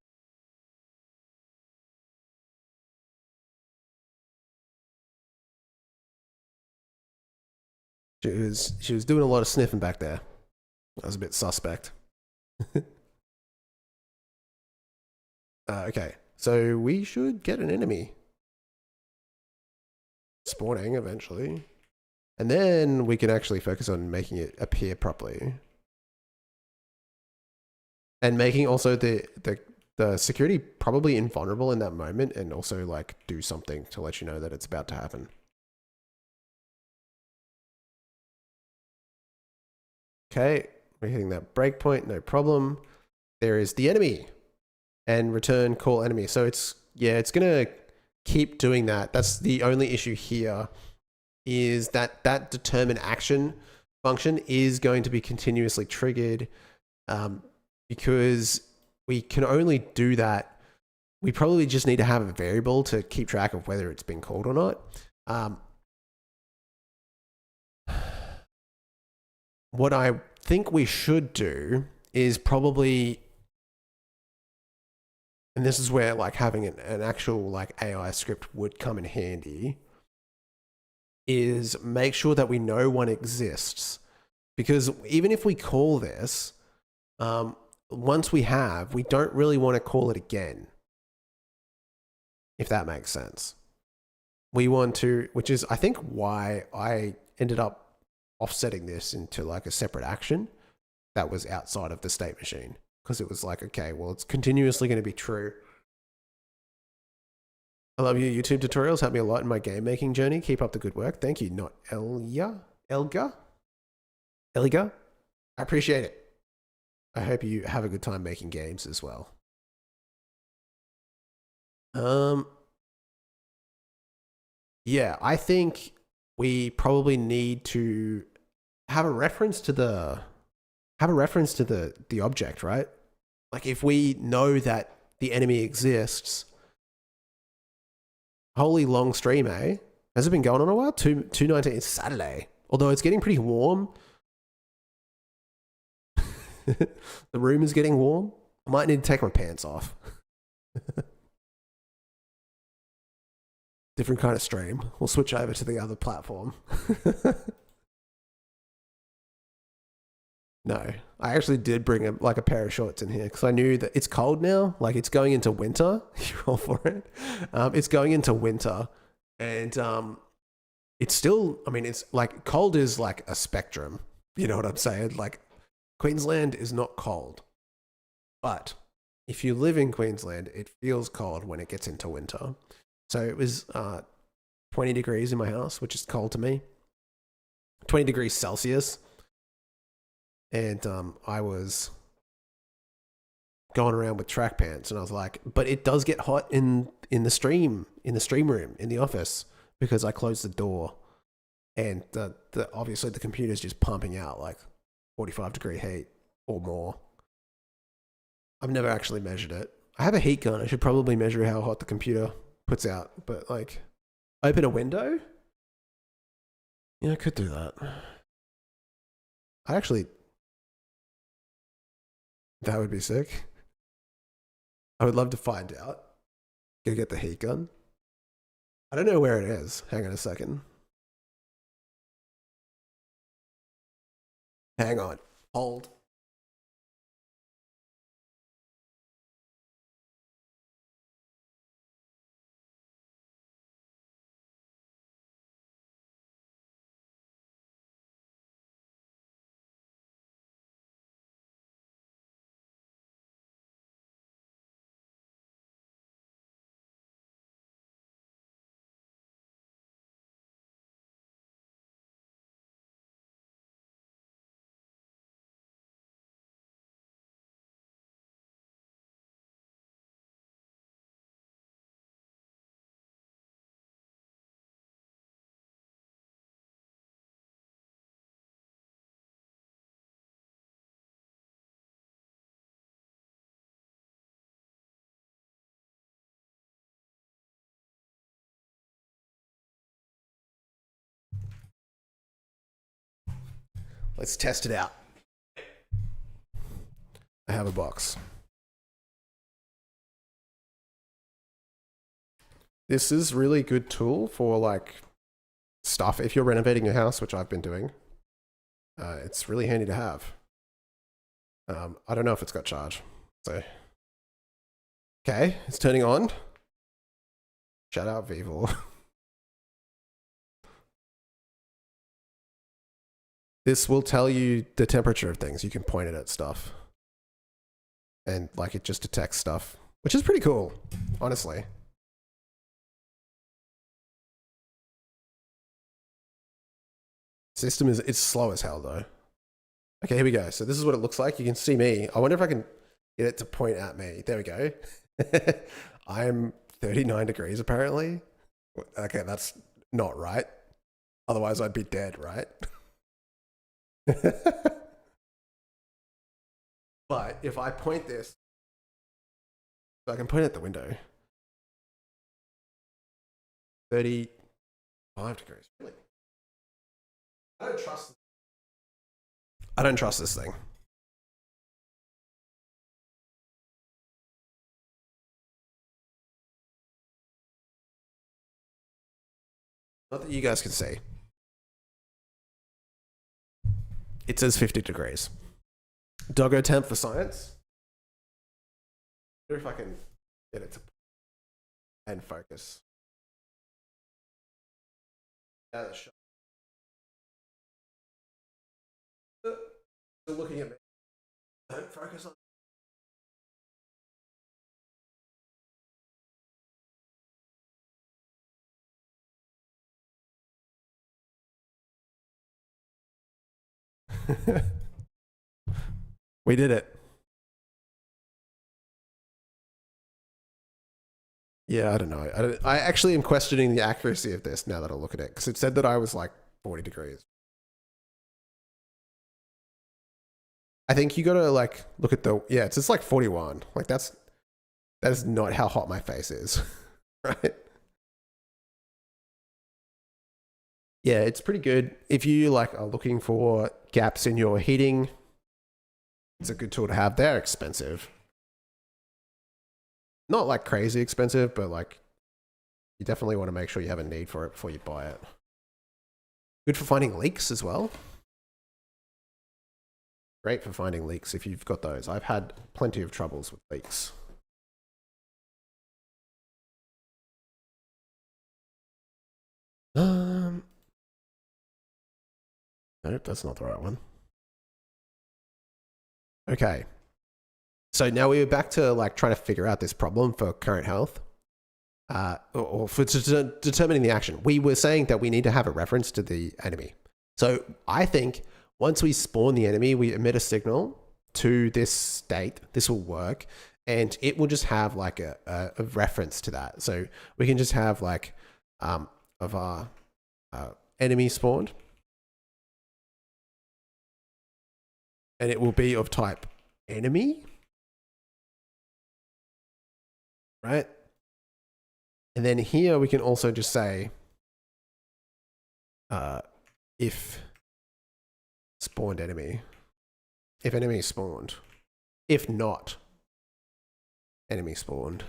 S1: She was doing a lot of sniffing back there. That was a bit suspect. Okay, so we should get an enemy spawning eventually. And then we can actually focus on making it appear properly. And making also the security probably invulnerable in that moment, and also like do something to let you know that it's about to happen. Okay, we're hitting that breakpoint, no problem. There is the enemy, and return call enemy. So it's, yeah, it's gonna keep doing that. That's the only issue here, is that that determine action function is going to be continuously triggered, because we can only do that. We probably just need to have a variable to keep track of whether it's been called or not. What I think we should do is probably, and this is where like having an actual like AI script would come in handy, is make sure that we know one exists. Because even if we call this, once we don't really want to call it again, if that makes sense. We want to, which is I think why I ended up offsetting this into like a separate action that was outside of the state machine, because it was like, okay, well, it's continuously going to be true. I love your YouTube tutorials, help me a lot in my game making journey. Keep up the good work. Thank you. Not Elga. I appreciate it. I hope you have a good time making games as well. Yeah, I think we probably need to have a reference to the object, right? Like if we know that the enemy exists. Holy long stream, eh? Has it been going on a while? 2:19. It's Saturday. Although it's getting pretty warm. The room is getting warm. I might need to take my pants off. Different kind of stream. We'll switch over to the other platform. No, I actually did bring a pair of shorts in here because I knew that it's cold now. Like it's going into winter. You're all for it. It's going into winter, and it's still. I mean, it's like cold is like a spectrum. You know what I'm saying? Like Queensland is not cold, but if you live in Queensland, it feels cold when it gets into winter. So it was 20 degrees in my house, which is cold to me. 20 degrees Celsius. And I was going around with track pants, and I was like, but it does get hot in the stream room, in the office, because I closed the door, and obviously the computer's just pumping out like 45-degree heat or more. I've never actually measured it. I have a heat gun. I should probably measure how hot the computer puts out, but like, open a window? Yeah, I could do that. That would be sick. I would love to find out. Go get the heat gun. I don't know where it is. Hang on a second. Hang on. Hold. Let's test it out. I have a box. This is really good tool for like stuff. If you're renovating your house, which I've been doing, it's really handy to have. I don't know if it's got charge. So, okay, it's turning on. Shout out Vivor. This will tell you the temperature of things. You can point it at stuff. And like it just detects stuff, which is pretty cool, honestly. System is, it's slow as hell though. Okay, here we go. So this is what it looks like. You can see me. I wonder if I can get it to point at me. There we go. I'm 39 degrees apparently. Okay, that's not right. Otherwise I'd be dead, right? But if I point this, so I can point at the window. 35 degrees, really? I don't trust this thing. Not that you guys can see. It says 50 degrees. Doggo temp for science. I wonder if I can get it to and focus. Yeah, that's shot. Still looking at me. Don't focus on. We did it. Yeah, I don't know. I actually am questioning the accuracy of this now that I look at it, because it said that I was like 40 degrees. I think you gotta like look at the, yeah, it's just like 41. Like that is not how hot my face is, right? Yeah, it's pretty good. If you like are looking for gaps in your heating, it's a good tool to have. They're expensive. Not like crazy expensive, but like you definitely want to make sure you have a need for it before you buy it. Good for finding leaks as well. Great for finding leaks if you've got those. I've had plenty of troubles with leaks. Nope, that's not the right one. Okay. So now we're back to like trying to figure out this problem for current health. Or for determining the action. We were saying that we need to have a reference to the enemy. So I think once we spawn the enemy, we emit a signal to this state. This will work. And it will just have like a reference to that. So we can just have like of our enemy spawned. And it will be of type enemy. Right? And then here we can also just say if spawned enemy. If enemy spawned. If not enemy spawned.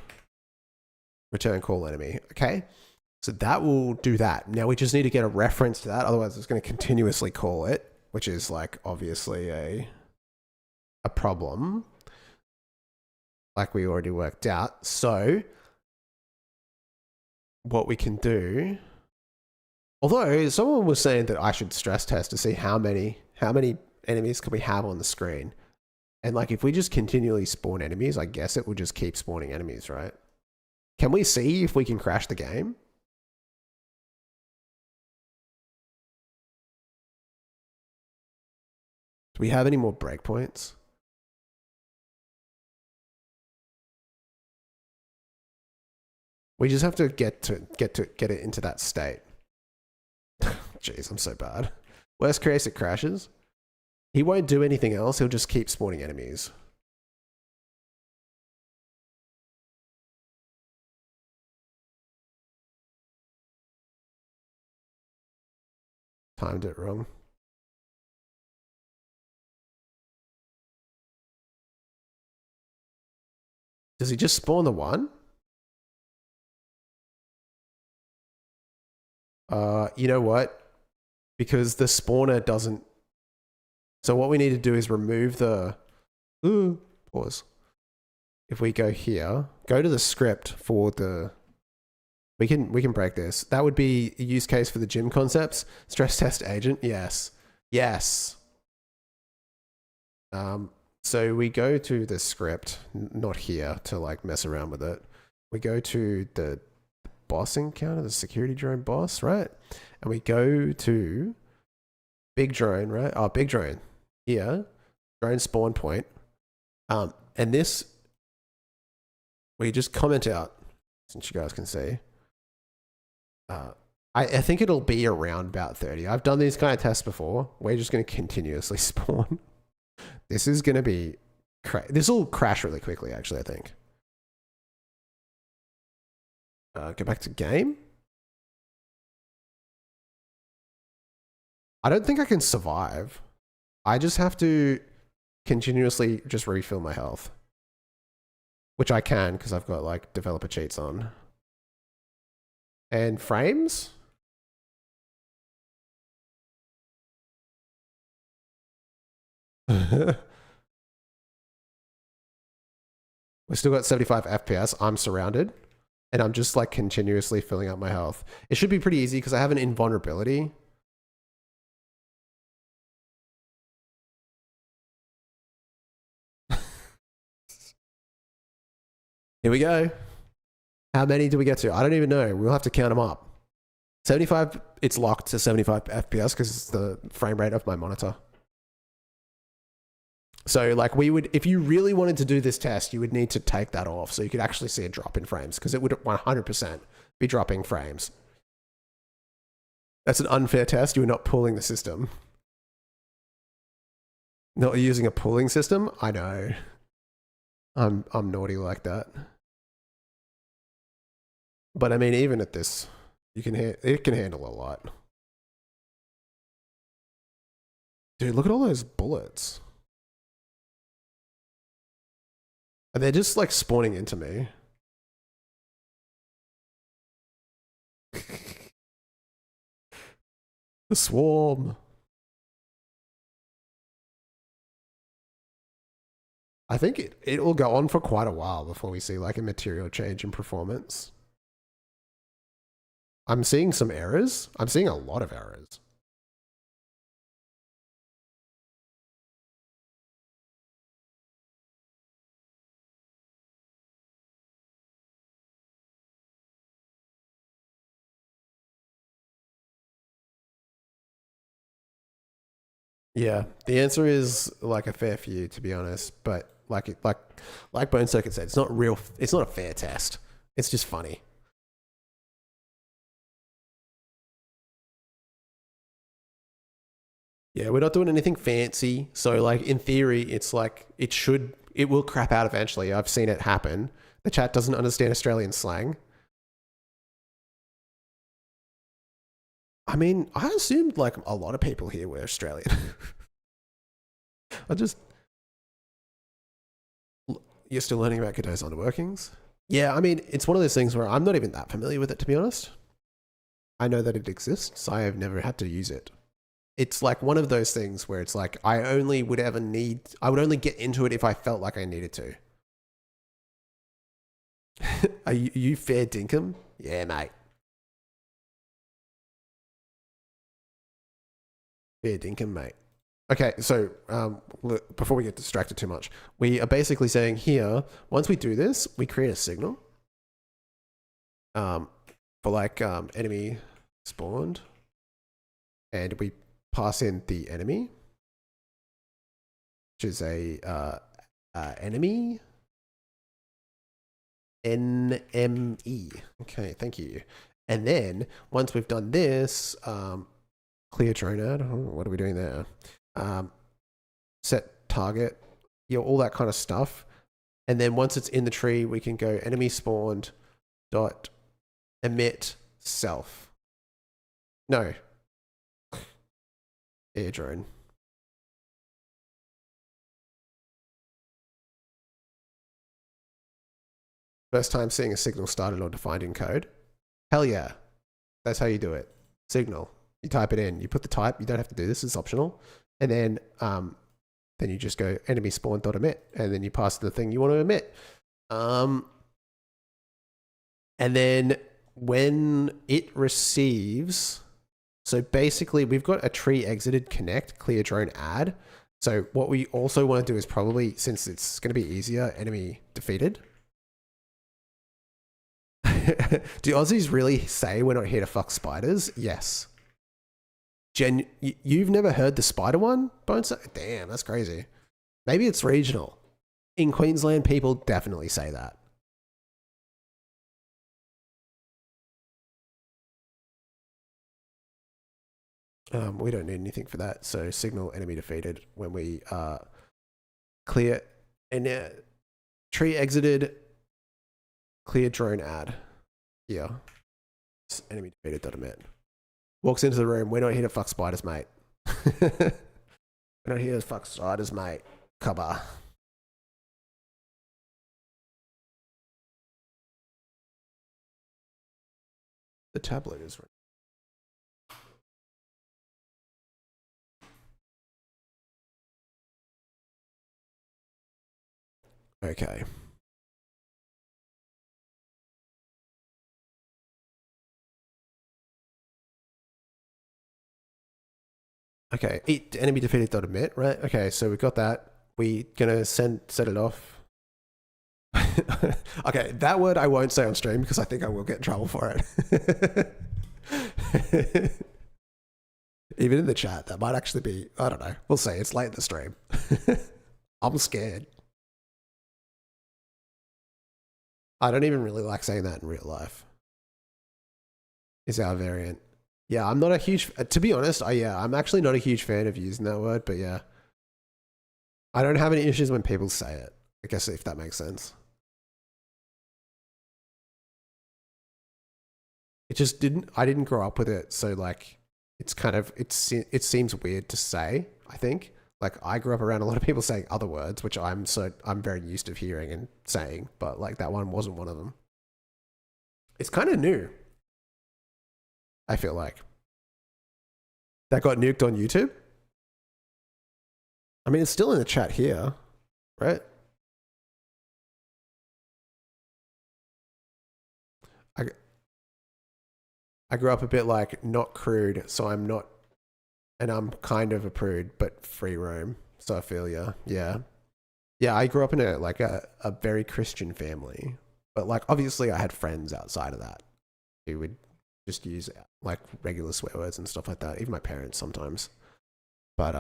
S1: Return call enemy. Okay? So that will do that. Now we just need to get a reference to that. Otherwise it's going to continuously call it, which is like obviously a problem. Like we already worked out. So what we can do, although someone was saying that I should stress test to see how many enemies can we have on the screen. And like if we just continually spawn enemies, I guess it will just keep spawning enemies, right? Can we see if we can crash the game? Do we have any more breakpoints? We just have to get it into that state. Jeez, I'm so bad. Worst case, it crashes. He won't do anything else. He'll just keep spawning enemies. Timed it wrong. Does he just spawn the one? You know what? Because the spawner doesn't. So what we need to do is remove the. Ooh, pause. If we go here, go to the script for the. We can break this. That would be a use case for the gym concepts. Stress test agent, yes. Yes. So we go to the script, not here to like mess around with it. We go to the boss encounter, the security drone boss, right? And we go to big drone, right? Oh, big drone. Here, drone spawn point. And this, we just comment out, since you guys can see. I think it'll be around about 30. I've done these kind of tests before. We're just going to continuously spawn. This is going to be, this will crash really quickly, actually, I think. Go back to game. I don't think I can survive. I just have to continuously just refill my health. Which I can, because I've got like developer cheats on. And frames? We've still got 75 FPS. I'm surrounded. And I'm just like continuously filling up my health. It should be pretty easy because I have an invulnerability. Here we go. How many do we get to? I don't even know. We'll have to count them up. 75, it's locked to 75 FPS because it's the frame rate of my monitor. So like we would, if you really wanted to do this test, you would need to take that off so you could actually see a drop in frames because it would 100% be dropping frames. That's an unfair test. You're not pooling the system. Not using a pooling system? I know. I'm naughty like that. But I mean, even at this, it can handle a lot. Dude, look at all those bullets. And they're just like spawning into me. The swarm. I think it will go on for quite a while before we see like a material change in performance. I'm seeing some errors. I'm seeing a lot of errors. Yeah, the answer is like a fair few, to be honest. But like Bone Circuit said, it's not real. It's not a fair test. It's just funny. Yeah, we're not doing anything fancy. So like in theory, it's like it will crap out eventually. I've seen it happen. The chat doesn't understand Australian slang. I mean, I assumed like a lot of people here were Australian. You're still learning about Godot's underworkings? Yeah, I mean, it's one of those things where I'm not even that familiar with it, to be honest. I know that it exists. I have never had to use it. It's like one of those things where it's like, I would only get into it if I felt like I needed to. Are you fair dinkum? Yeah, mate. Fair dinkum, mate. Okay, so before we get distracted too much, we are basically saying here, once we do this, we create a signal for like enemy spawned, and we pass in the enemy, which is a enemy NME. Okay, thank you. And then once we've done this, clear drone ad. What are we doing there? Set target, all that kind of stuff. And then once it's in the tree, we can go enemy spawned dot emit self. No. Air drone. First time seeing a signal started or defined in code. Hell yeah. That's how you do it. Signal. You type it in. You put the type. You don't have to do this. It's optional. And then you just go enemy spawn dot emit, and then you pass the thing you want to emit. And then when it receives So basically we've got a tree exited connect, clear drone add. So what we also want to do is probably, since it's going to be easier, enemy defeated. Do Aussies really say we're not here to fuck spiders? Yes. Jen, you've never heard the spider one? Bones? Damn, that's crazy. Maybe it's regional. In Queensland, people definitely say that. We don't need anything for that. So signal enemy defeated when we clear and tree exited, clear drone add. Yeah. Enemy defeated.emit. Walks into the room. We're not here to fuck spiders, mate. We're not here to fuck spiders, mate. Cover. The tablet is right. Okay. Okay, enemy defeated.emit, right? Okay, so we've got that. We gonna set it off. Okay, that word I won't say on stream because I think I will get in trouble for it. Even in the chat, that might actually be, I don't know. We'll see. It's late in the stream. I'm scared. I don't even really like saying that in real life. Is our variant. Yeah, I'm not a huge, to be honest, I'm actually not a huge fan of using that word, but yeah. I don't have any issues when people say it. I guess if that makes sense. It just didn't, I didn't grow up with it. So like, it's kind of, it seems weird to say, I think. Like I grew up around a lot of people saying other words, which I'm very used to hearing and saying, but like that one wasn't one of them. It's kind of new. I feel like. That got nuked on YouTube? I mean, it's still in the chat here, right? I grew up a bit like not crude, so I'm not, and I'm kind of a prude, but free roam. So I feel yeah. Yeah, I grew up in a very Christian family, but like obviously I had friends outside of that who would just use like regular swear words and stuff like that. Even my parents sometimes. But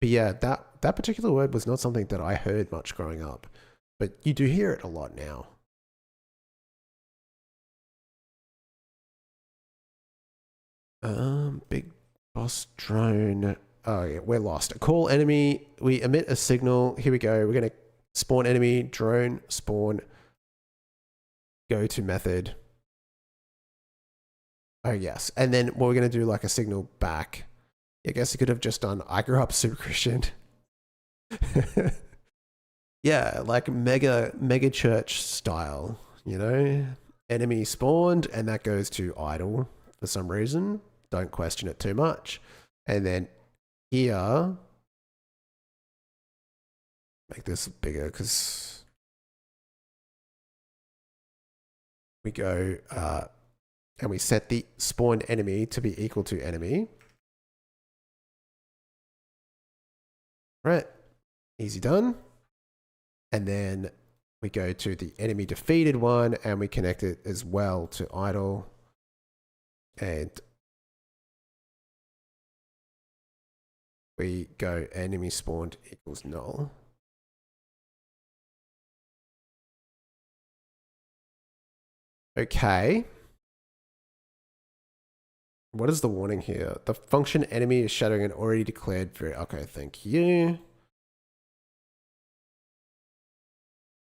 S1: yeah, that particular word was not something that I heard much growing up, but you do hear it a lot now. Big boss drone. Oh yeah, we're lost. Call enemy. We emit a signal. Here we go. We're gonna spawn enemy drone spawn. Go to method. Oh yes, and then we're gonna do like a signal back. I guess you could have just done. I grew up super Christian. Yeah, like mega church style. You know, enemy spawned, and that goes to idle for some reason. Don't question it too much. And then here, make this bigger because we go and we set the spawned enemy to be equal to enemy. Right, easy done. And then we go to the enemy defeated one and we connect it as well to idle. And we go enemy spawned equals null. Okay. What is the warning here? The function enemy is shadowing an already declared variable. Okay, thank you.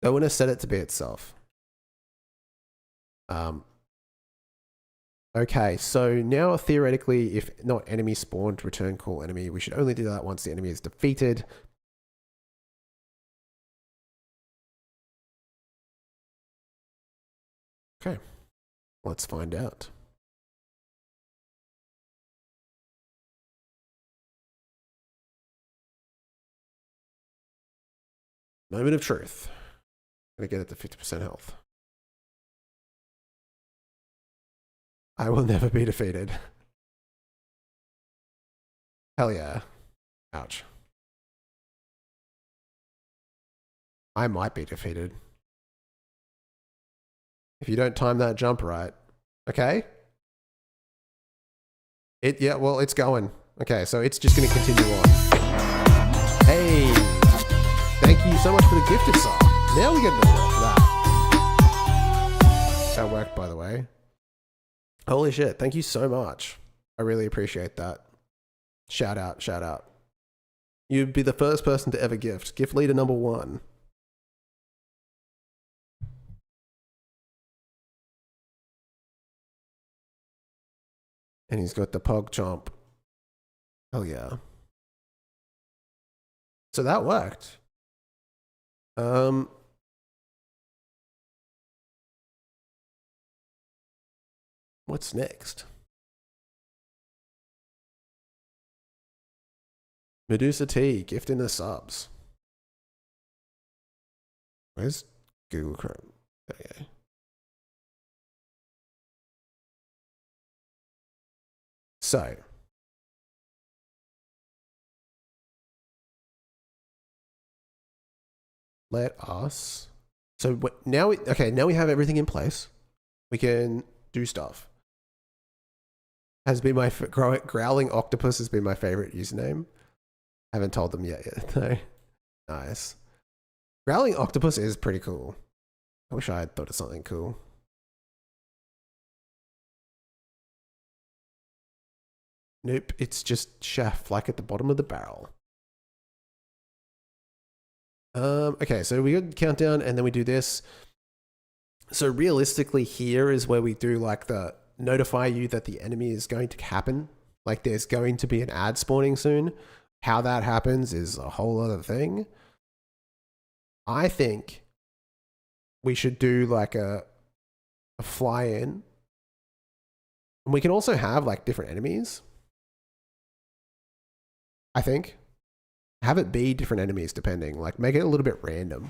S1: I want to set it to be itself. Okay, so now theoretically, if not enemy spawned, return call enemy. We should only do that once the enemy is defeated. Okay, let's find out. Moment of truth. I'm gonna get it to 50% health. I will never be defeated. Hell yeah. Ouch. I might be defeated. If you don't time that jump right. Okay? Yeah, well, it's going. Okay, so it's just going to continue on. Hey! Thank you so much for the gifted sub. Now we get the reward for that. That worked, by the way. Holy shit, thank you so much. I really appreciate that. Shout out, shout out. You'd be the first person to ever gift. Gift leader number 1. And he's got the Pog Chomp. Hell yeah. So that worked. What's next? Medusa T, gifting the subs. Where's Google Chrome? Okay. So. Let us. So now we have everything in place. We can do stuff. Has been my growling octopus has been my favorite username. Haven't told them yet though. Nice. Growling octopus is pretty cool. I wish I had thought of something cool. Nope, it's just Chaff, like at the bottom of the barrel. Okay, so we got countdown and then we do this. So realistically here is where we do like the notify you that the enemy is going to happen. Like there's going to be an ad spawning soon. How that happens is a whole other thing. I think we should do like a fly in. And we can also have like different enemies. I think. Have it be different enemies depending. Like make it a little bit random.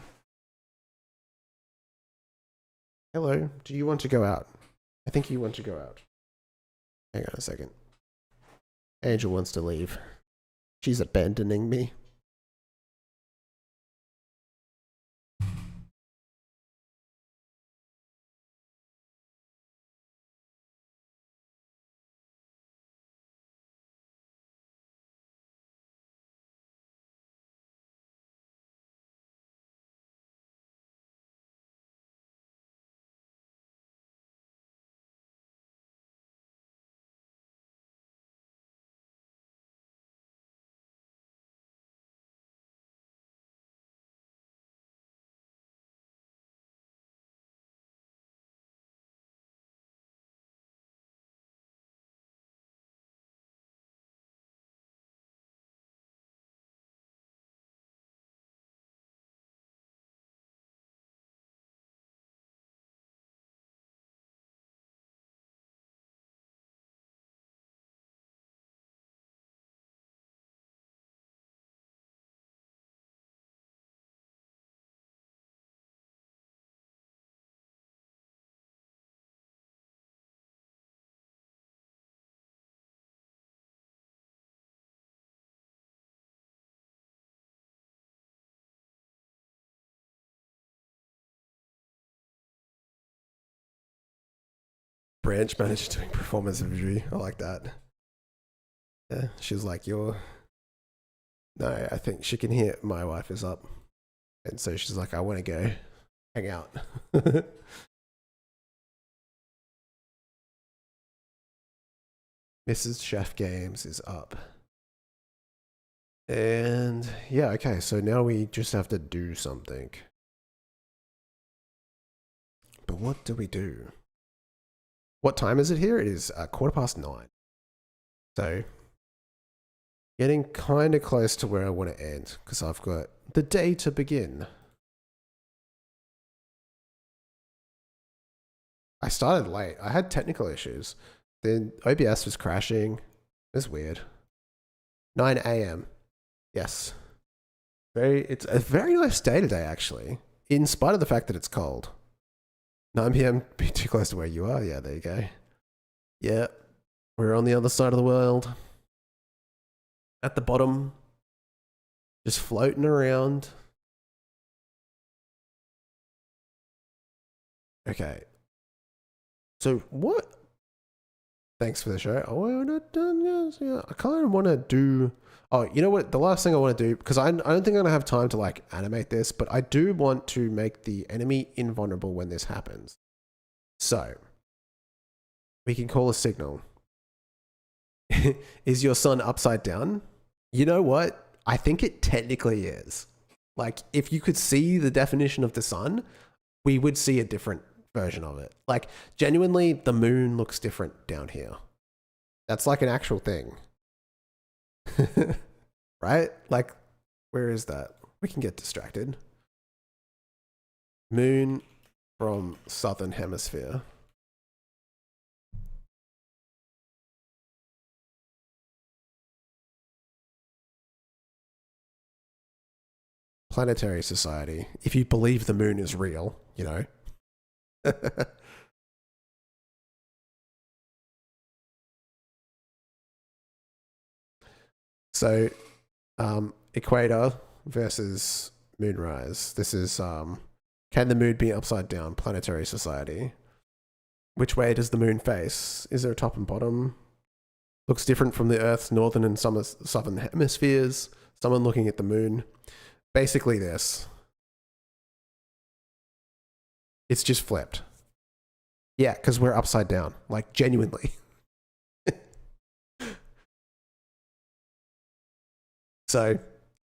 S1: Hello, do you want to go out? I think you want to go out. Hang on a second. Angel wants to leave. She's abandoning me. Branch manager doing performance review. I like that. Yeah, she's like, no, I think she can hear my wife is up. And so she's like, I want to go hang out. Mrs. Chef Games is up. And yeah, okay, so now we just have to do something. But what do we do? What time is it here? It is 9:15. So, getting kind of close to where I want to end because I've got the day to begin. I started late. I had technical issues. Then OBS was crashing. It was weird. 9 a.m. Yes. It's a very nice day today, actually, in spite of the fact that it's cold. 9 p.m. be too close to where you are. Yeah, there you go. Yeah, we're on the other side of the world. at the bottom, just floating around. Okay. So what? Thanks for the show. Oh, we're not done yet. Yeah, I kind of want to do. Oh, you know what? The last thing I want to do, because I don't think I'm going to have time to like animate this, but I do want to make the enemy invulnerable when this happens. So we can call a signal. Is your sun upside down? You know what? I think it technically is. Like, if you could see the definition of the sun, we would see a different version of it. Like, genuinely, the moon looks different down here. That's like an actual thing. Right? Like, where is that? We can get distracted. Moon from southern hemisphere. Planetary society. If you believe the moon is real, you know. So, equator versus moonrise. This is, can the moon be upside down? Planetary society. Which way does the moon face? Is there a top and bottom? Looks different from the Earth's northern and southern hemispheres. Someone looking at the moon. Basically this. It's just flipped. Yeah, because we're upside down. Like, genuinely. So,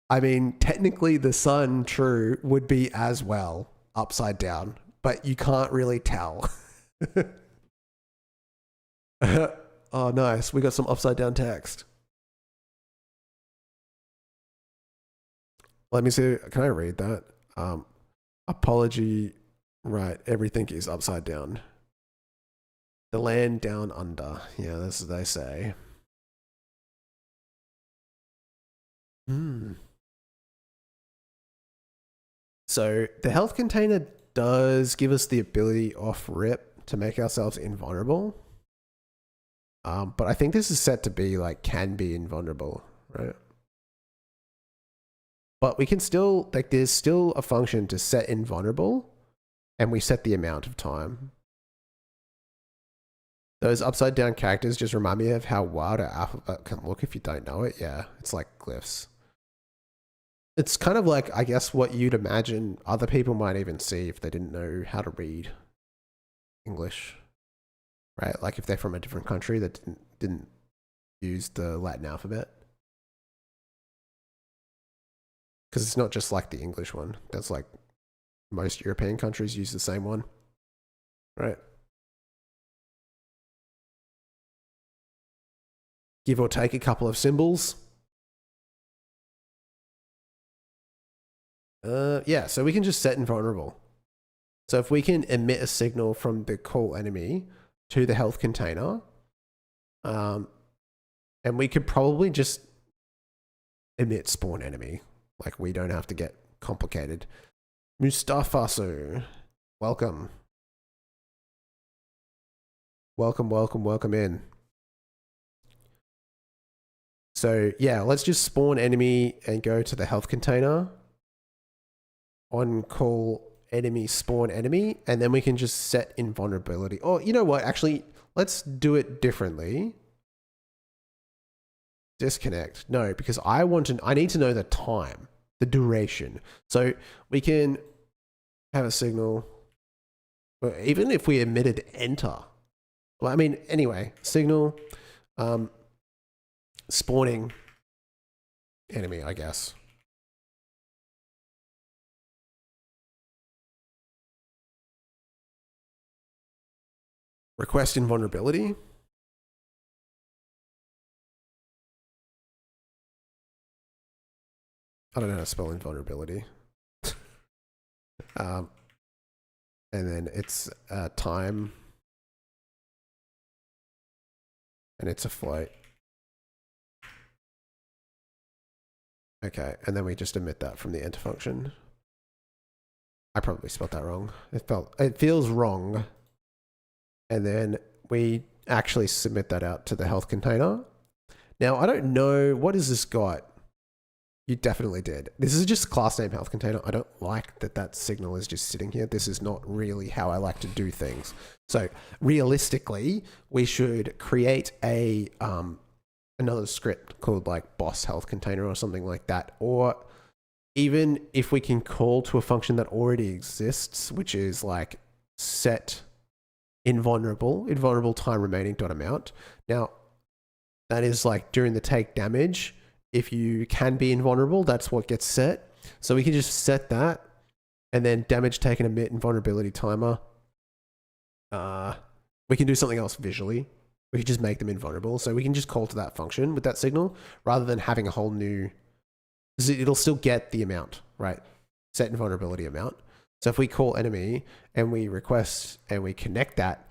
S1: I mean, technically the sun, true, would be as well upside down, but you can't really tell. Oh, nice. We got some upside down text. Let me see. Can I read that? Apology. Right. Everything is upside down. The land down under. Yeah, that's what they say. So the health container does give us the ability off rip to make ourselves invulnerable. But I think this is set to be like can be invulnerable, right? But we can still, like, there's still a function to set invulnerable, and we set the amount of time. Those upside down characters just remind me of how wild our alphabet can look if you don't know it. Yeah, it's like glyphs. It's kind of like, I guess, what you'd imagine other people might even see if they didn't know how to read English, right? Like if they're from a different country that didn't use the Latin alphabet. Because it's not just like the English one. That's like most European countries use the same one, right? Give or take a couple of symbols. Yeah, so we can just set invulnerable. So if we can emit a signal from the call enemy to the health container, and we could probably just emit spawn enemy. Like, we don't have to get complicated. Mustafasu, welcome. Welcome, welcome, welcome in. So yeah, let's just spawn enemy and go to the health container. On call enemy, spawn enemy, and then we can just set invulnerability. Oh, you know what? Actually, let's do it differently. Disconnect. No, because I need to know the time, the duration. So we can have a signal, even if we emitted enter. Well, I mean, anyway, signal, spawning enemy, I guess. Request invulnerability. I don't know how to spell invulnerability. And then it's time. And it's a float. Okay, and then we just emit that from the enter function. I probably spelled that wrong. It feels wrong. And then we actually submit that out to the health container. Now, I don't know, what has this got? You definitely did. This is just a class name health container. I don't like that that signal is just sitting here. This is not really how I like to do things. So realistically, we should create a another script called like boss health container or something like that. Or even if we can call to a function that already exists, which is like set invulnerable time remaining dot amount. Now, that is like during the take damage, if you can be invulnerable, that's what gets set. So we can just set that and then damage taken emit invulnerability timer. We can do something else visually. We can just make them invulnerable. So we can just call to that function with that signal rather than having a whole new, because it'll still get the amount, right? Set invulnerability amount. So if we call enemy and we request and we connect that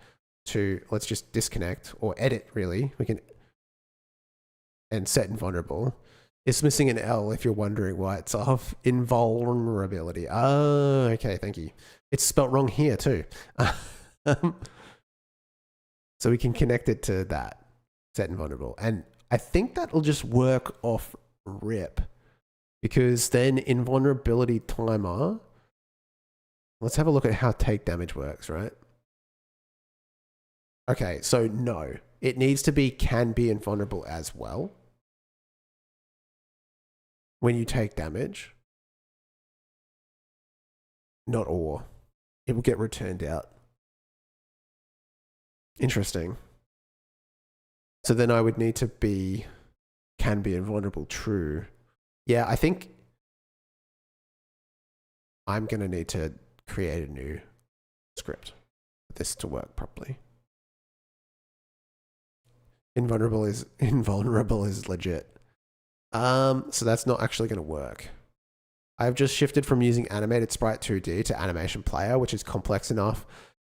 S1: to, let's just disconnect or edit really, we can, and set invulnerable. It's missing an L if you're wondering why it's off. Invulnerability. Oh, okay, thank you. It's spelt wrong here too. So we can connect it to that, set invulnerable. And I think that'll just work off rip because then invulnerability timer, let's have a look at how take damage works, right? Okay, so no, it needs to be can be invulnerable as well. When you take damage, not or, it will get returned out. Interesting. So then I would need to be can be invulnerable true. Yeah, I think I'm going to need to create a new script for this to work properly. Invulnerable is legit. So that's not actually going to work. I've just shifted from using animated sprite 2D to animation player, which is complex enough.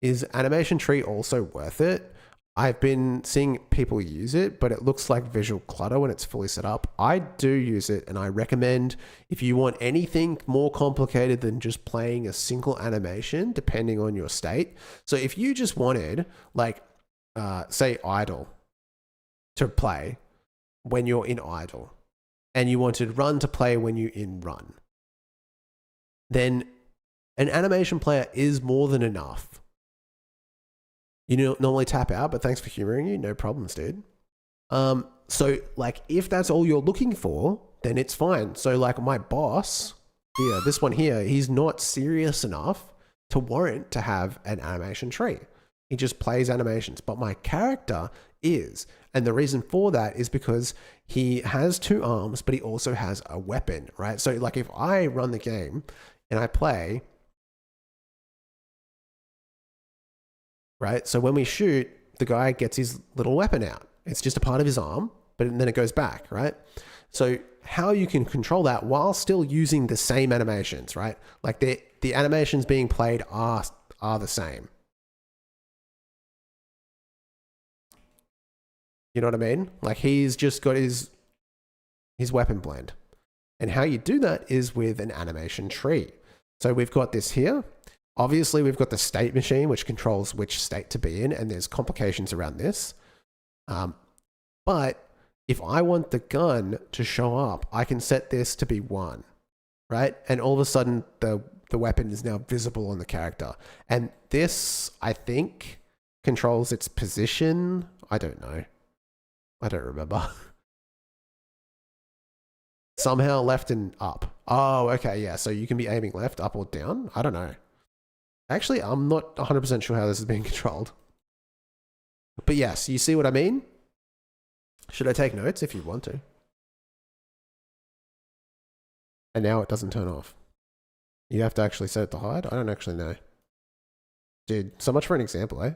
S1: Is animation tree also worth it? I've been seeing people use it, but it looks like visual clutter when it's fully set up. I do use it, and I recommend if you want anything more complicated than just playing a single animation, depending on your state. So if you just wanted, like, say idle to play when you're in idle, and you wanted run to play when you're in run, then an animation player is more than enough. You normally tap out, but thanks for humoring you. No problems, dude. So like if that's all you're looking for, then it's fine. So like my boss here, this one here, he's not serious enough to warrant to have an animation tree. He just plays animations, but my character is. And the reason for that is because he has 2 arms, but he also has a weapon, right? So like if I run the game and I play, right? So when we shoot, the guy gets his little weapon out. It's just a part of his arm, but then it goes back, right? So how you can control that while still using the same animations, right? Like the animations being played are the same. You know what I mean? Like he's just got his weapon blend. And how you do that is with an animation tree. So we've got this here. Obviously, we've got the state machine, which controls which state to be in, and there's complications around this. But if I want the gun to show up, I can set this to be 1, right? And all of a sudden, the weapon is now visible on the character. And this, I think, controls its position. I don't know. I don't remember. Somehow left and up. Oh, okay, yeah. So you can be aiming left, up, or down? I don't know. Actually, I'm not 100% sure how this is being controlled. But yes, you see what I mean? Should I take notes if you want to? And now it doesn't turn off. You have to actually set it to hide? I don't actually know. Dude, so much for an example, eh?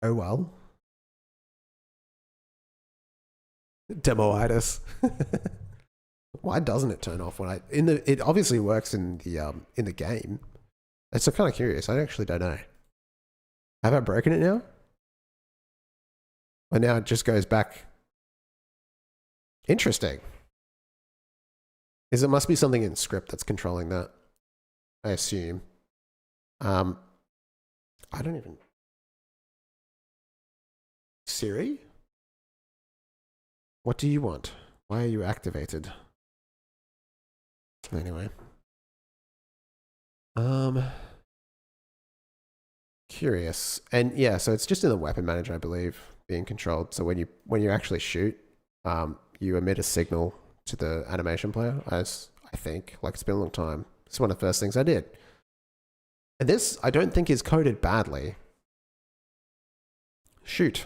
S1: Oh well. Demoitis. Why doesn't it turn off when it obviously works in the game. It's kind of curious. I actually don't know. Have I broken it now? Or now it just goes back. Interesting. It must be something in script that's controlling that, I assume. I don't even Siri? What do you want? Why are you activated? Anyway. Curious. And yeah, so it's just in the weapon manager, I believe, being controlled. So when you actually shoot, you emit a signal to the animation player, as I think. Like, it's been a long time. It's one of the first things I did. And this, I don't think, is coded badly. Shoot.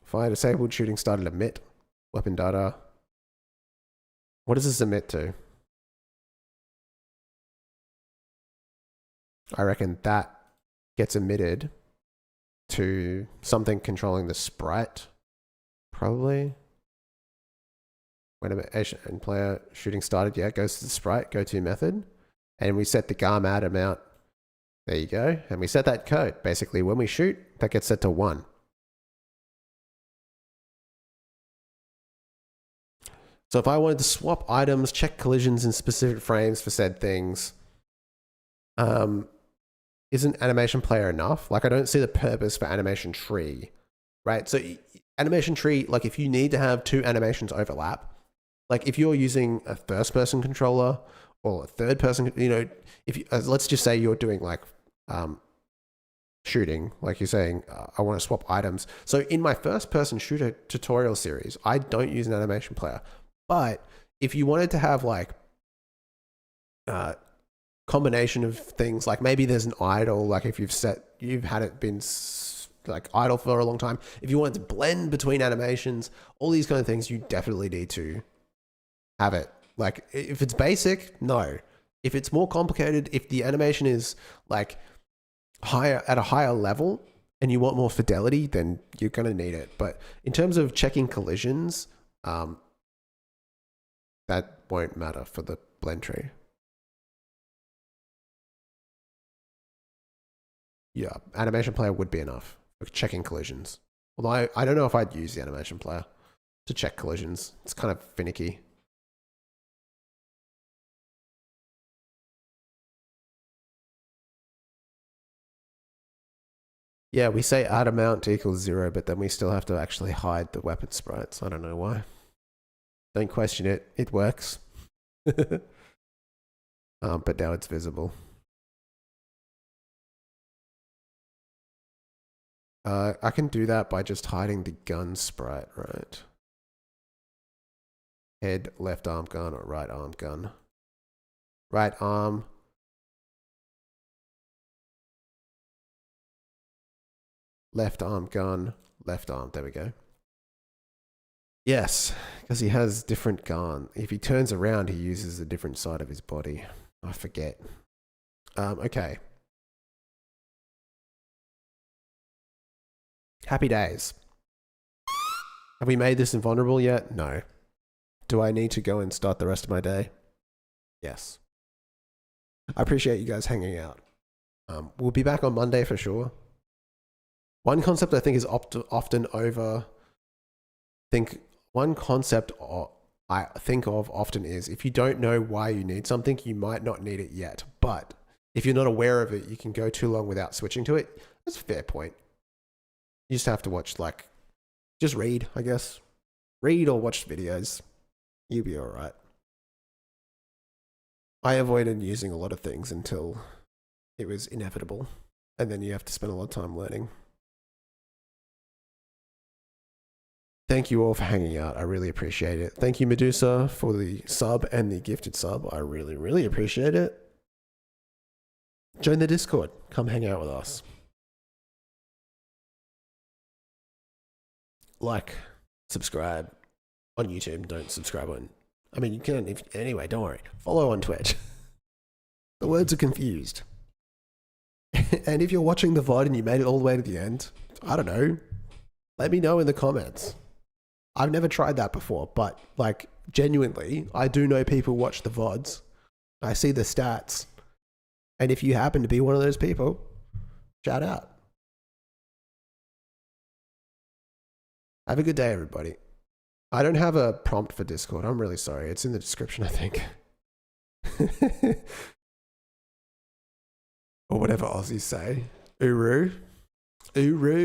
S1: Fire disabled, shooting started emit. Weapon data. What does this emit to? I reckon that gets emitted to something controlling the sprite, probably. When animation player shooting started, yeah, it goes to the sprite, go to method. And we set the GARM add amount. There you go. And we set that code. Basically, when we shoot, that gets set to 1. So if I wanted to swap items, check collisions in specific frames for said things, isn't animation player enough? Like, I don't see the purpose for animation tree, right? So animation tree, like, if you need to have 2 animations overlap, like if you're using a first person controller or a third person, you know, if you, let's just say you're doing like shooting, like you're saying, I want to swap items. So in my first person shooter tutorial series, I don't use an animation player. But if you wanted to have like combination of things, like maybe there's an idle, like if you've had it been like idle for a long time, if you wanted to blend between animations, all these kind of things, you definitely need to have it. Like if it's basic, no. If it's more complicated, if the animation is like higher at a higher level and you want more fidelity, then you're going to need it. But in terms of checking collisions, that won't matter for the blend tree. Yeah, animation player would be enough for checking collisions. Although I don't know if I'd use the animation player to check collisions. It's kind of finicky. Yeah, we say add amount equals 0, but then we still have to actually hide the weapon sprites. I don't know why. Don't question it. It works. But now it's visible. I can do that by just hiding the gun sprite, right? Head, left arm gun, or right arm gun. Right arm. Left arm gun, left arm. There we go. Yes, because he has different gun. If he turns around, he uses a different side of his body. I forget. Okay. Happy days. Have we made this invulnerable yet? No. Do I need to go and start the rest of my day? Yes. I appreciate you guys hanging out. We'll be back on Monday for sure. One concept I think is often over. One concept I think of often is if you don't know why you need something, you might not need it yet. But if you're not aware of it, you can go too long without switching to it. That's a fair point. You just have to watch, like, just read, I guess. Read or watch videos. You'll be all right. I avoided using a lot of things until it was inevitable. And then you have to spend a lot of time learning. Thank you all for hanging out. I really appreciate it. Thank you, Medusa, for the sub and the gifted sub. I really, really appreciate it. Join the Discord. Come hang out with us. Like, subscribe on YouTube. Don't subscribe on... I mean, you can... Anyway, don't worry. Follow on Twitch. The words are confused. And if you're watching the VOD and you made it all the way to the end, I don't know. Let me know in the comments. I've never tried that before, but like genuinely, I do know people watch the VODs. I see the stats. And if you happen to be one of those people, shout out. Have a good day, everybody. I don't have a prompt for Discord. I'm really sorry. It's in the description, I think. Or whatever Aussies say. Uru. Uru.